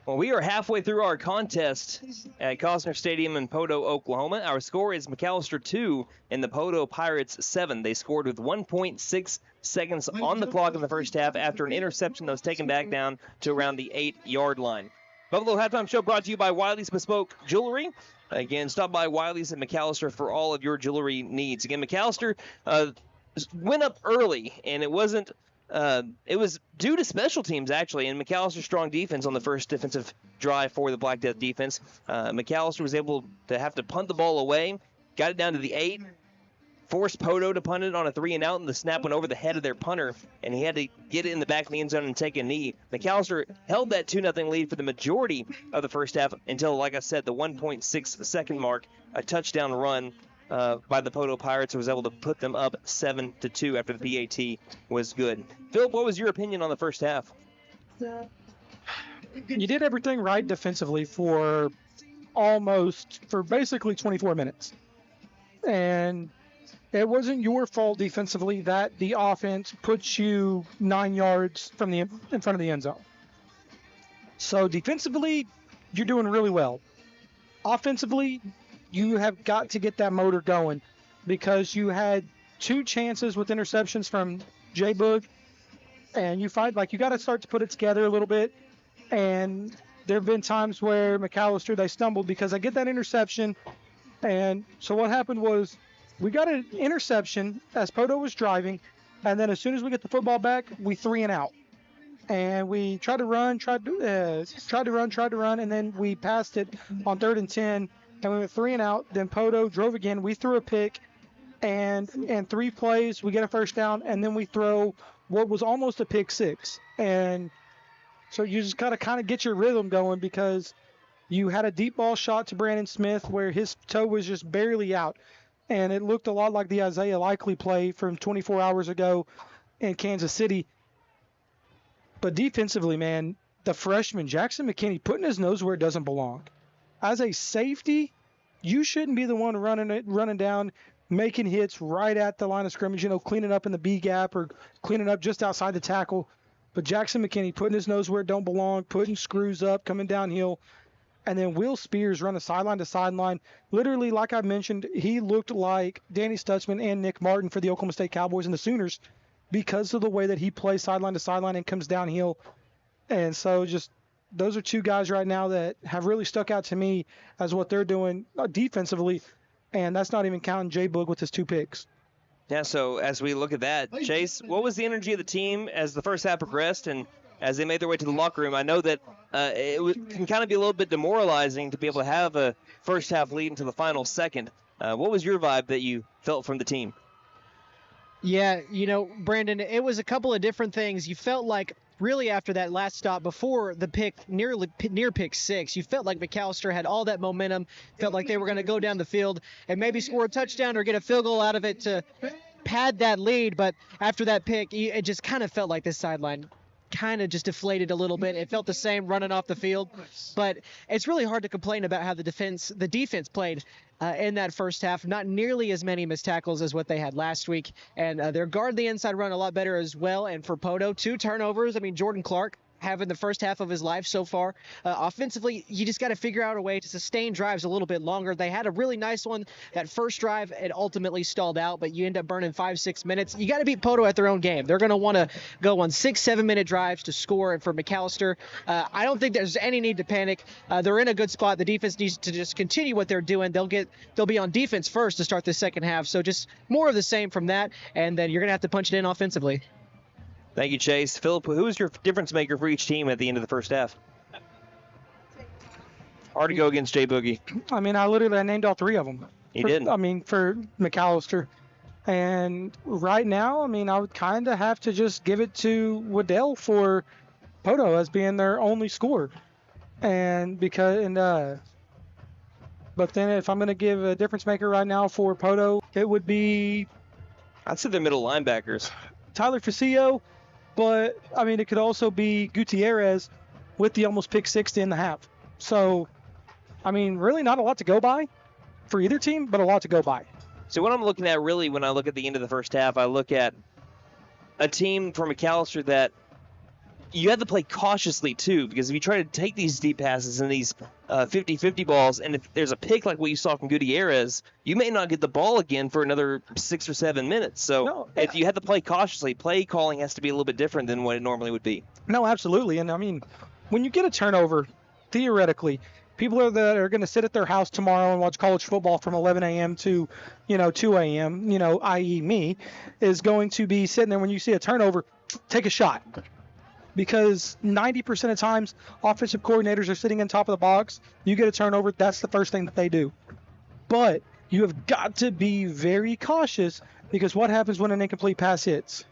Well, we are halfway through our contest at Costner Stadium in Poteau, Oklahoma. Our score is McAlester 2 and the Poteau Pirates 7. They scored with 1.6 seconds on the clock in the first half after an interception that was taken back down to around the 8-yard line. Buffalo Halftime Show brought to you by Wiley's Bespoke Jewelry. Again, stop by Wiley's at McAlester for all of your jewelry needs. Again, McAlester went up early, and it was due to special teams, actually, and McAllister's strong defense on the first defensive drive for the Black Death defense. McAlester was able to have to punt the ball away, got it down to the 8, forced Poteau to punt it on a 3-and-out, and the snap went over the head of their punter, and he had to get it in the back of the end zone and take a knee. McAlester held that 2-0 lead for the majority of the first half until, like I said, the 1.6 second mark, a touchdown run by the Poteau Pirates was able to put them up 7-2 after the PAT was good. Phillip, what was your opinion on the first half? You did everything right defensively for basically 24 minutes. And it wasn't your fault defensively that the offense puts you 9 yards in front of the end zone. So defensively, you're doing really well. Offensively, you have got to get that motor going because you had 2 chances with interceptions from J-Boog, and you got to start to put it together a little bit. And there have been times where McAlester, they stumbled because I get that interception. And so what happened was we got an interception as Poteau was driving, and then as soon as we get the football back, we 3-and-out. And we tried to run, and then we passed it on 3rd and 10. And we went 3-and-out. Then Poteau drove again. We threw a pick, and in 3 plays, we get a first down, and then we throw what was almost a pick 6. And so you just got to kind of get your rhythm going because you had a deep ball shot to Brandon Smith where his toe was just barely out. And it looked a lot like the Isaiah Likely play from 24 hours ago in Kansas City. But defensively, man, the freshman, Jackson McKinney, putting his nose where it doesn't belong. As a safety, you shouldn't be the one running down, making hits right at the line of scrimmage, cleaning up in the B gap or cleaning up just outside the tackle. But Jackson McKinney putting his nose where it don't belong, putting screws up, coming downhill. And then Will Spears run a sideline to sideline. Literally, like I mentioned, he looked like Danny Stutzman and Nick Martin for the Oklahoma State Cowboys and the Sooners because of the way that he plays sideline to sideline and comes downhill. And so just those are two guys right now that have really stuck out to me as what they're doing defensively. And that's not even counting Jay Boog with his 2 picks. Yeah, so as we look at that, Chase, what was the energy of the team as the first half progressed and as they made their way to the locker room? I know that can kind of be a little bit demoralizing to be able to have a first half lead into the final second. What was your vibe that you felt from the team? Yeah, Brandon, it was a couple of different things. You felt like really after that last stop before the pick, near pick 6, you felt like McAlester had all that momentum, felt like they were going to go down the field and maybe score a touchdown or get a field goal out of it to pad that lead. But after that pick, it just kind of felt like this sideline kind of just deflated a little bit. It felt the same running off the field, but it's really hard to complain about how the defense played in that first half. Not nearly as many missed tackles as what they had last week, and they're guarding the inside run a lot better as well. And for Poteau, 2 turnovers. I mean, Jordan Clark having the first half of his life so far. Offensively, you just got to figure out a way to sustain drives a little bit longer. They had a really nice one. That first drive, it ultimately stalled out, but you end up burning 5-6 minutes. You got to beat Poteau at their own game. They're going to want to go on 6-7 minute drives to score. And for McAlester, I don't think there's any need to panic. They're in a good spot. The defense needs to just continue what they're doing. They'll be on defense first to start the second half. So just more of the same from that, and then you're going to have to punch it in offensively. Thank you, Chase. Phillip, who was your difference maker for each team at the end of the first half? Hard to go against Jay Boogie. I mean, I named all 3 of them. He did. I mean, for McAlester. And right now, I mean, I would kind of have to just give it to Waddell for Poteau as being their only scorer. But then if I'm going to give a difference maker right now for Poteau, it would be... I'd say the middle linebackers. Tyler Facillo. But, I mean, it could also be Gutierrez with the almost pick 6 in the half. So, I mean, really not a lot to go by for either team, but a lot to go by. So what I'm looking at really when I look at the end of the first half, I look at a team from McAlester that you have to play cautiously too, because if you try to take these deep passes and these 50-50 balls, and if there's a pick like what you saw from Gutierrez, you may not get the ball again for another 6 or 7 minutes. So if you have to play cautiously, play calling has to be a little bit different than what it normally would be. No, absolutely. And I mean, when you get a turnover, theoretically, people that are going to sit at their house tomorrow and watch college football from 11 a.m. to, 2 a.m., i.e. me, is going to be sitting there when you see a turnover, take a shot. Because 90% of times, offensive coordinators are sitting on top of the box. You get a turnover, that's the first thing that they do. But you have got to be very cautious, because what happens when an incomplete pass hits?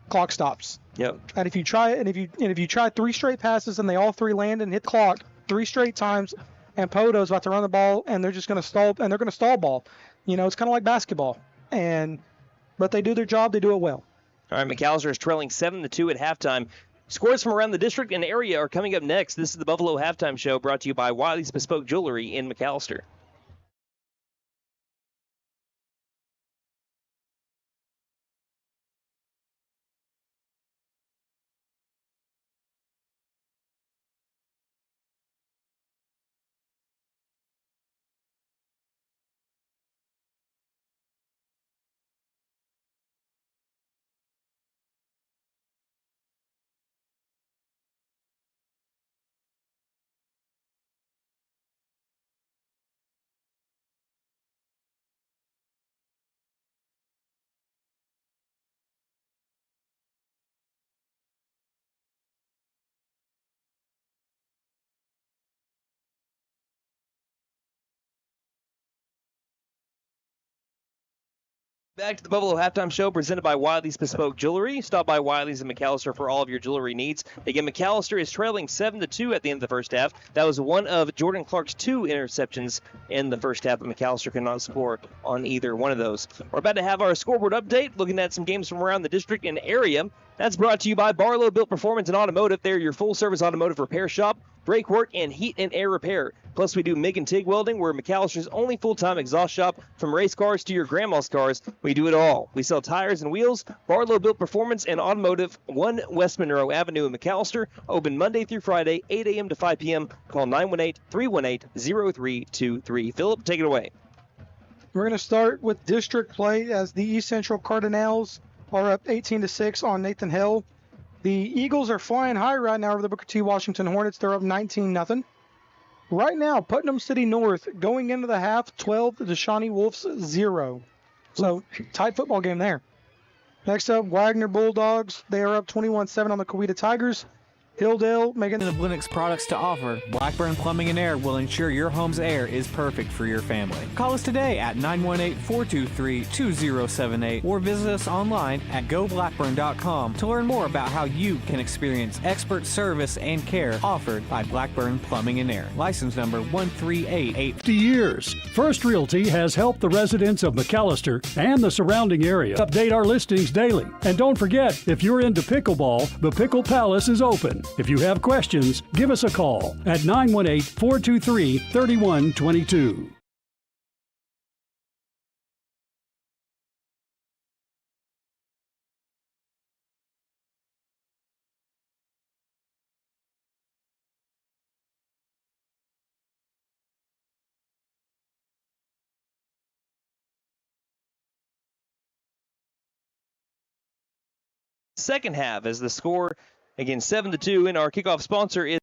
Clock stops. Yep. And if you try 3 straight passes and they all 3 land and hit the clock 3 straight times, and Poteau's about to run the ball and they're just going to stall, and they're going to stall ball. It's kind of like basketball. But they do their job, they do it well. All right, McAlester is trailing 7-2 at halftime. Scores from around the district and area are coming up next. This is the Buffalo Halftime Show, brought to you by Wiley's Bespoke Jewelry in McAlester. Back to the Buffalo Halftime Show, presented by Wiley's Bespoke Jewelry. Stop by Wiley's in McAlester for all of your jewelry needs. Again, McAlester is trailing 7-2 at the end of the first half. That was one of Jordan Clark's 2 interceptions in the first half, but McAlester could not score on either one of those. We're about to have our scoreboard update, looking at some games from around the district and area. That's brought to you by Barlow Built Performance and Automotive. They're your full-service automotive repair shop. brake work, and heat and air repair. Plus, we do MIG and TIG welding. We're McAllister's only full-time exhaust shop. From race cars to your grandma's cars, we do it all. We sell tires and wheels, Barlow Built Performance, and Automotive, 1 West Monroe Avenue in McAlester. Open Monday through Friday, 8 a.m. to 5 p.m. Call 918-318-0323. Phillip, take it away. We're going to start with district play as the East Central Cardinals are up 18-6 on Nathan Hill. The Eagles are flying high right now over the Booker T. Washington Hornets. They're up 19-0. Right now, Putnam City North going into the half, 12 to the Shawnee Wolves 0. So, tight football game there. Next up, Wagner Bulldogs. They are up 21-7 on the Coweta Tigers. Hilldale making of Linux products to offer, Blackburn Plumbing and Air will ensure your home's air is perfect for your family. Call us today at 918-423-2078 or visit us online at goblackburn.com to learn more about how you can experience expert service and care offered by Blackburn Plumbing and Air. License number 1388. 50 years. First Realty has helped the residents of McAlester and the surrounding area update our listings daily. And don't forget, if you're into pickleball, the Pickle Palace is open. If you have questions, give us a call at 918-423-3122. Second half as the score, again, 7-2, and our kickoff sponsor is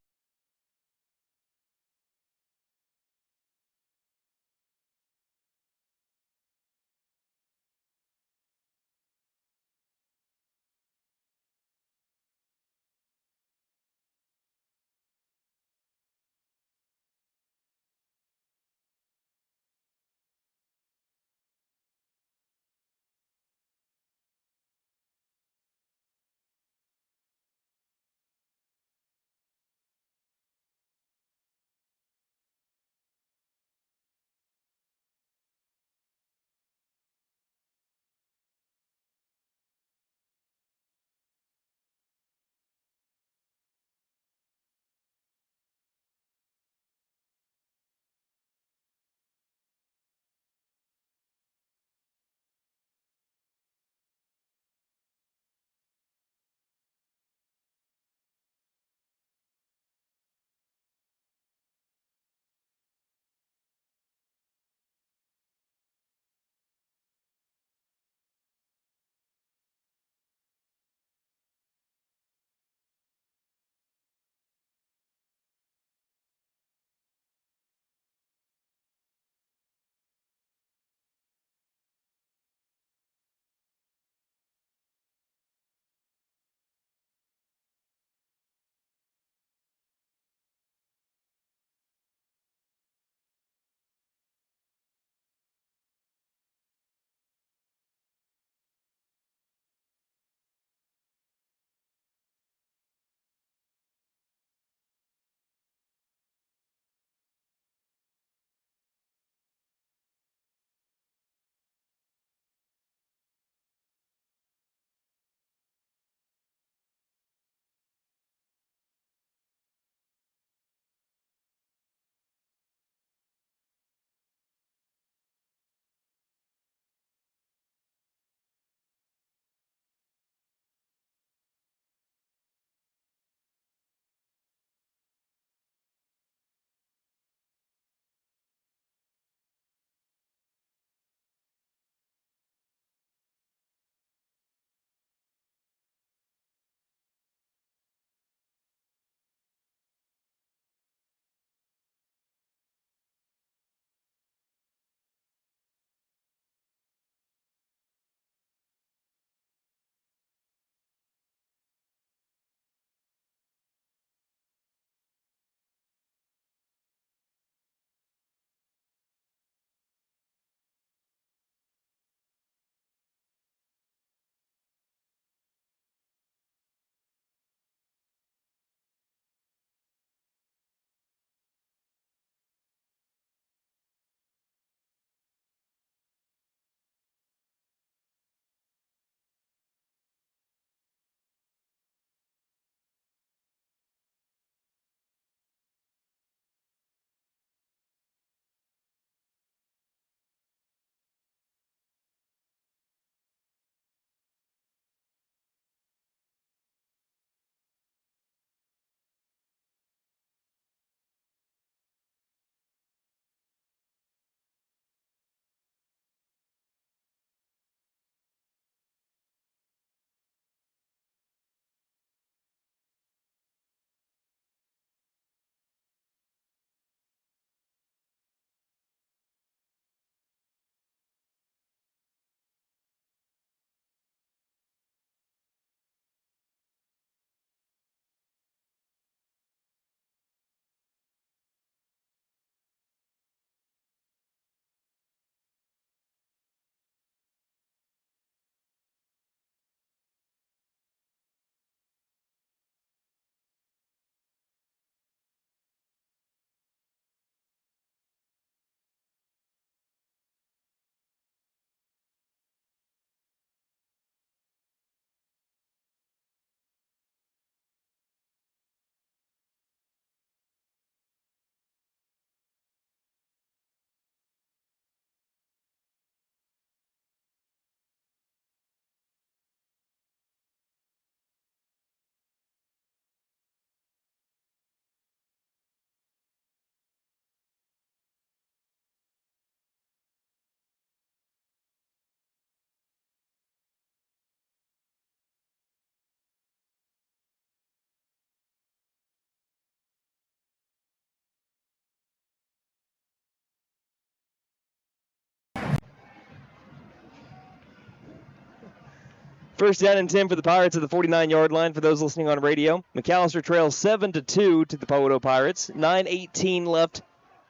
First down and 10 for the Pirates at the 49-yard line for those listening on radio. McAlester trails 7-2 to the Poteau Pirates. 9:18 left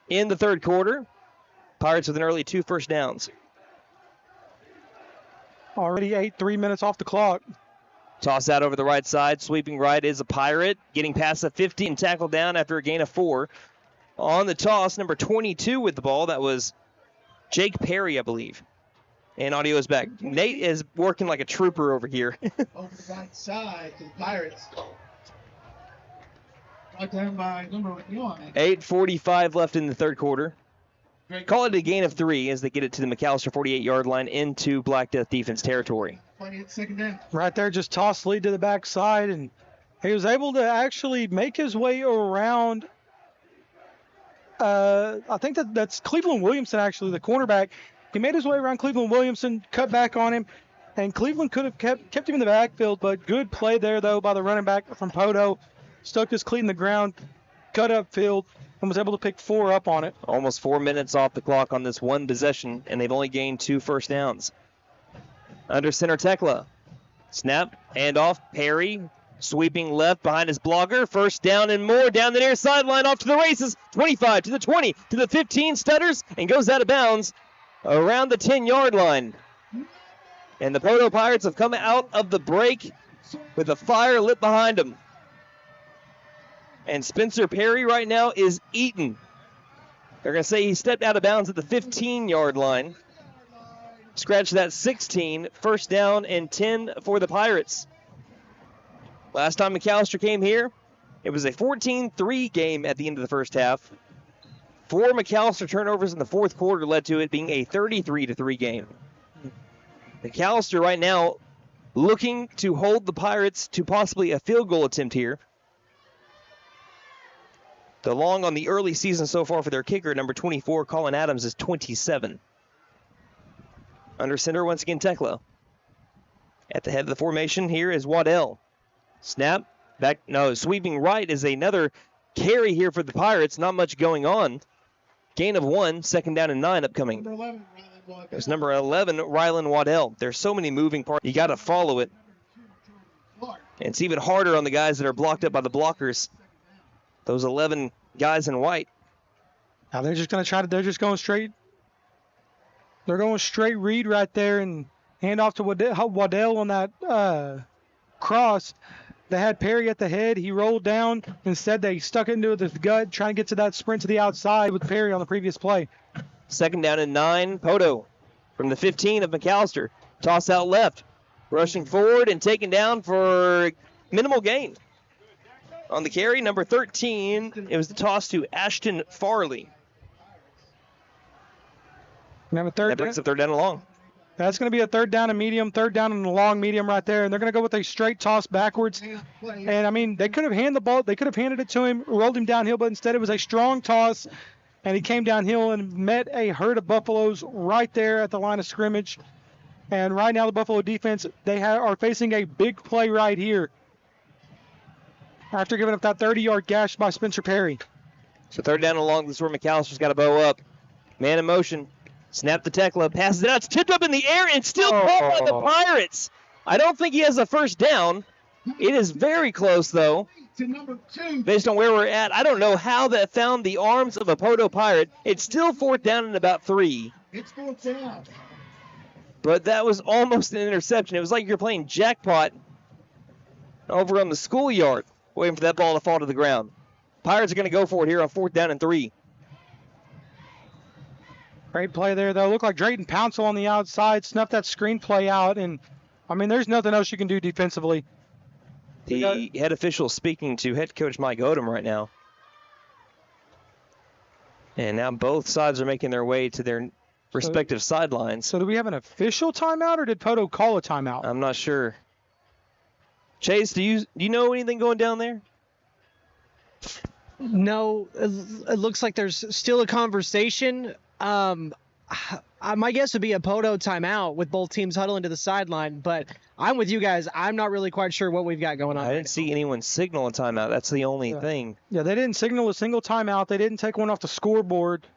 in the third quarter. Pirates with an early 2 first downs. Already 3 minutes off the clock. Toss out over the right side. Sweeping right is a Pirate. Getting past the 50 and tackled down after a gain of 4. On the toss, number 22 with the ball. That was Jake Perry, I believe. And audio is back. Nate is working like a trooper over here. Over the right side to the Pirates. Brought down by number 1. 8:45 left in the third quarter. Call it a gain of 3 as they get it to the McAlester 48-yard line into Black Death defense territory. Second down. Right there, just toss lead to the backside, and he was able to actually make his way around. I think that's Cleveland Williamson, actually, the cornerback. He made his way around Cleveland Williamson, cut back on him, and Cleveland could have kept him in the backfield, but good play there, though, by the running back from Poteau. Stuck his cleat in the ground, cut upfield, and was able to pick 4 up on it. Almost 4 minutes off the clock on this one possession, and they've only gained 2 first downs. Under center, Tekla. Snap, handoff, Perry. Sweeping left behind his blocker. First down and more down the near sideline, off to the races. 25 to the 20 to the 15, stutters, and goes out of bounds around the 10-yard line. And the Poteau Pirates have come out of the break with a fire lit behind them. And Spencer Perry right now is eaten. They're going to say he stepped out of bounds at the 15-yard line. Scratch that 16. First down and 10 for the Pirates. Last time McAlester came here, it was a 14-3 game at the end of the first half. 4 McAlester turnovers in the fourth quarter led to it being a 33-3 game. McAlester right now looking to hold the Pirates to possibly a field goal attempt here. The long on the early season so far for their kicker, number 24, Colin Adams, is 27. Under center, once again, Tekla. At the head of the formation here is Waddell. Snap. Back. No, sweeping right is another carry here for the Pirates. Not much going on. Gain of 1, second down and 9 upcoming. There's number 11, Rylan Waddell. There's so many moving parts. You got to follow it. And it's even harder on the guys that are blocked up by the blockers. Those 11 guys in white. Now they're just going to they're just going straight. They're going straight read right there and hand off to Waddell on that cross. They had Perry at the head. He rolled down. Instead, they stuck it into the gut, trying to get to that sprint to the outside with Perry on the previous play. Second down and 9. Poteau from the 15 of McAlester. Toss out left. Rushing forward and taken down for minimal gain. On the carry, number 13, it was the toss to Ashton Farley. That brings up third down and long. That's going to be a third down and medium, third down and a long medium right there. And they're going to go with a straight toss backwards. And, I mean, they could have handed the ball. They could have handed it to him, rolled him downhill, but instead it was a strong toss. And he came downhill and met a herd of Buffaloes right there at the line of scrimmage. And right now the Buffalo defense, they are facing a big play right here after giving up that 30-yard gash by Spencer Perry. So third down and long. This is where McAllister's got to bow up. Man in motion. Snap the Tekla, passes it out. It's tipped up in the air and still caught by the Pirates. I don't think he has a first down. It is very close, though. Based on where we're at, I don't know how that found the arms of a Poteau Pirate. It's still fourth down and about 3. It's fourth down. But that was almost an interception. It was like you're playing jackpot over on the schoolyard, waiting for that ball to fall to the ground. Pirates are going to go for it here on fourth down and 3. Great play there, though. Looked like Drayton Pouncil on the outside, snuffed that screen play out, and, I mean, there's nothing else you can do defensively. The head official speaking to head coach Mike Odom right now. And now both sides are making their way to their respective sidelines. So do we have an official timeout, or did Poteau call a timeout? I'm not sure. Chase, do you know anything going down there? No, it looks like there's still a conversation. My guess would be a Poteau timeout with both teams huddling to the sideline, but I'm with you guys. I'm not really quite sure what we've got going on. I didn't see anyone signal a timeout. That's the only thing. Yeah, they didn't signal a single timeout. They didn't take one off the scoreboard.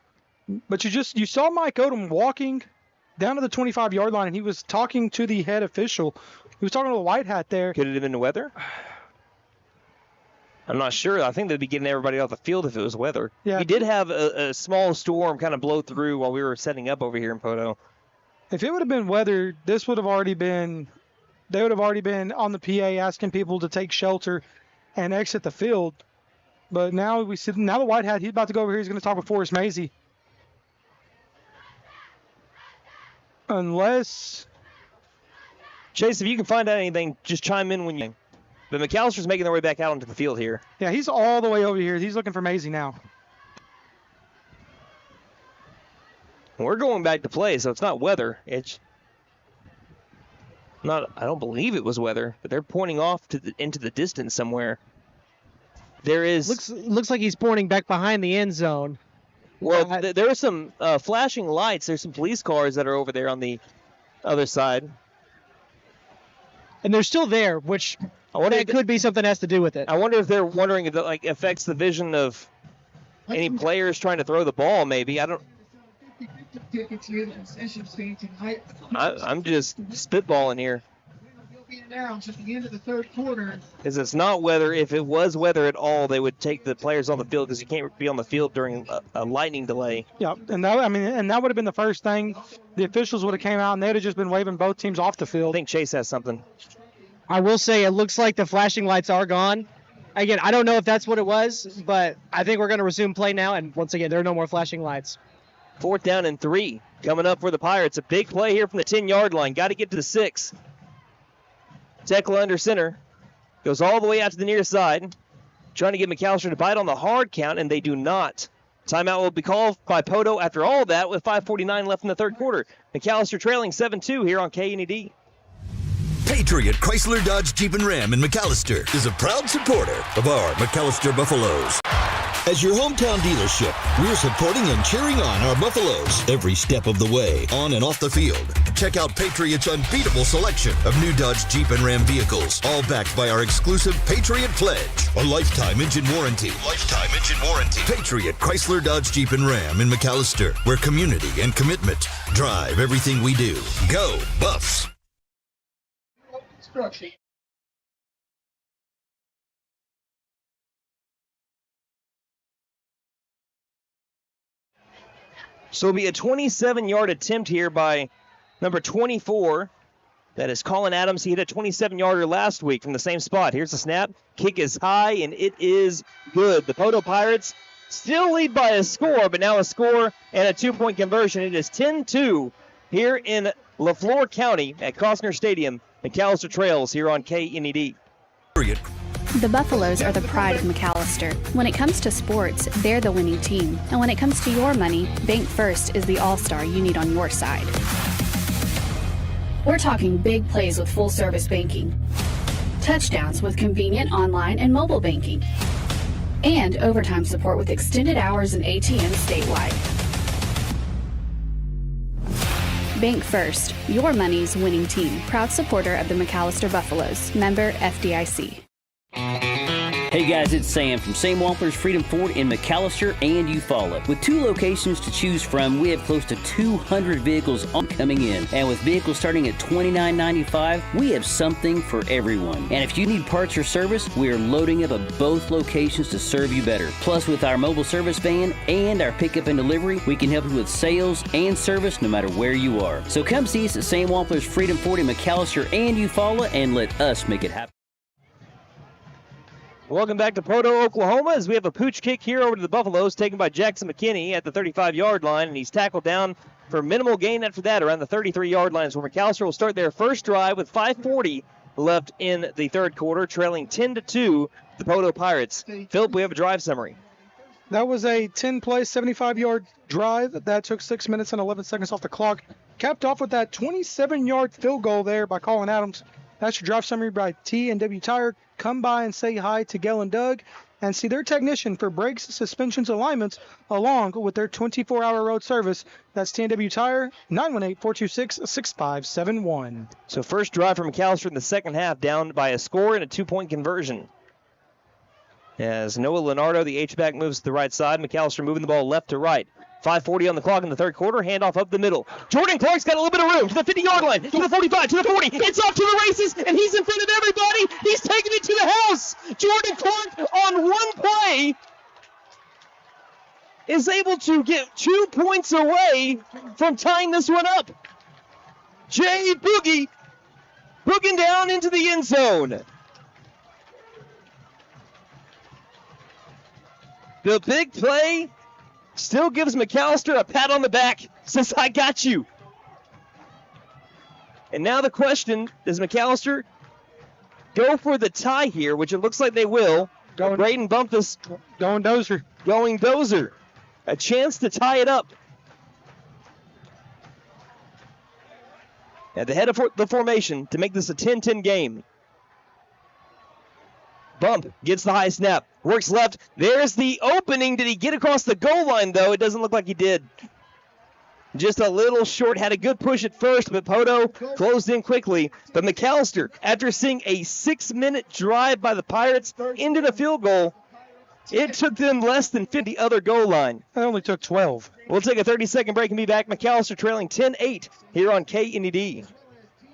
But you saw Mike Odom walking down to the 25-yard line, and he was talking to the head official. He was talking to the white hat there. Could it have been the weather? I'm not sure. I think they'd be getting everybody off the field if it was weather. Yeah. We did have a small storm kind of blow through while we were setting up over here in Poteau. If it would have been weather, this would have already been, they would have already been on the PA asking people to take shelter and exit the field. But now we see, now the white hat, he's about to go over here. He's going to talk with Forrest Mazie. Unless... Chase, if you can find out anything, just chime in when you... But McAllister's making their way back out onto the field here. Yeah, he's all the way over here. He's looking for Mazie now. We're going back to play, so it's not weather. It's not. I don't believe it was weather, but they're pointing off to into the distance somewhere. There is. Looks like he's pointing back behind the end zone. Well, there are some flashing lights. There's some police cars that are over there on the other side. And they're still there, which that could be something that has to do with it. I wonder if they're wondering if that affects the vision of any players trying to throw the ball. Maybe I don't. I'm just spitballing here. Be announced at the end of the third quarter. Because it's not weather. If it was weather at all, they would take the players on the field because you can't be on the field during a lightning delay. Yeah, and that would have been the first thing. The officials would have came out and they'd have just been waving both teams off the field. I think Chase has something. I will say it looks like the flashing lights are gone. Again, I don't know if that's what it was, but I think we're going to resume play now. And once again, there are no more flashing lights. 4th down and 3 coming up for the Pirates. A big play here from the 10-yard line. Got to get to the 6. Tekla under center. Goes all the way out to the near side. Trying to get McAlester to bite on the hard count, and they do not. Timeout will be called by Poteau after all of that with 5:49 left in the third quarter. McAlester trailing 7-2 here on KNED. Patriot Chrysler Dodge Jeep and Ram in McAlester is a proud supporter of our McAlester Buffaloes. As your hometown dealership, we're supporting and cheering on our Buffaloes every step of the way, on and off the field. Check out Patriot's unbeatable selection of new Dodge Jeep and Ram vehicles, all backed by our exclusive Patriot Pledge, a lifetime engine warranty. Lifetime engine warranty. Patriot Chrysler Dodge Jeep and Ram in McAlester, where community and commitment drive everything we do. Go Buffs! Construction. So it'll be a 27-yard attempt here by number 24. That is Colin Adams. He hit a 27-yarder last week from the same spot. Here's the snap. Kick is high, and it is good. The Poteau Pirates still lead by a score, but now a score and a 2-point conversion. It is 10-2 here in LaFleur County at Costner Stadium. McAlester trails here on KNED. The Buffaloes are the pride of McAlester. When it comes to sports, they're the winning team. And when it comes to your money, Bank First is the all-star you need on your side. We're talking big plays with full-service banking, touchdowns with convenient online and mobile banking, and overtime support with extended hours and ATMs statewide. Bank First, your money's winning team. Proud supporter of the McAlester Buffaloes. Member FDIC. Hey guys, it's Sam from Sam Wampler's Freedom Ford in McAlester and Eufaula. With 2 locations to choose from, we have close to 200 vehicles coming in. And with vehicles starting at $29.95, we have something for everyone. And if you need parts or service, we are loading up at both locations to serve you better. Plus, with our mobile service van and our pickup and delivery, we can help you with sales and service no matter where you are. So come see us at Sam Wampler's Freedom Ford in McAlester and Eufaula and let us make it happen. Welcome back to Poteau, Oklahoma, as we have a pooch kick here over to the Buffaloes, taken by Jackson McKinney at the 35-yard line, and he's tackled down for minimal gain after that around the 33-yard line. So McAlester will start their first drive with 5:40 left in the third quarter, trailing 10-2 the Poteau Pirates. Phillip, we have a drive summary. That was a 10-play, 75-yard drive. That took 6 minutes and 11 seconds off the clock. Capped off with that 27-yard field goal there by Colin Adams. That's your drive summary by T&W Tire. Come by and say hi to Gail and Doug and see their technician for brakes, suspensions, alignments, along with their 24-hour road service. That's T&W Tire, 918-426-6571. So first drive from McAlester in the second half, down by a score and a 2-point conversion. As Noah Leonardo, the H-back, moves to the right side, McAlester moving the ball left to right. 5:40 on the clock in the third quarter. Handoff up the middle. Jordan Clark's got a little bit of room to the 50-yard line, to the 45, to the 40. It's off to the races, and he's in front of everybody. He's taking it to the house. Jordan Clark on one play is able to get 2 points away from tying this one up. Jay Boogie booging down into the end zone. The big play still gives McAlester a pat on the back. Says, I got you. And now the question, does McAlester go for the tie here, which it looks like they will. Braden Bumpus going Dozer. Going Dozer. A chance to tie it up. At the head of the formation to make this a 10-10 game. Bump gets the high snap. Works left. There's the opening. Did he get across the goal line, though? It doesn't look like he did. Just a little short. Had a good push at first, but Poteau closed in quickly. But McAlester, after seeing a 6-minute drive by the Pirates into the field goal, it took them less than 50 other goal line. It only took 12. We'll take a 30-second break and be back. McAlester trailing 10-8 here on KNED.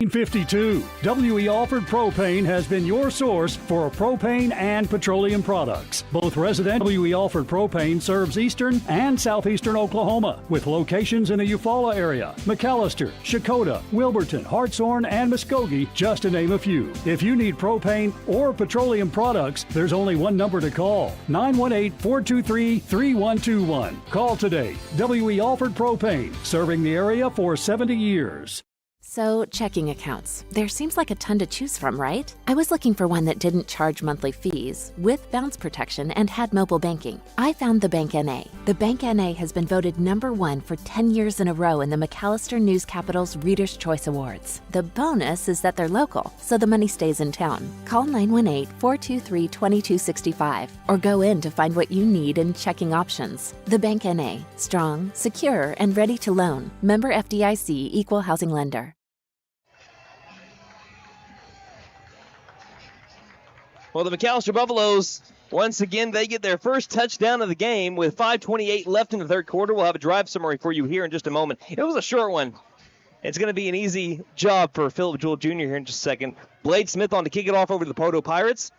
1952, W.E. Alford Propane has been your source for propane and petroleum products. Both residential W.E. Alford Propane serves eastern and southeastern Oklahoma, with locations in the Eufaula area, McAlester, Shakota, Wilburton, Hartshorn, and Muskogee, just to name a few. If you need propane or petroleum products, there's only one number to call, 918-423-3121. Call today. W.E. Alford Propane, serving the area for 70 years. So, checking accounts. There seems like a ton to choose from, right? I was looking for one that didn't charge monthly fees, with bounce protection, and had mobile banking. I found the Bank NA. The Bank NA has been voted #1 for 10 years in a row in the McAlester News Capital's Reader's Choice Awards. The bonus is that they're local, so the money stays in town. Call 918-423-2265 or go in to find what you need in checking options. The Bank NA. Strong, secure, and ready to loan. Member FDIC, Equal Housing Lender. Well, the McAlester Buffaloes, once again, they get their first touchdown of the game with 5:28 left in the third quarter. We'll have a drive summary for you here in just a moment. It was a short one. It's going to be an easy job for Phillip Jewell Jr. here in just a second. Blade Smith on to kick it off over to the Poteau Pirates.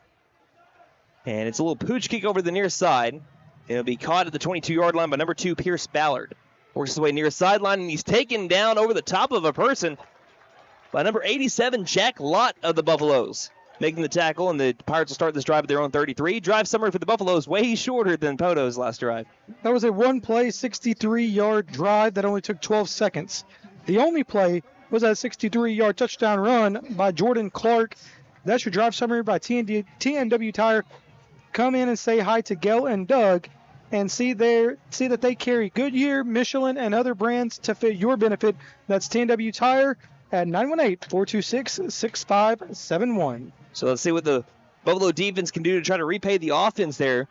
And it's a little pooch kick over the near side. It'll be caught at the 22-yard line by number 2, Pierce Ballard. Works his way near sideline, and he's taken down over the top of a person by number 87, Jack Lott of the Buffaloes. Making the tackle, and the Pirates will start this drive at their own 33. Drive summary for the Buffaloes, way shorter than Poteau's last drive. That was a one-play, 63-yard drive that only took 12 seconds. The only play was a 63-yard touchdown run by Jordan Clark. That's your drive summary by TNW Tire. Come in and say hi to Gail and Doug, and see that they carry Goodyear, Michelin, and other brands to fit your benefit. That's TNW Tire at 918-426-6571. So let's see what the Buffalo defense can do to try to repay the offense there.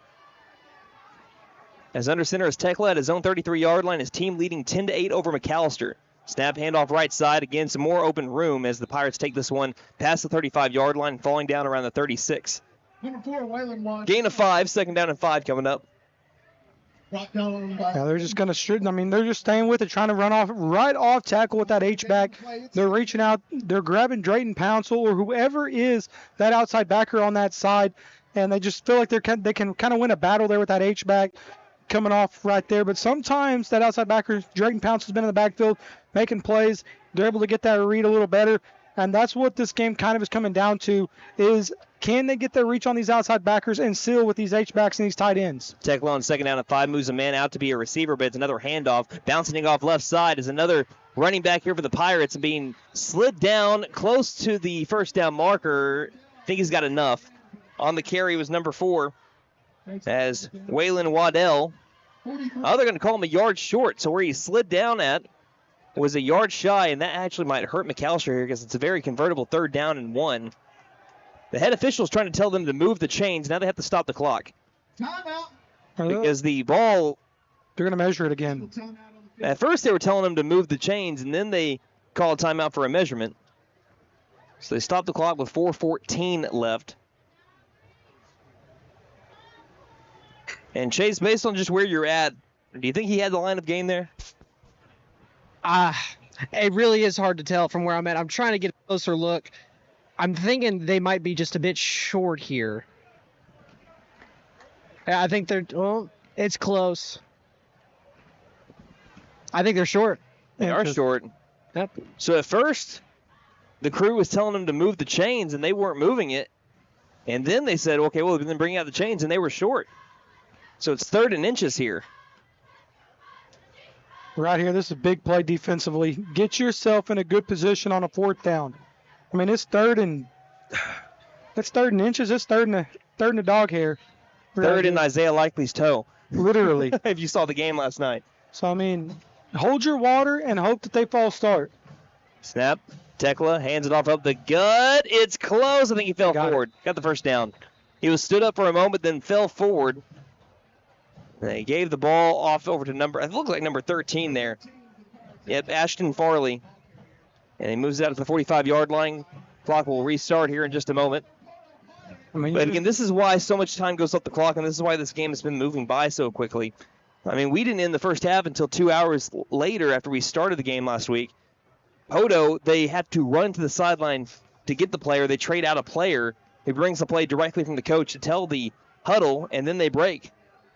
As under center is Tekla at his own 33-yard line, his team leading 10-8 over McAlester. Snap handoff right side. Again, some more open room as the Pirates take this one past the 35-yard line, falling down around the 36. Number 4, Waylon Watts. Gain of 5, second down and 5 coming up. Yeah, they're just going to shoot. I mean, they're just staying with it, trying to run off right off tackle with that H-back. They're reaching out. They're grabbing Drayton Pouncil or whoever is that outside backer on that side, and they just feel like they can kind of win a battle there with that H-back coming off right there. But sometimes that outside backer, Drayton Pouncil's been in the backfield making plays. They're able to get that read a little better, and that's what this game kind of is coming down to is can they get their reach on these outside backers and seal with these H-backs and these tight ends? Tekla on second down and 5 moves a man out to be a receiver, but it's another handoff. Bouncing off left side is another running back here for the Pirates and being slid down close to the first down marker. I think he's got enough. On the carry was number 4 as Waylon Waddell. Oh, they're going to call him a yard short, so where he slid down at was a yard shy, and that actually might hurt McAlester here because it's a very convertible 3rd down and 1. The head official is trying to tell them to move the chains. Now they have to stop the clock. Timeout. Because the ball... They're going to measure it again. At first they were telling them to move the chains, and then they called a timeout for a measurement. So they stopped the clock with 4:14 left. And Chase, based on just where you're at, Do you think he had the line of game there? It really is hard to tell from where I'm at. I'm trying to get a closer look. I'm thinking they might be just a bit short here. I think it's close. I think they're short. They are short. Yep. So at first, the crew was telling them to move the chains, and they weren't moving it. And then they said, okay, well, then bring out the chains, and they were short. So it's 3rd and inches here. Right here, this is a big play defensively. Get yourself in a good position on a 4th down. I mean, it's 3rd and inches. It's third and a dog hair. Third in Isaiah Likely's toe. Literally. If you saw the game last night. So, I mean, hold your water and hope that they false start. Snap. Tekla hands it off up the gut. It's close. I think he fell forward. Got the first down. He was stood up for a moment, then fell forward. They gave the ball off over to it looked like number 13 there. Yep, Ashton Farley. And he moves out to the 45-yard line. Clock will restart here in just a moment. But again, this is why so much time goes off the clock, and this is why this game has been moving by so quickly. I mean, we didn't end the first half until 2 hours later after we started the game last week. Poteau, they have to run to the sideline to get the player. They trade out a player who brings the play directly from the coach to tell the huddle, and then they break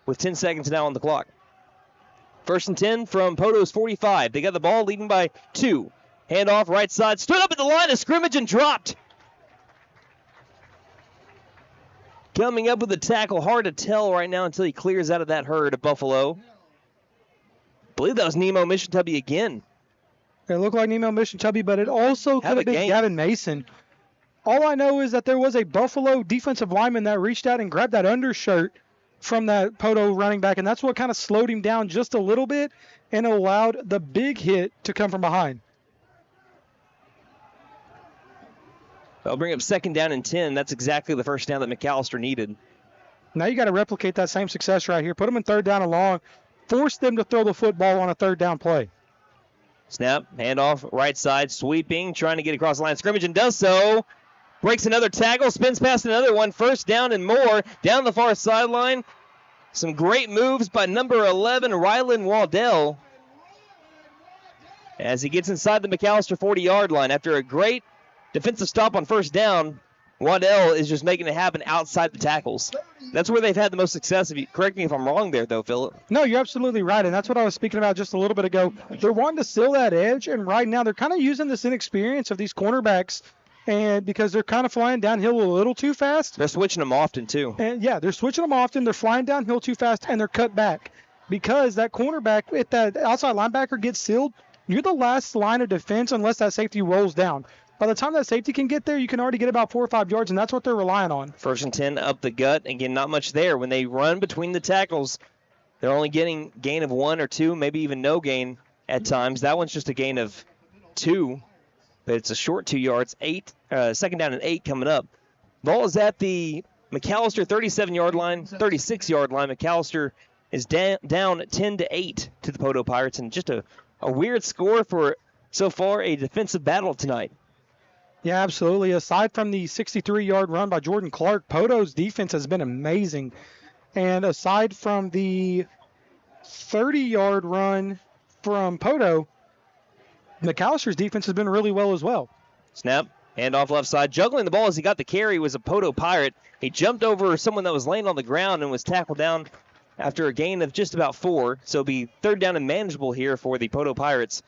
with 10 seconds now on the clock. 1st and 10 from Poteau's 45. They got the ball leading by 2. Handoff right side. Stood up at the line of scrimmage and dropped. Coming up with the tackle. Hard to tell right now until he clears out of that herd of Buffalo. I believe that was Nemo Missiontubby again. It looked like Nemo Missiontubby, but it also could have been Gavin Mason. All I know is that there was a Buffalo defensive lineman that reached out and grabbed that undershirt from that Poteau running back, and that's what kind of slowed him down just a little bit and allowed the big hit to come from behind. They'll bring up 2nd down and 10. That's exactly the first down that McAlester needed. Now you got to replicate that same success right here. Put them in 3rd down and long. Force them to throw the football on a 3rd down play. Snap, handoff, right side, sweeping, trying to get across the line of scrimmage, and does so. Breaks another tackle, spins past another one. 1st down and more. Down the far sideline. Some great moves by number 11, Rylan Waddell. As he gets inside the McAlester 40-yard line. After a great defensive stop on 1st down, Waddell is just making it happen outside the tackles. That's where they've had the most success. Correct me if I'm wrong there, though, Phillip. No, you're absolutely right, and that's what I was speaking about just a little bit ago. They're wanting to seal that edge, and right now they're kind of using this inexperience of these cornerbacks, and because they're kind of flying downhill a little too fast. They're switching them often, too. And yeah, they're switching them often. They're flying downhill too fast, and they're cut back. Because that cornerback, if that outside linebacker gets sealed, you're the last line of defense unless that safety rolls down. By the time that safety can get there, you can already get about 4 or 5 yards, and that's what they're relying on. 1st and 10 up the gut. Again, not much there. When they run between the tackles, they're only getting gain of 1 or 2, maybe even no gain at times. That one's just a gain of 2, but it's a short 2 yards. 2nd down and 8 coming up. Ball is at the McAlester 37-yard line, 36-yard line. McAlester is down 10-8 to the Poteau Pirates, and just a weird score for so far a defensive battle tonight. Yeah, absolutely. Aside from the 63-yard run by Jordan Clark, Poteau's defense has been amazing. And aside from the 30-yard run from Poteau, McAllister's defense has been really well as well. Snap, handoff left side. Juggling the ball as he got the carry was a Poteau Pirate. He jumped over someone that was laying on the ground and was tackled down after a gain of just about 4. So it'll be 3rd down and manageable here for the Poteau Pirates.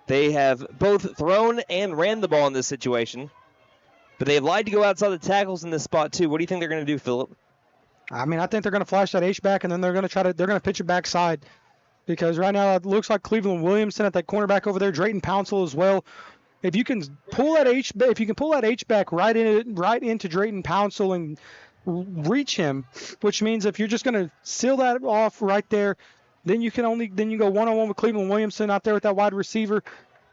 They have both thrown and ran the ball in this situation, but they have lied to go outside the tackles in this spot too. What do you think they're going to do, Phillip? I mean, I think they're going to flash that H-back, and then they're going to pitch it backside, because right now it looks like Cleveland Williamson at that cornerback over there, Drayton Pouncil as well. If you can pull that H-back right into Drayton Pouncil and reach him, which means if you're just going to seal that off right there, then you go one-on-one with Cleveland Williamson out there with that wide receiver,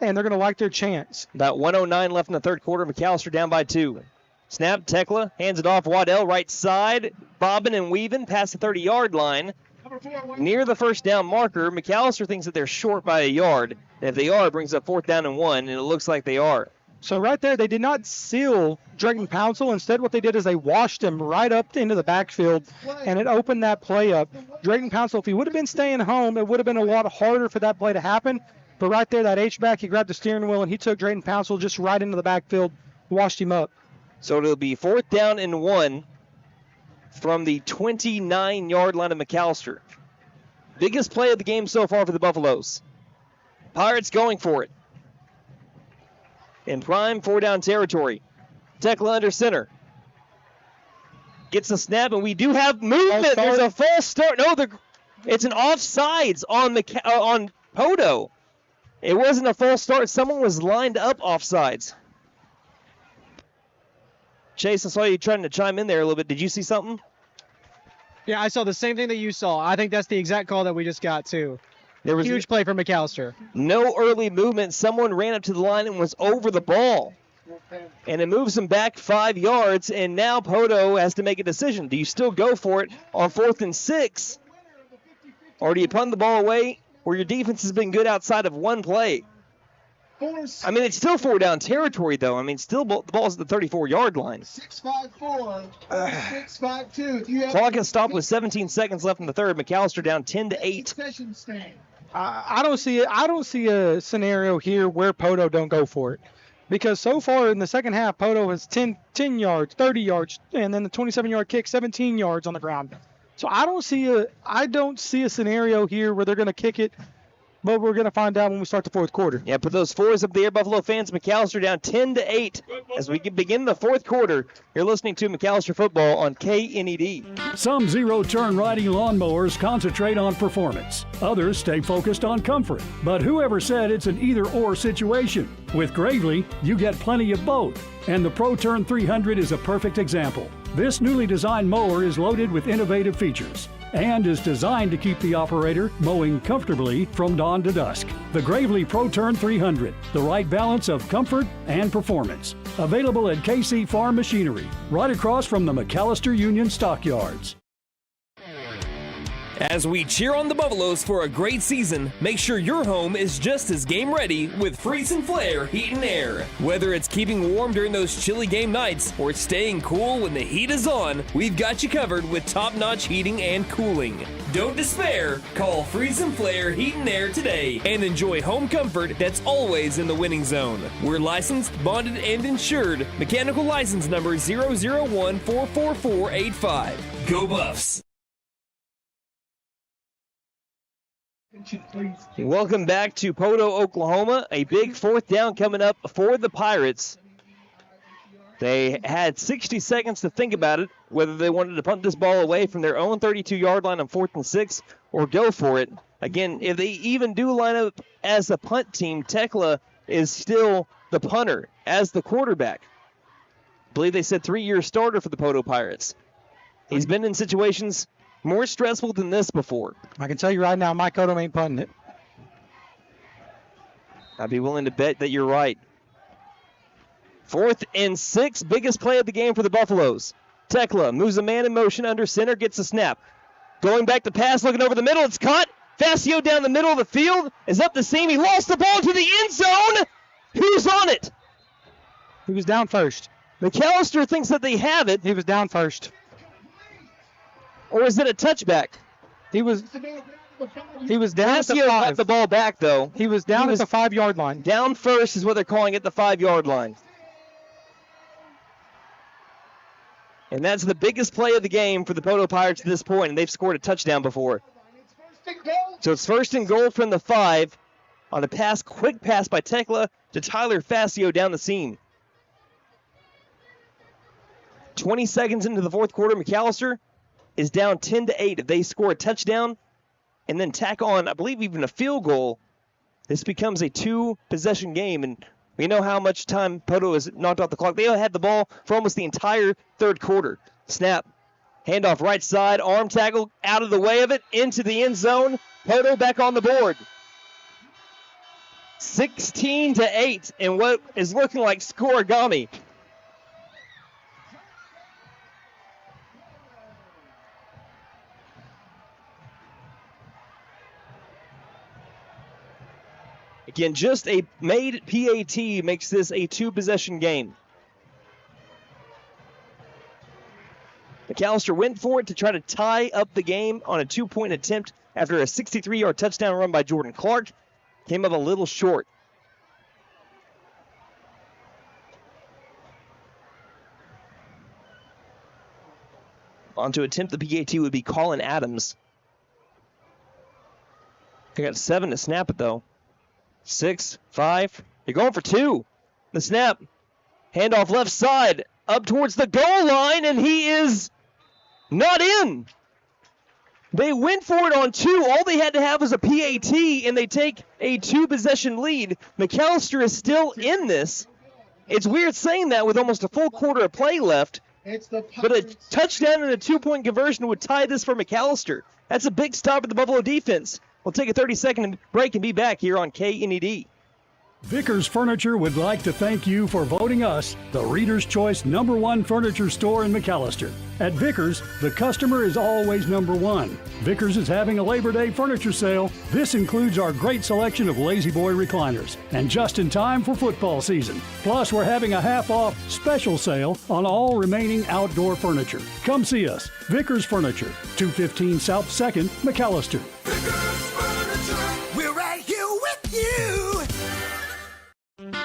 and they're going to like their chance. About 1:09 left in the 3rd quarter. McAlester down by 2. Snap, Tekla hands it off. Waddell right side, bobbing and weaving past the 30-yard line. Near the 1st down marker, McAlester thinks that they're short by a yard. And if they are, it brings up 4th down and 1, and it looks like they are. So right there, they did not seal Drayton Pouncil. Instead, what they did is they washed him right up into the backfield, and it opened that play up. Drayton Pouncil, if he would have been staying home, it would have been a lot harder for that play to happen. But right there, that H-back, he grabbed the steering wheel, and he took Drayton Pouncil just right into the backfield, washed him up. So it'll be 4th down and 1 from the 29-yard line of McAlester. Biggest play of the game so far for the Buffaloes. Pirates going for it. In prime 4-down territory. Tekla under center. Gets the snap, and we do have movement. There's a false start. No, it's an offsides on Poteau. It wasn't a false start. Someone was lined up offsides. Chase, I saw you trying to chime in there a little bit. Did you see something? Yeah, I saw the same thing that you saw. I think that's the exact call that we just got, too. There was huge play for McAlester. No early movement. Someone ran up to the line and was over the ball. And it moves him back 5 yards, and now Poteau has to make a decision. Do you still go for it on 4th and 6? Or do you punt the ball away where your defense has been good outside of one play? I mean, it's still 4-down territory, though. I mean, still the ball's at the 34-yard line. 6-5-4, 6-5-2. Clock has stopped with 17 seconds left in the third. McAlester down 10-8. I don't see a scenario here where Poteau don't go for it. Because so far in the second half, Poteau has 10 yards, 30 yards, and then the 27-yard kick, 17 yards on the ground. So I don't see a scenario here where they're going to kick it, but we're going to find out when we start the fourth quarter. Yeah, put those fours up there, Buffalo fans. McAlester down 10-8 as we begin the fourth quarter. You're listening to McAlester Football on KNED. Some zero-turn riding lawnmowers concentrate on performance. Others stay focused on comfort. But whoever said it's an either-or situation? With Gravely, you get plenty of both. And the ProTurn 300 is a perfect example. This newly designed mower is loaded with innovative features and is designed to keep the operator mowing comfortably from dawn to dusk. The Gravely ProTurn 300, the right balance of comfort and performance. Available at KC Farm Machinery, right across from the McAlester Union Stockyards. As we cheer on the Buffaloes for a great season, make sure your home is just as game ready with Freeze and Flare Heat and Air. Whether it's keeping warm during those chilly game nights or staying cool when the heat is on, we've got you covered with top-notch heating and cooling. Don't despair. Call Freeze and Flare Heat and Air today and enjoy home comfort that's always in the winning zone. We're licensed, bonded, and insured. Mechanical license number 001-44485. Go Buffs! Welcome back to Poteau, Oklahoma. A big 4th down coming up for the Pirates. They had 60 seconds to think about it, whether they wanted to punt this ball away from their own 32-yard line on 4th and 6 or go for it. Again, if they even do line up as a punt team, Tekla is still the punter as the quarterback. I believe they said 3-year starter for the Poteau Pirates. He's been in situations more stressful than this before. I can tell you right now, Mike Odom ain't punting it. I'd be willing to bet that you're right. 4th and 6, biggest play of the game for the Buffaloes. Tekla moves a man in motion under center, gets a snap. Going back to pass, looking over the middle, it's caught. Facio down the middle of the field is up the seam. He lost the ball to the end zone. Who's on it? He was down first. McAlester thinks that they have it. He was down first. Or is it a touchback? He was down at the 5. Got the ball back, though. He was down at the 5-yard line. Down first is what they're calling it, the 5-yard line. And that's the biggest play of the game for the Poteau Pirates at this point, and they've scored a touchdown before. So it's 1st and goal from the 5 on a quick pass by Tekla to Tyler Facio down the seam. 20 seconds into the fourth quarter, McAlester is down 10-8. If they score a touchdown and then tack on, I believe, even a field goal, this becomes a 2-possession game. And we know how much time Poteau has knocked off the clock. They had the ball for almost the entire third quarter. Snap, handoff right side, arm tackle out of the way of it, into the end zone. Poteau back on the board. 16-8 in what is looking like scoregami. Again, just a made PAT makes this a 2-possession game. McAlester went for it to try to tie up the game on a 2-point attempt after a 63-yard touchdown run by Jordan Clark. Came up a little short. On to attempt the PAT would be Colin Adams. They got 7 to snap it, though. 6, 5. You're going for 2. The snap. Handoff left side. Up towards the goal line, and he is not in. They went for it on 2. All they had to have was a PAT, and they take a 2-possession lead. McAlester is still in this. It's weird saying that with almost a full quarter of play left. But a touchdown and a 2-point conversion would tie this for McAlester. That's a big stop at the Buffalo defense. We'll take a 30-second break and be back here on KNED. Vickers Furniture would like to thank you for voting us the Reader's Choice #1 furniture store in McAlester. At Vickers, the customer is always #1. Vickers is having a Labor Day furniture sale. This includes our great selection of Lazy Boy recliners, and just in time for football season. Plus, we're having a half-off special sale on all remaining outdoor furniture. Come see us. Vickers Furniture, 215 South 2nd, McAlester. We're right here with you.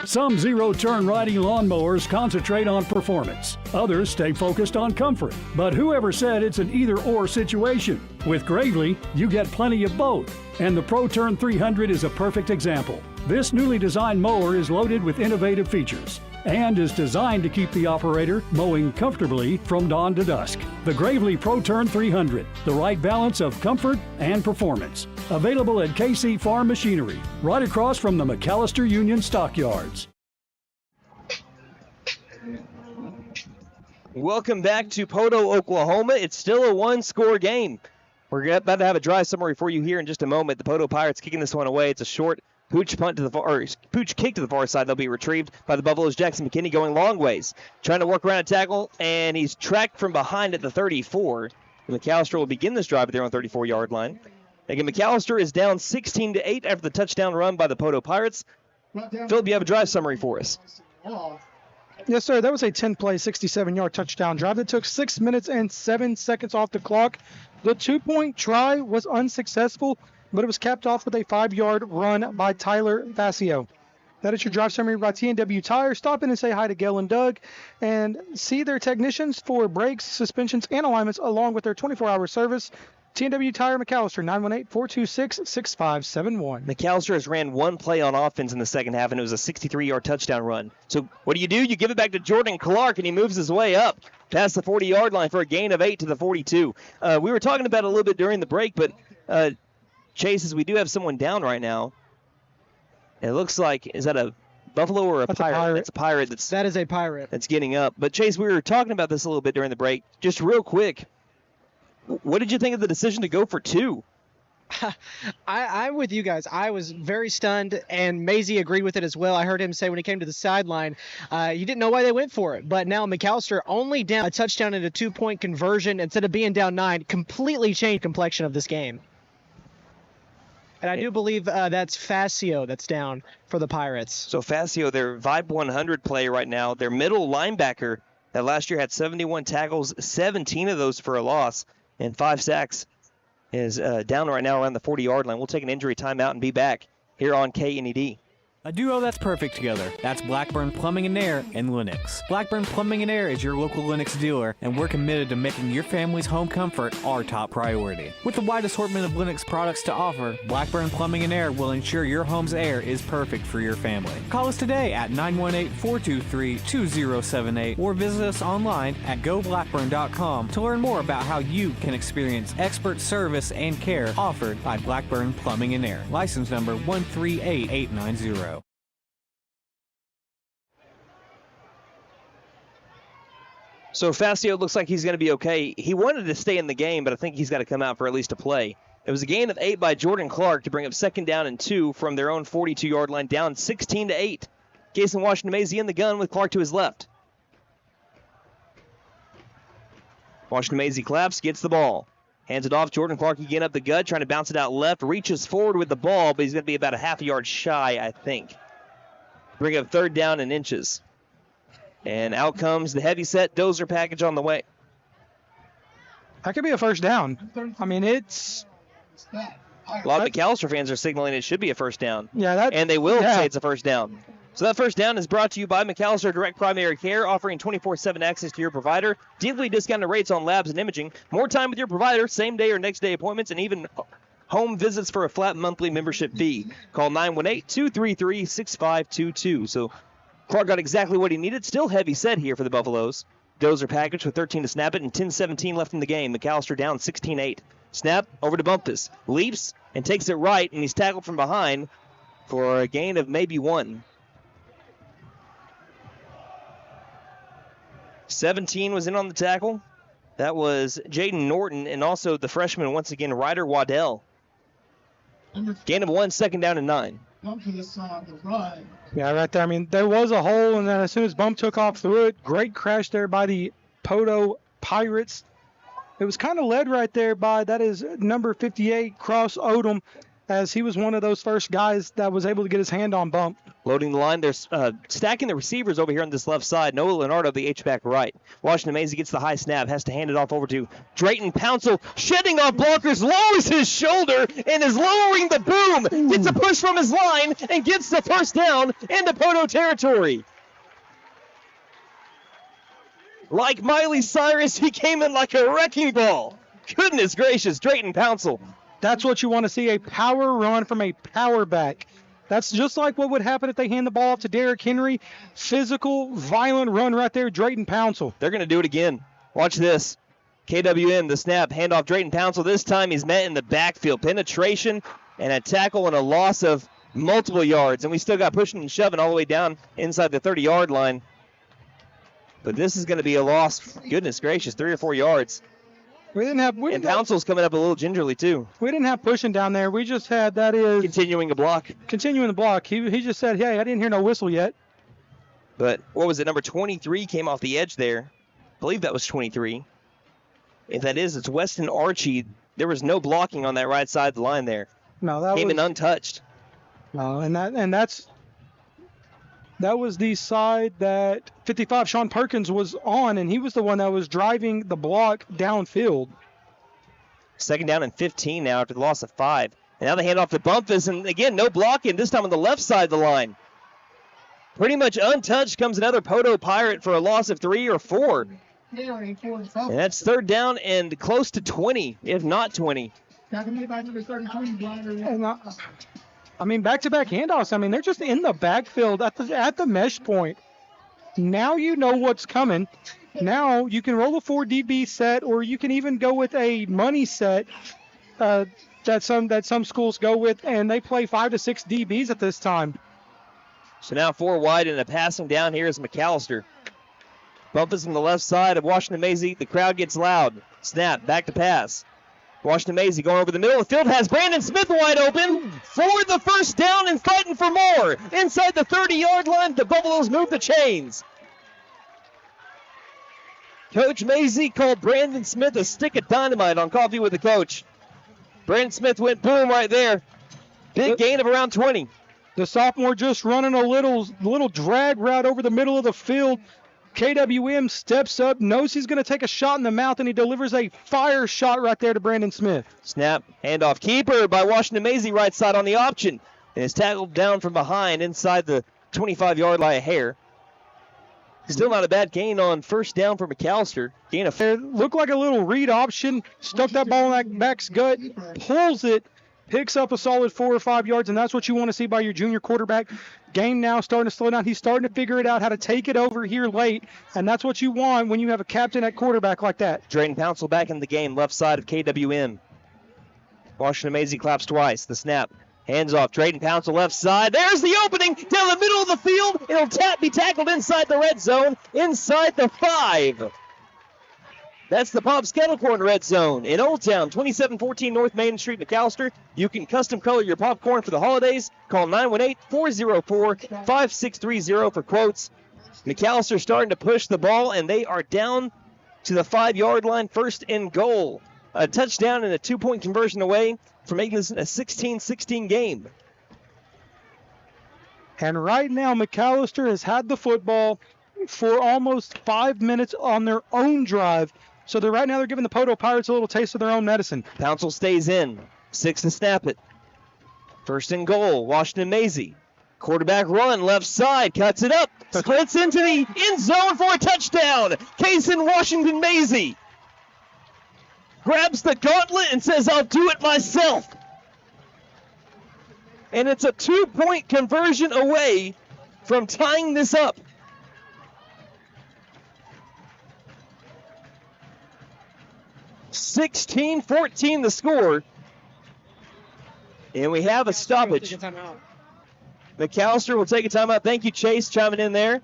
Some zero-turn riding lawnmowers concentrate on performance. Others stay focused on comfort. But whoever said it's an either-or situation? With Gravely, you get plenty of both. And the ProTurn 300 is a perfect example. This newly designed mower is loaded with innovative features and is designed to keep the operator mowing comfortably from dawn to dusk. The Gravely ProTurn 300, the right balance of comfort and performance. Available at KC Farm Machinery, right across from the McAlester Union Stockyards. Welcome back to Poteau, Oklahoma. It's still a 1-score game. We're about to have a dry summary for you here in just a moment. The Poteau Pirates kicking this one away. It's a short pooch punt to the far, or pooch kick to the far side. They'll be retrieved by the Buffaloes. Jackson McKinney going long ways, trying to work around a tackle, and he's tracked from behind at the 34. And McAlester will begin this drive at their own 34-yard line. Again, McAlester is down 16-8 after the touchdown run by the Poteau Pirates. Phillip, you have a drive summary for us. Yes, sir. That was a 10-play, 67-yard touchdown drive that took 6 minutes and 7 seconds off the clock. The 2-point try was unsuccessful, but it was capped off with a 5-yard run by Tyler Facio. That is your drive summary by T&W Tire. Stop in and say hi to Gail and Doug and see their technicians for brakes, suspensions, and alignments along with their 24-hour service. T&W Tire McAlester, 918-426-6571. McAlester has ran one play on offense in the second half, and it was a 63-yard touchdown run. So what do? You give it back to Jordan Clark, and he moves his way up past the 40-yard line for a gain of 8 to the 42. We were talking about it a little bit during the break, but Chase, as we do have someone down right now, it looks like, is that a Buffalo or a Pirate? That's a Pirate. That is a Pirate. That's getting up. But Chase, we were talking about this a little bit during the break. Just real quick, what did you think of the decision to go for 2? I'm with you guys. I was very stunned, and Maisie agreed with it as well. I heard him say when he came to the sideline, he didn't know why they went for it. But now McAlester only down a touchdown and a 2-point conversion instead of being down 9, completely changed complexion of this game. And I do believe that's Facio that's down for the Pirates. So Facio, their Vibe 100 player right now, their middle linebacker that last year had 71 tackles, 17 of those for a loss, and 5 sacks, is down right now around the 40-yard line. We'll take an injury timeout and be back here on KNED. A duo that's perfect together. That's Blackburn Plumbing and Air and Lennox. Blackburn Plumbing and Air is your local Lennox dealer, and we're committed to making your family's home comfort our top priority. With a wide assortment of Lennox products to offer, Blackburn Plumbing and Air will ensure your home's air is perfect for your family. Call us today at 918-423-2078 or visit us online at goblackburn.com to learn more about how you can experience expert service and care offered by Blackburn Plumbing and Air. License number 138890. So Facio looks like he's going to be okay. He wanted to stay in the game, but I think he's got to come out for at least a play. It was a gain of 8 by Jordan Clark to bring up 2nd down and 2 from their own 42-yard line, down 16-8. Jason Washington Maisie in the gun with Clark to his left. Washington Maisie claps, gets the ball. Hands it off. Jordan Clark again up the gut, trying to bounce it out left. Reaches forward with the ball, but he's going to be about a half a yard shy, I think. Bring up 3rd down and inches. And out comes the heavy set dozer package on the way. That could be a first down. I mean, it's... A lot of McAlester fans are signaling it should be a first down. Yeah, and they will say it's a first down. So that first down is brought to you by McAlester Direct Primary Care, offering 24/7 access to your provider, deeply discounted rates on labs and imaging, more time with your provider, same day or next day appointments, and even home visits for a flat monthly membership fee. Call 918-233-6522. So Clark got exactly what he needed. Still heavy set here for the Buffaloes. Dozer package with 13 to snap it and 10-17 left in the game. McAlester down 16-8. Snap over to Bumpus. Leaps and takes it right, and he's tackled from behind for a gain of maybe 1. 17 was in on the tackle. That was Jaden Norton and also the freshman, once again, Ryder Waddell. Gain of 1, 2nd down and 9. Yeah, right there. I mean, there was a hole, and then as soon as Bump took off through it, great crash there by the Poteau Pirates. It was kind of led right there by, that is number 58, Cross Odom, as he was one of those first guys that was able to get his hand on Bump. Loading the line. They're stacking the receivers over here on this left side. Noah Leonardo, the H-back right. Washington Maisie gets the high snap, has to hand it off over to Drayton Pouncil. Shedding off blockers, lowers his shoulder, and is lowering the boom. Gets a push from his line, and gets the first down into Poteau territory. Like Miley Cyrus, he came in like a wrecking ball. Goodness gracious, Drayton Pouncil. That's what you want to see, a power run from a power back. That's just like what would happen if they hand the ball off to Derrick Henry. Physical, violent run right there, Drayton Pouncil. They're going to do it again. Watch this. KWM, the snap, handoff Drayton Pouncil. This time he's met in the backfield. Penetration and a tackle and a loss of multiple yards. And we still got pushing and shoving all the way down inside the 30-yard line. But this is going to be a loss, goodness gracious, 3 or 4 yards. And Pouncil's coming up a little gingerly, too. We didn't have pushing down there. We just had, that is... Continuing the block. Continuing the block. He just said, hey, I didn't hear no whistle yet. But what was it? Number 23 came off the edge there. I believe that was 23. If that is, it's Weston Archie. There was no blocking on that right side of the line there. No, that came in untouched. No, that was the side that 55, Sean Perkins, was on, and he was the one that was driving the block downfield. 2nd down and 15 now after the loss of 5. And now they hand off to Bumpus, and again, no blocking, this time on the left side of the line. Pretty much untouched comes another Poteau Pirate for a loss of 3 or 4. And that's 3rd down and close to 20, if not 20. I mean, back-to-back handoffs. I mean, they're just in the backfield at the mesh point. Now you know what's coming. Now you can roll a 4 DB set, or you can even go with a money set that some schools go with, and they play 5 to 6 DBs at this time. So now 4 wide and a passing down here is McAlester. Bumpus on the left side of Washington Maisie. The crowd gets loud. Snap, back to pass. Washington Maisie going over the middle of the field, has Brandon Smith wide open for the first down and fighting for more. Inside the 30-yard line, the Buffaloes move the chains. Coach Maisie called Brandon Smith a stick of dynamite on Coffee with the Coach. Brandon Smith went boom right there. Big gain of around 20. The sophomore just running a little drag route over the middle of the field. KWM steps up, knows he's going to take a shot in the mouth, and he delivers a fire shot right there to Brandon Smith. Snap, handoff, keeper by Washington Maisie, right side on the option. And is tackled down from behind inside the 25-yard line a hair. Still not a bad gain on first down for McAlester. Gain of... Looked like a little read option, stuck that ball in that back's gut, pulls it, picks up a solid 4 or 5 yards, and that's what you want to see by your junior quarterback. Game now starting to slow down. He's starting to figure it out how to take it over here late, and that's what you want when you have a captain at quarterback like that. Drayton Pouncil back in the game, left side of KWM. Washington Maisie claps twice. The snap. Hands off. Drayton Pouncil left side. There's the opening down the middle of the field. It'll be tackled inside the red zone, inside the 5. That's the Pop's Kettle Corn Red Zone in Old Town, 2714 North Main Street, McAlester. You can custom color your popcorn for the holidays. Call 918-404-5630 for quotes. McAlester starting to push the ball, and they are down to the 5-yard line, 1st and goal. a touchdown and a 2-point conversion away from making this a 16-16 game. And right now, McAlester has had the football for almost 5 minutes on their own drive. So right now they're giving the Poteau Pirates a little taste of their own medicine. Pouncil stays in. 6 to snap it. First and goal, Washington Maisie. Quarterback run, left side, cuts it up. Splits into the end zone for a touchdown. Kason Washington Maisie grabs the gauntlet and says, I'll do it myself. And it's a 2-point conversion away from tying this up. (16-14) the score. And we have a stoppage. McAlester will take a timeout. Thank you, Chase, chiming in there.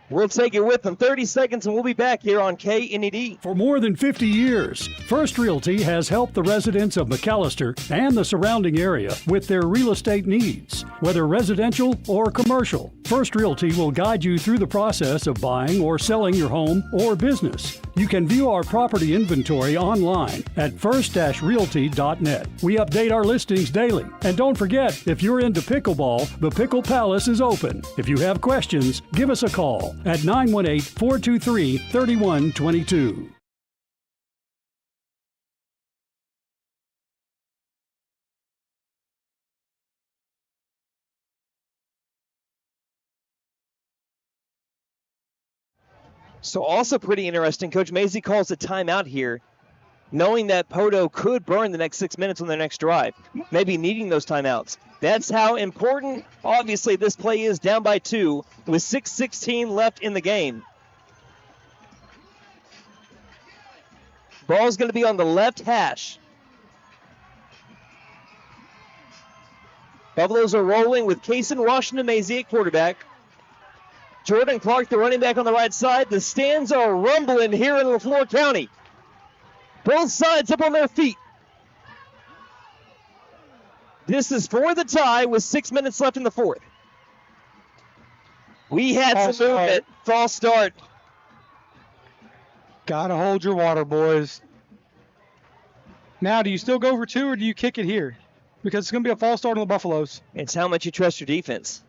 We'll take it with them. 30 seconds, and we'll be back here on KNED. For more than 50 years, First Realty has helped the residents of McAlester and the surrounding area with their real estate needs. Whether residential or commercial, First Realty will guide you through the process of buying or selling your home or business. You can view our property inventory online at first-realty.net. We update our listings daily. And don't forget, if you're into pickleball, the Pickle Palace is open. If you have questions, give us a call at 918-423-3122. So also pretty interesting, Coach Maisie calls a timeout here, knowing that Poteau could burn the next 6 minutes on their next drive, maybe needing those timeouts. That's how important, obviously, this play is, down by 2 with 6:16 left in the game. Ball's going to be on the left hash. Buffaloes are rolling with Kason Washington Maisie at quarterback. Jordan Clark, the running back, on the right side. The stands are rumbling here in LaFleur County. Both sides up on their feet. This is for the tie with 6 minutes left in the fourth. We had some movement. False start. Gotta hold your water, boys. Now, do you still go for 2 or do you kick it here? Because it's going to be a false start on the Buffaloes. It's how much you trust your defense.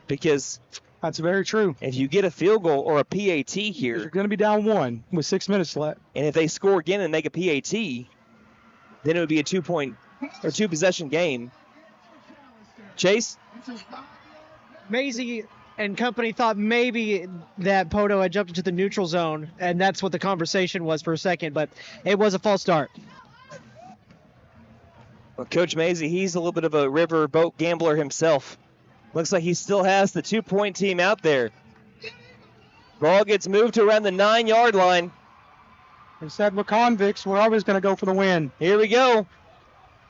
Because that's very true. If you get a field goal or a PAT here, you're going to be down 1 with 6 minutes left. And if they score again and make a PAT, then it would be a 2-point or 2-possession game. Chase? Maisie and company thought maybe that Poteau had jumped into the neutral zone, and that's what the conversation was for a second, but it was a false start. Well, Coach Maisie, he's a little bit of a river boat gambler himself. Looks like he still has the 2-point team out there. Ball gets moved to around the 9-yard line. Instead, we're convicts. We're always going to go for the win. Here we go.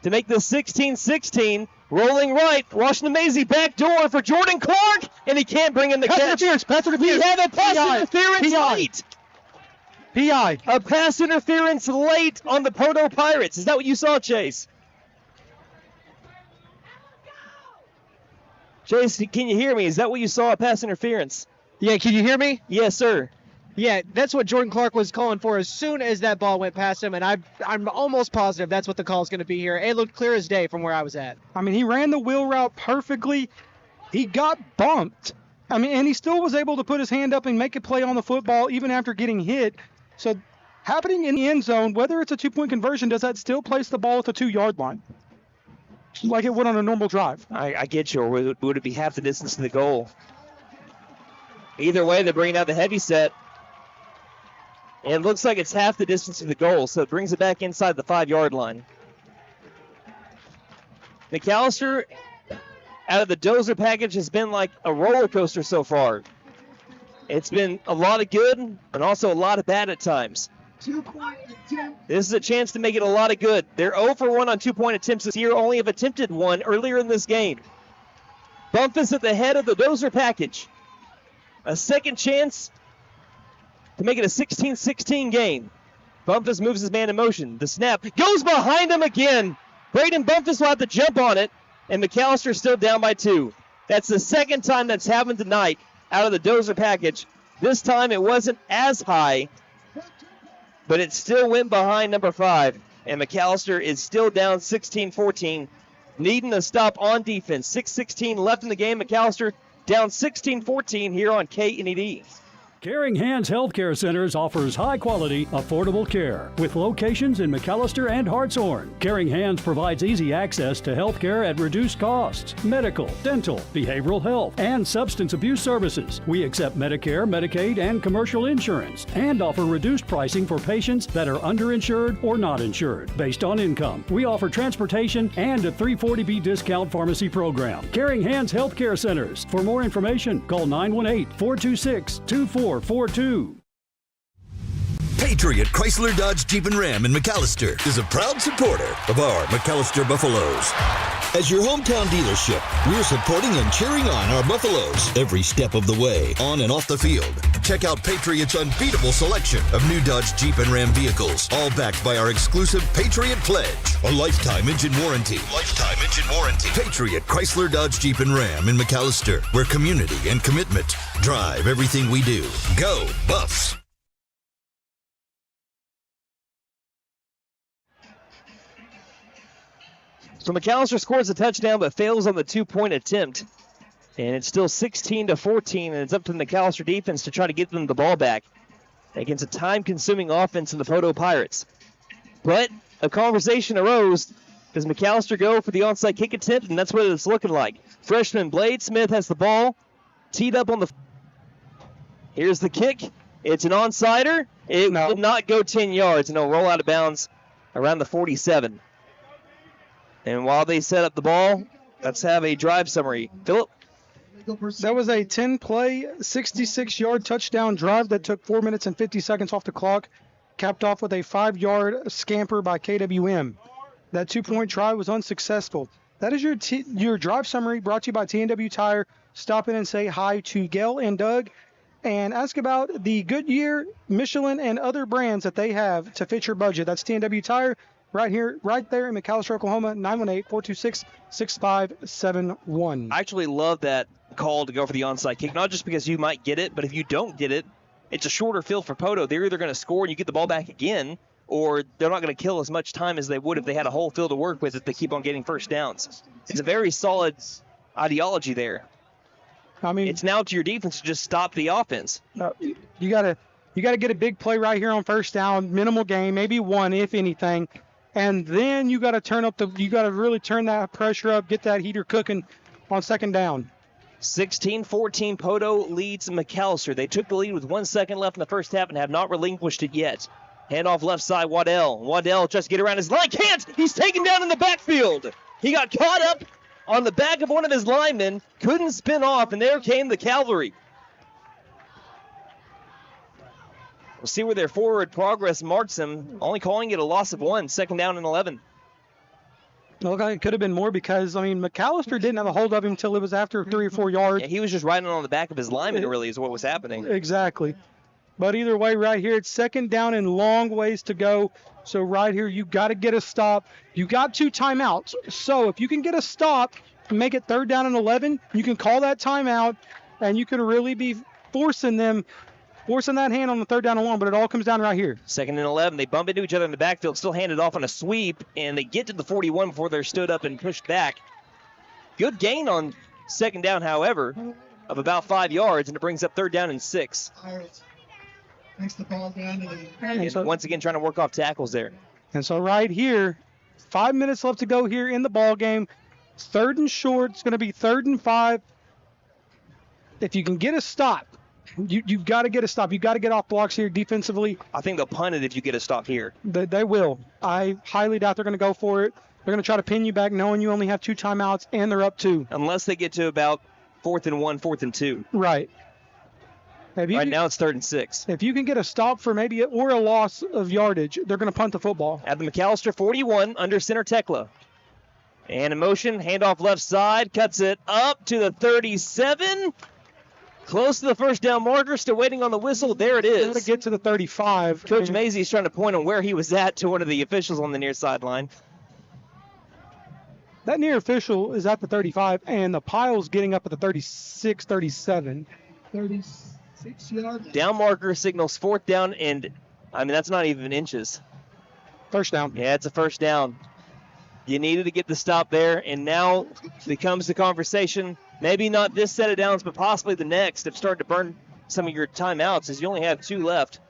To make this 16-16, rolling right. Washington Maisie backdoor for Jordan Clark, and he can't bring in the catch. Pass interference. We have a pass interference late. PI. A pass interference late on the Poteau Pirates. Is that what you saw, Chase? Chase, can you hear me? Is that what you saw, a pass interference? Yeah, can you hear me? Yes, sir. Yeah, that's what Jordan Clark was calling for as soon as that ball went past him, and I'm almost positive that's what the call is going to be here. It looked clear as day from where I was at. I mean, he ran the wheel route perfectly. He got bumped. I mean, and he still was able to put his hand up and make a play on the football even after getting hit. So happening in the end zone, whether it's a 2-point conversion, does that still place the ball at the 2-yard line? Like it would on a normal drive. I get you. Or would it be half the distance to the goal? Either way, they're bringing out the heavy set. And it looks like it's half the distance to the goal, so it brings it back inside the 5-yard line. McAlester, out of the Dozer package, has been like a roller coaster so far. It's been a lot of good and also a lot of bad at times. This is a chance to make it a lot of good. They're 0 for 1 on 2-point attempts this year, only have attempted one earlier in this game. Bumpus at the head of the Dozer package. A second chance to make it a 16-16 game. Bumpus moves his man in motion. The snap goes behind him again. Braden Bumpus will have to jump on it, and McAlester still down by 2. That's the second time that's happened tonight out of the Dozer package. This time it wasn't as high but it still went behind number 5. And McAlester is still down 16-14, needing a stop on defense. 6:16 left in the game. McAlester down 16-14 here on KNED. Caring Hands Healthcare Centers offers high-quality, affordable care with locations in McAlester and Hartshorn. Caring Hands provides easy access to healthcare at reduced costs, medical, dental, behavioral health, and substance abuse services. We accept Medicare, Medicaid, and commercial insurance and offer reduced pricing for patients that are underinsured or not insured based on income. We offer transportation and a 340B discount pharmacy program. Caring Hands Healthcare Centers. For more information, call 918-426-2442. Patriot Chrysler Dodge Jeep and Ram in McAlester is a proud supporter of our McAlester Buffaloes. As your hometown dealership, we're supporting and cheering on our Buffaloes every step of the way, on and off the field. Check out Patriot's unbeatable selection of new Dodge Jeep and Ram vehicles, all backed by our exclusive Patriot Pledge, a lifetime engine warranty. Lifetime engine warranty. Patriot Chrysler Dodge Jeep and Ram in McAlester, where community and commitment drive everything we do. Go Buffs! So McAlester scores a touchdown but fails on the 2-point attempt. And it's still 16-14, and it's up to the McAlester defense to try to get them the ball back against a time-consuming offense in the Poteau Pirates. But a conversation arose. Does McAlester go for the onside kick attempt? And that's what it's looking like. Freshman Blade Smith has the ball teed up on the... Here's the kick. It's an onsider. It will not go 10 yards, and it'll roll out of bounds around the 47. And while they set up the ball, let's have a drive summary. Phillip? That was a 10-play, 66-yard touchdown drive that took 4 minutes and 50 seconds off the clock, capped off with a 5-yard scamper by KWM. That 2-point try was unsuccessful. That is your drive summary, brought to you by T&W Tire. Stop in and say hi to Gail and Doug and ask about the Goodyear, Michelin, and other brands that they have to fit your budget. That's T&W Tire. Right here, right there in McAlester, Oklahoma, 918-426-6571. I actually love that call to go for the onside kick, not just because you might get it, but if you don't get it, it's a shorter field for Poteau. They're either going to score and you get the ball back again, or they're not going to kill as much time as they would if they had a whole field to work with if they keep on getting first downs. It's a very solid ideology there. I mean, it's now to your defense to just stop the offense. You gotta get a big play right here on first down, minimal gain, maybe one if anything. And then you got to really turn that pressure up, get that heater cooking on second down. 16-14, Poteau leads McAlester. They took the lead with 1 second left in the first half and have not relinquished it yet. Handoff left side, Waddell. Waddell tries to get around his line. Can't! He's taken down in the backfield. He got caught up on the back of one of his linemen, couldn't spin off, and there came the cavalry. We'll see where their forward progress marks them, only calling it a loss of 1, second down and 11. Look, it could have been more because, McAlester didn't have a hold of him until it was after 3 or 4 yards. Yeah, he was just riding on the back of his lineman, really, is what was happening. Exactly. But either way, right here, it's second down and long ways to go. So right here, you got to get a stop. You got 2 timeouts. So if you can get a stop and make it third down and 11, you can call that timeout, and you can really be forcing that hand on the third down and long, but it all comes down right here. Second and 11. They bump into each other in the backfield, still handed off on a sweep, and they get to the 41 before they're stood up and pushed back. Good gain on second down, however, of about 5 yards, and it brings up third down and 6. And once again, trying to work off tackles there. And so right here, 5 minutes left to go here in the ball game. Third and short. It's going to be 3rd and 5. If you can get a stop, you've got to get a stop. You've got to get off blocks here defensively. I think they'll punt it if you get a stop here. They will. I highly doubt they're going to go for it. They're going to try to pin you back knowing you only have 2 timeouts and they're up 2. Unless they get to about 4th and 1, 4th and 2. Right. Right now it's 3rd and 6. If you can get a stop for maybe or a loss of yardage, they're going to punt the football. At the McAlester 41, under center Tekla. And in motion, handoff left side, cuts it up to the 37. Close to the first down marker, still waiting on the whistle. There it is. To get to the 35. Coach Mazey's trying to point on where he was at to one of the officials on the near sideline. That near official is at the 35, and the pile's getting up at the 36, 37. 36 yards. Down marker signals 4th down and I mean, that's not even inches. First down. Yeah, it's a first down. You needed to get the stop there, and now becomes the conversation. Maybe not this set of downs, but possibly the next. Have started to burn some of your timeouts as you only have 2 left.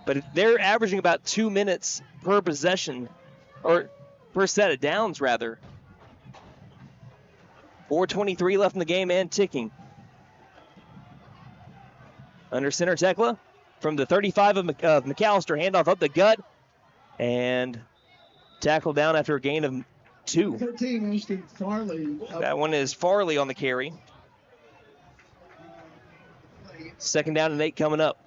But they're averaging about 2 minutes per possession, or per set of downs, rather. 4:23 left in the game and ticking. Under center, Tekla from the 35 of McAlester. Handoff up the gut and tackle down after a gain of 2. 13, Ashton Farley. That one is Farley on the carry. Second down and 8 coming up.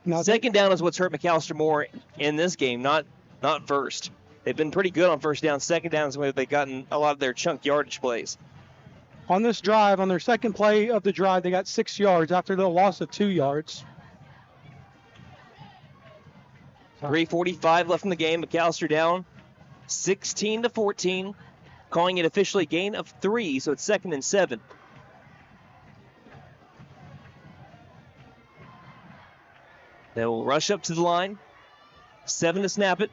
Now, second down is what's hurt McAlester more in this game, not first. They've been pretty good on first down. Second down is where they've gotten a lot of their chunk yardage plays. On this drive, on their second play of the drive, they got 6 yards after the loss of 2 yards. 3:45 left in the game. McAlester down 16-14, calling it officially gain of 3, so it's 2nd and 7. They will rush up to the line. 7 to snap it.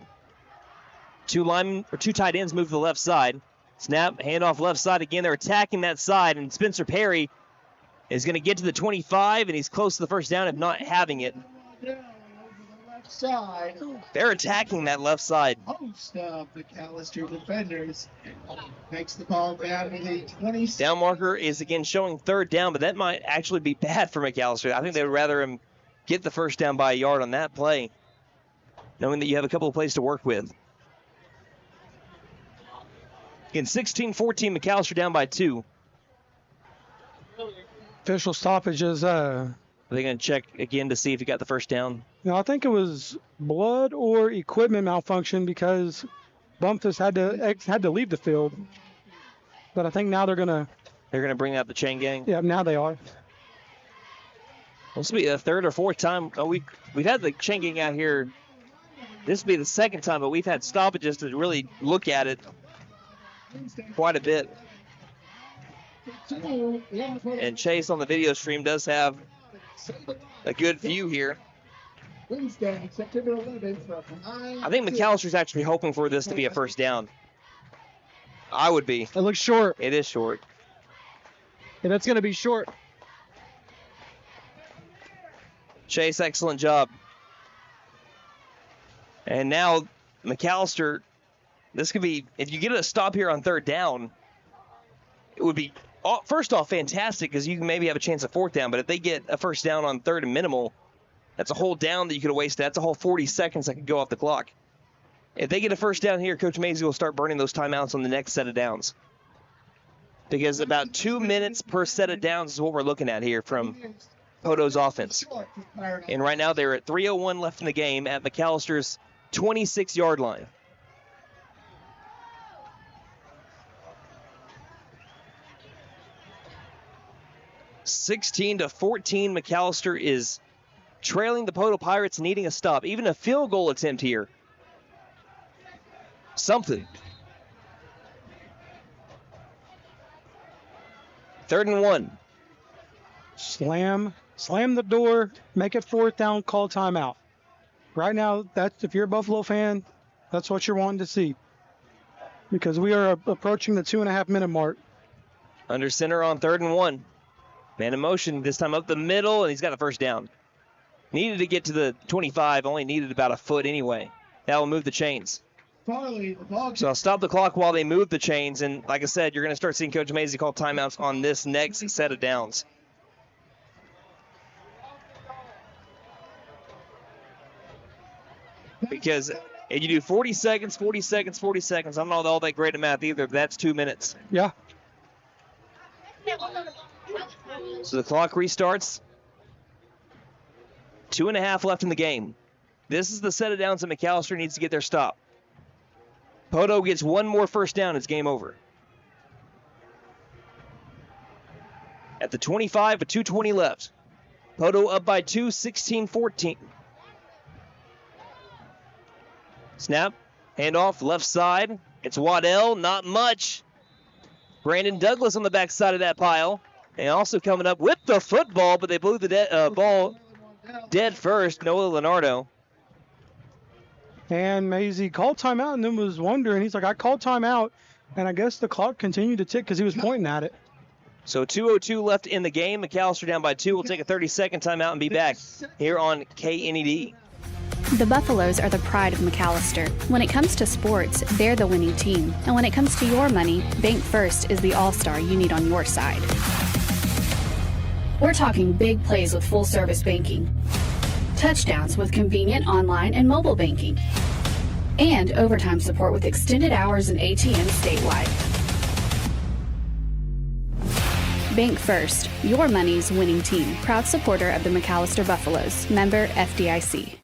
2 tight ends move to the left side. Snap, handoff left side again. They're attacking that side, and Spencer Perry is going to get to the 25, and he's close to the first down, if not having it. Side. They're attacking that left side. Host of the McAlester defenders makes the ball down to the 20. Down marker is again showing 3rd down, but that might actually be bad for McAlester. I think they would rather him get the first down by a yard on that play, knowing that you have a couple of plays to work with. Again, 16-14, McAlester down by 2. Official stoppages. Are they going to check again to see if he got the first down? No, I think it was blood or equipment malfunction because Bumpus had to leave the field. But I think now they're gonna bring out the chain gang. Yeah, now they are. This will be the 3rd or 4th time. We've had the chain gang out here. This will be the 2nd time, but we've had stoppages to really look at it quite a bit. And Chase on the video stream does have a good view here. Wednesday, September 11th. I think McAllister's actually hoping for this to be a first down. I would be. It looks short. It is short. And it's going to be short. Chase, excellent job. And now McAlester, this could be, if you get a stop here on 3rd down, it would be, first off, fantastic because you can maybe have a chance at 4th down, but if they get a first down on 3rd and minimal, that's a whole down that you could have wasted. That's a whole 40 seconds that could go off the clock. If they get a first down here, Coach Mazey will start burning those timeouts on the next set of downs. Because about 2 minutes per set of downs is what we're looking at here from Poteau's offense. And right now they're at 3:01 left in the game at McAllister's 26-yard line. (16-14), McAlester is trailing the Poteau Pirates, needing a stop. Even a field goal attempt here. Something. 3rd and 1. Slam the door, make it 4th down, call timeout. Right now, that's, if you're a Buffalo fan, that's what you're wanting to see. Because we are approaching the 2.5 minute mark. Under center on 3rd and 1. Man in motion, this time up the middle, and he's got a first down. Needed to get to the 25, only needed about a foot anyway. That will move the chains. So I'll stop the clock while they move the chains, and like I said, you're going to start seeing Coach Mazey call timeouts on this next set of downs. Because if you do 40 seconds, 40 seconds, 40 seconds, I'm not all that great at math either, but that's 2 minutes. Yeah. So the clock restarts. 2.5 left in the game. This is the set of downs that McAlester needs to get their stop. Poteau gets one more first down, it's game over. At the 25 with 2:20 left. Poteau up by 2, 16-14. Snap, handoff, left side. It's Waddell, not much. Brandon Douglas on the back side of that pile. And also coming up with the football, but they blew the ball dead first, Noah Leonardo. And Maisie called timeout and then was wondering. He's like, I called timeout, and I guess the clock continued to tick because he was pointing at it. So 2:02 left in the game. McAlester down by 2. We'll take a 30-second timeout and be back here on KNED. The Buffaloes are the pride of McAlester. When it comes to sports, they're the winning team. And when it comes to your money, Bank First is the all-star you need on your side. We're talking big plays with full-service banking, touchdowns with convenient online and mobile banking, and overtime support with extended hours and ATMs statewide. Bank First, your money's winning team. Proud supporter of the McAlester Buffaloes. Member FDIC.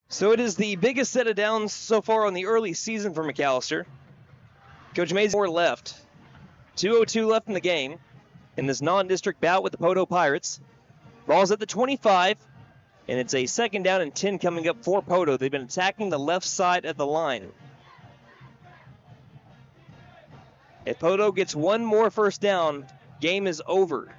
So it is the biggest set of downs so far on the early season for McAlester. Coach Mays more left. 2:02 left in the game in this non-district bout with the Poteau Pirates. Ball's at the 25, and it's a 2nd down and 10 coming up for Poteau. They've been attacking the left side of the line. If Poteau gets one more first down, game is over.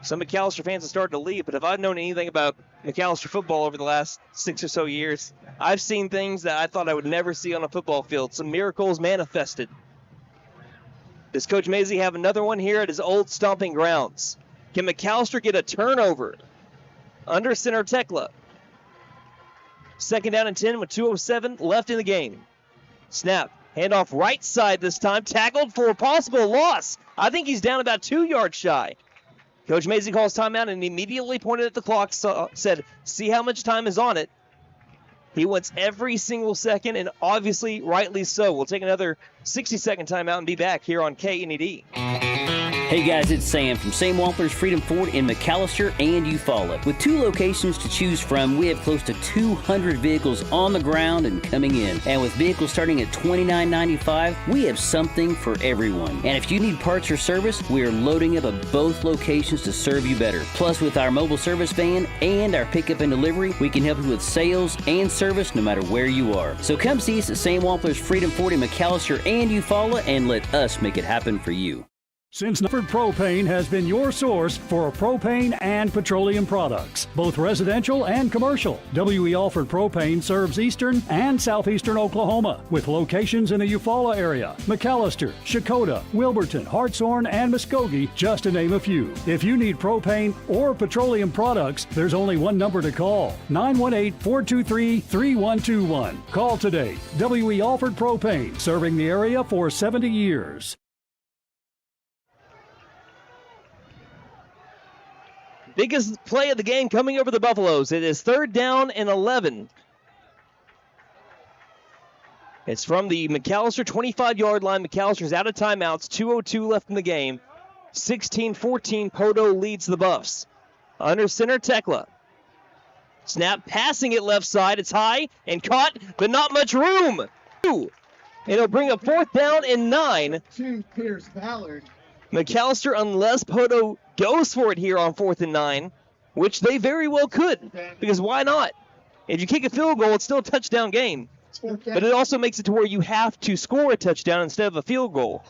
Some McAlester fans have started to leave, but if I've known anything about McAlester football over the last 6 or so years, I've seen things that I thought I would never see on a football field. Some miracles manifested. Does Coach Mazey have another one here at his old stomping grounds? Can McAlester get a turnover? Under center Tekla. 2nd down and 10 with 2:07 left in the game. Snap. Handoff right side this time. Tackled for a possible loss. I think he's down about 2 yards shy. Coach Mazey calls timeout and immediately pointed at the clock, said, see how much time is on it. He wants every single second, and obviously rightly so. We'll take another 60-second timeout and be back here on KNED. Hey guys, it's Sam from Sam Wampler's Freedom Ford in McAlester and Eufaula. With 2 locations to choose from, we have close to 200 vehicles on the ground and coming in. And with vehicles starting at $29.95, we have something for everyone. And if you need parts or service, we are loading up at both locations to serve you better. Plus, with our mobile service van and our pickup and delivery, we can help you with sales and service no matter where you are. So come see us at Sam Wampler's Freedom Ford in McAlester and Eufaula and let us make it happen for you. Since Nufford Propane has been your source for propane and petroleum products, both residential and commercial. W.E. Alford Propane serves eastern and southeastern Oklahoma with locations in the Eufaula area, McAlester, Shakota, Wilburton, Hartshorn, and Muskogee, just to name a few. If you need propane or petroleum products, there's only one number to call, 918-423-3121. Call today. W.E. Alford Propane, serving the area for 70 years. Biggest play of the game coming over the Buffaloes. It is 3rd down and 11. It's from the McAlester 25-yard line. McAlster's out of timeouts. 2:02 left in the game. 16-14, Poteau leads the Buffs. Under center, Tekla. Snap, passing it left side. It's high and caught, but not much room. It'll bring up 4th down and 9. To Pierce Ballard. McAlester, unless Poteau goes for it here on 4th and 9, which they very well could, because why not? If you kick a field goal, it's still a touchdown game. But it also makes it to where you have to score a touchdown instead of a field goal.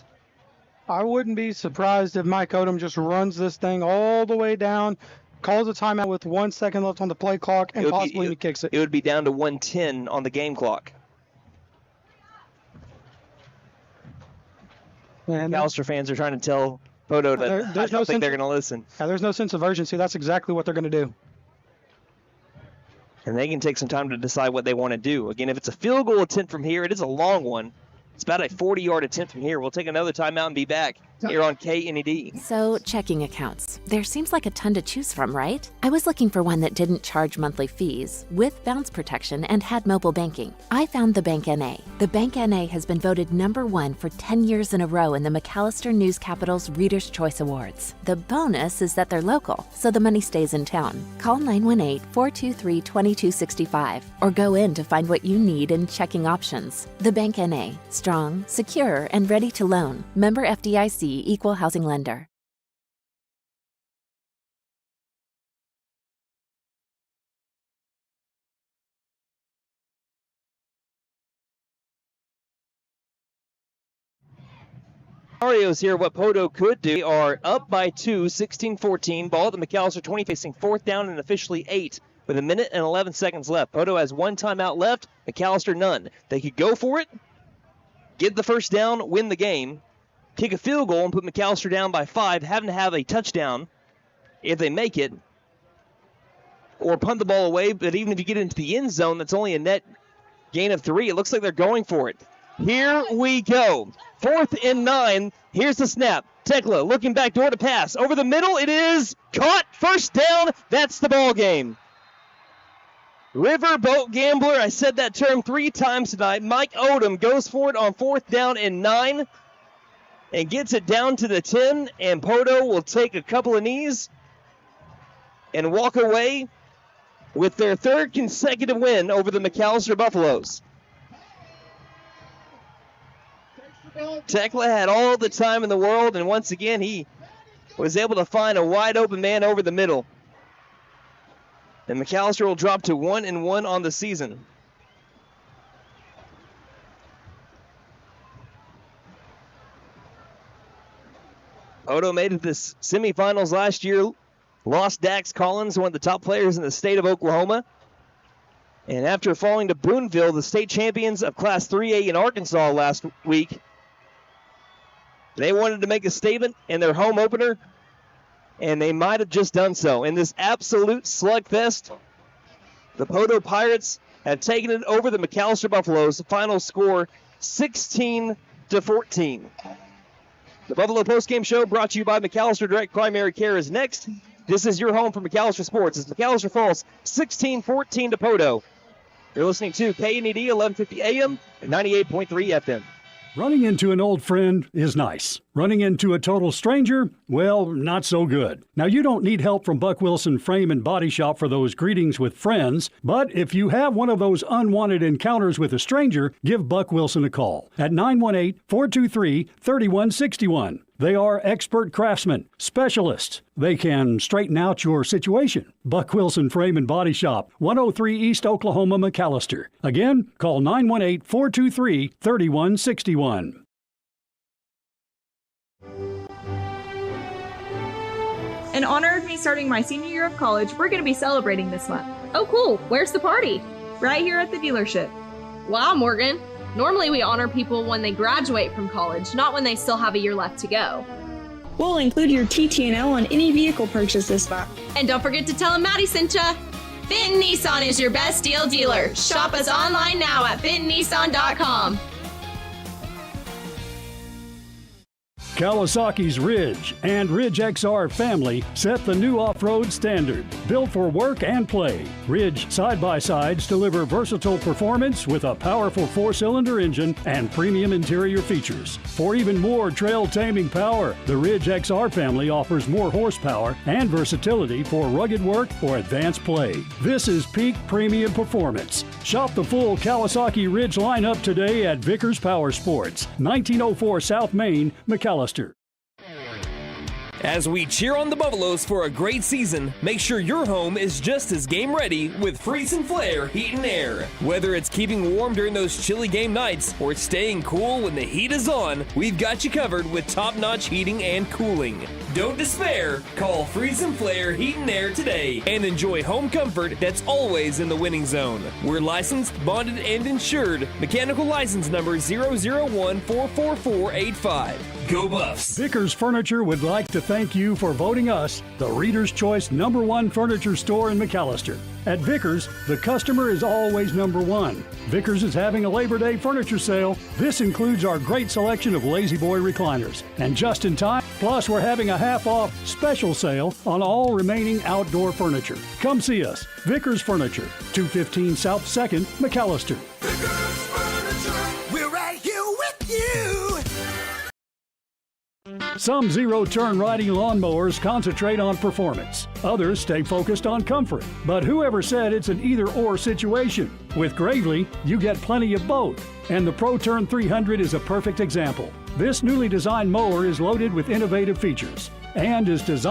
I wouldn't be surprised if Mike Odom just runs this thing all the way down, calls a timeout with 1 second left on the play clock, and possibly kicks it. It would be down to 1:10 on the game clock. McAlester fans are trying to tell Poteau that I don't think they're going to listen. Yeah, there's no sense of urgency. That's exactly what they're going to do. And they can take some time to decide what they want to do. Again, if it's a field goal attempt from here, it is a long one. It's about a 40-yard attempt from here. We'll take another timeout and be back here on KNED. So, checking accounts. There seems like a ton to choose from, right? I was looking for one that didn't charge monthly fees, with bounce protection, and had mobile banking. I found the Bank NA. The Bank NA has been voted #1 for 10 years in a row in the McAlester News Capital's Reader's Choice Awards. The bonus is that they're local, so the money stays in town. Call 918-423-2265 or go in to find what you need in checking options. The Bank NA. Strong, secure, and ready to loan. Member FDIC, Equal Housing Lender. Scenarios here, what Poteau could do. They are up by 2, 16-14. Ball at the McAlester 20, facing 4th down and officially 8 with 1 minute and 11 seconds left. Poteau has 1 timeout left, McAlester none. They could go for it, get the first down, win the game, kick a field goal and put McAlester down by 5, having to have a touchdown if they make it, or punt the ball away. But even if you get into the end zone, that's only a net gain of 3. It looks like they're going for it. Here we go. 4th and 9. Here's the snap. Tekla looking back door to pass. Over the middle, it is caught. First down. That's the ball game. Riverboat Gambler, I said that term 3 times tonight. Mike Odom goes for it on 4th down and 9 and gets it down to the 10, and Poteau will take a couple of knees and walk away with their 3rd consecutive win over the McAlester Buffaloes. Tekla had all the time in the world, and once again he was able to find a wide open man over the middle. And McAlester will drop to 1-1 on the season. Poteau made it to the semifinals last year. Lost Dax Collins, one of the top players in the state of Oklahoma. And after falling to Boonville, the state champions of Class 3A in Arkansas last week, they wanted to make a statement in their home opener, and they might have just done so. In this absolute slugfest, the Poteau Pirates have taken it over the McAlester Buffaloes. The final score, 16-14. The Buffalo Postgame Show, brought to you by McAlester Direct Primary Care, is next. This is your home for McAlester Sports. As McAlester falls 16-14 to Poteau. You're listening to KNED 1150 AM and 98.3 FM. Running into an old friend is nice. Running into a total stranger, well, not so good. Now, you don't need help from Buck Wilson Frame and Body Shop for those greetings with friends, but if you have one of those unwanted encounters with a stranger, give Buck Wilson a call at 918-423-3161. They are expert craftsmen, specialists. They can straighten out your situation. Buck Wilson Frame and Body Shop, 103 East Oklahoma, McAlester. Again, call 918-423-3161. In honor of me starting my senior year of college, we're going to be celebrating this month. Oh, cool. Where's the party? Right here at the dealership. Wow, Morgan. Normally we honor people when they graduate from college, not when they still have a year left to go. We'll include your TT&L on any vehicle purchase this month. And don't forget to tell them Maddie sent ya. Fenton Nissan is your best deal dealer. Shop us online now at fentonnissan.com. Kawasaki's Ridge and Ridge XR family set the new off-road standard, built for work and play. Ridge side-by-sides deliver versatile performance with a powerful 4-cylinder engine and premium interior features. For even more trail-taming power, the Ridge XR family offers more horsepower and versatility for rugged work or advanced play. This is peak premium performance. Shop the full Kawasaki Ridge lineup today at Vickers Power Sports, 1904 South Main, McAlester. As we cheer on the Buffaloes for a great season, make sure your home is just as game ready with Freeze and Flare Heat and Air. Whether it's keeping warm during those chilly game nights or staying cool when the heat is on, we've got you covered with top-notch heating and cooling. Don't despair. Call Freeze and Flare Heat and Air today and enjoy home comfort that's always in the winning zone. We're licensed, bonded, and insured. Mechanical license number 001-44485. Go Buffs! Vickers Furniture would like to thank you for voting us the Reader's Choice #1 furniture store in McAlester. At Vickers, the customer is always #1. Vickers is having a Labor Day furniture sale. This includes our great selection of Lazy Boy recliners. And just in time, plus we're having a half-off special sale on all remaining outdoor furniture. Come see us. Vickers Furniture, 215 South 2nd, McAlester. Vickers Furniture, we're right here with you. Some zero-turn riding lawnmowers concentrate on performance. Others stay focused on comfort. But whoever said it's an either-or situation? With Gravely, you get plenty of both. And the ProTurn 300 is a perfect example. This newly designed mower is loaded with innovative features and is designed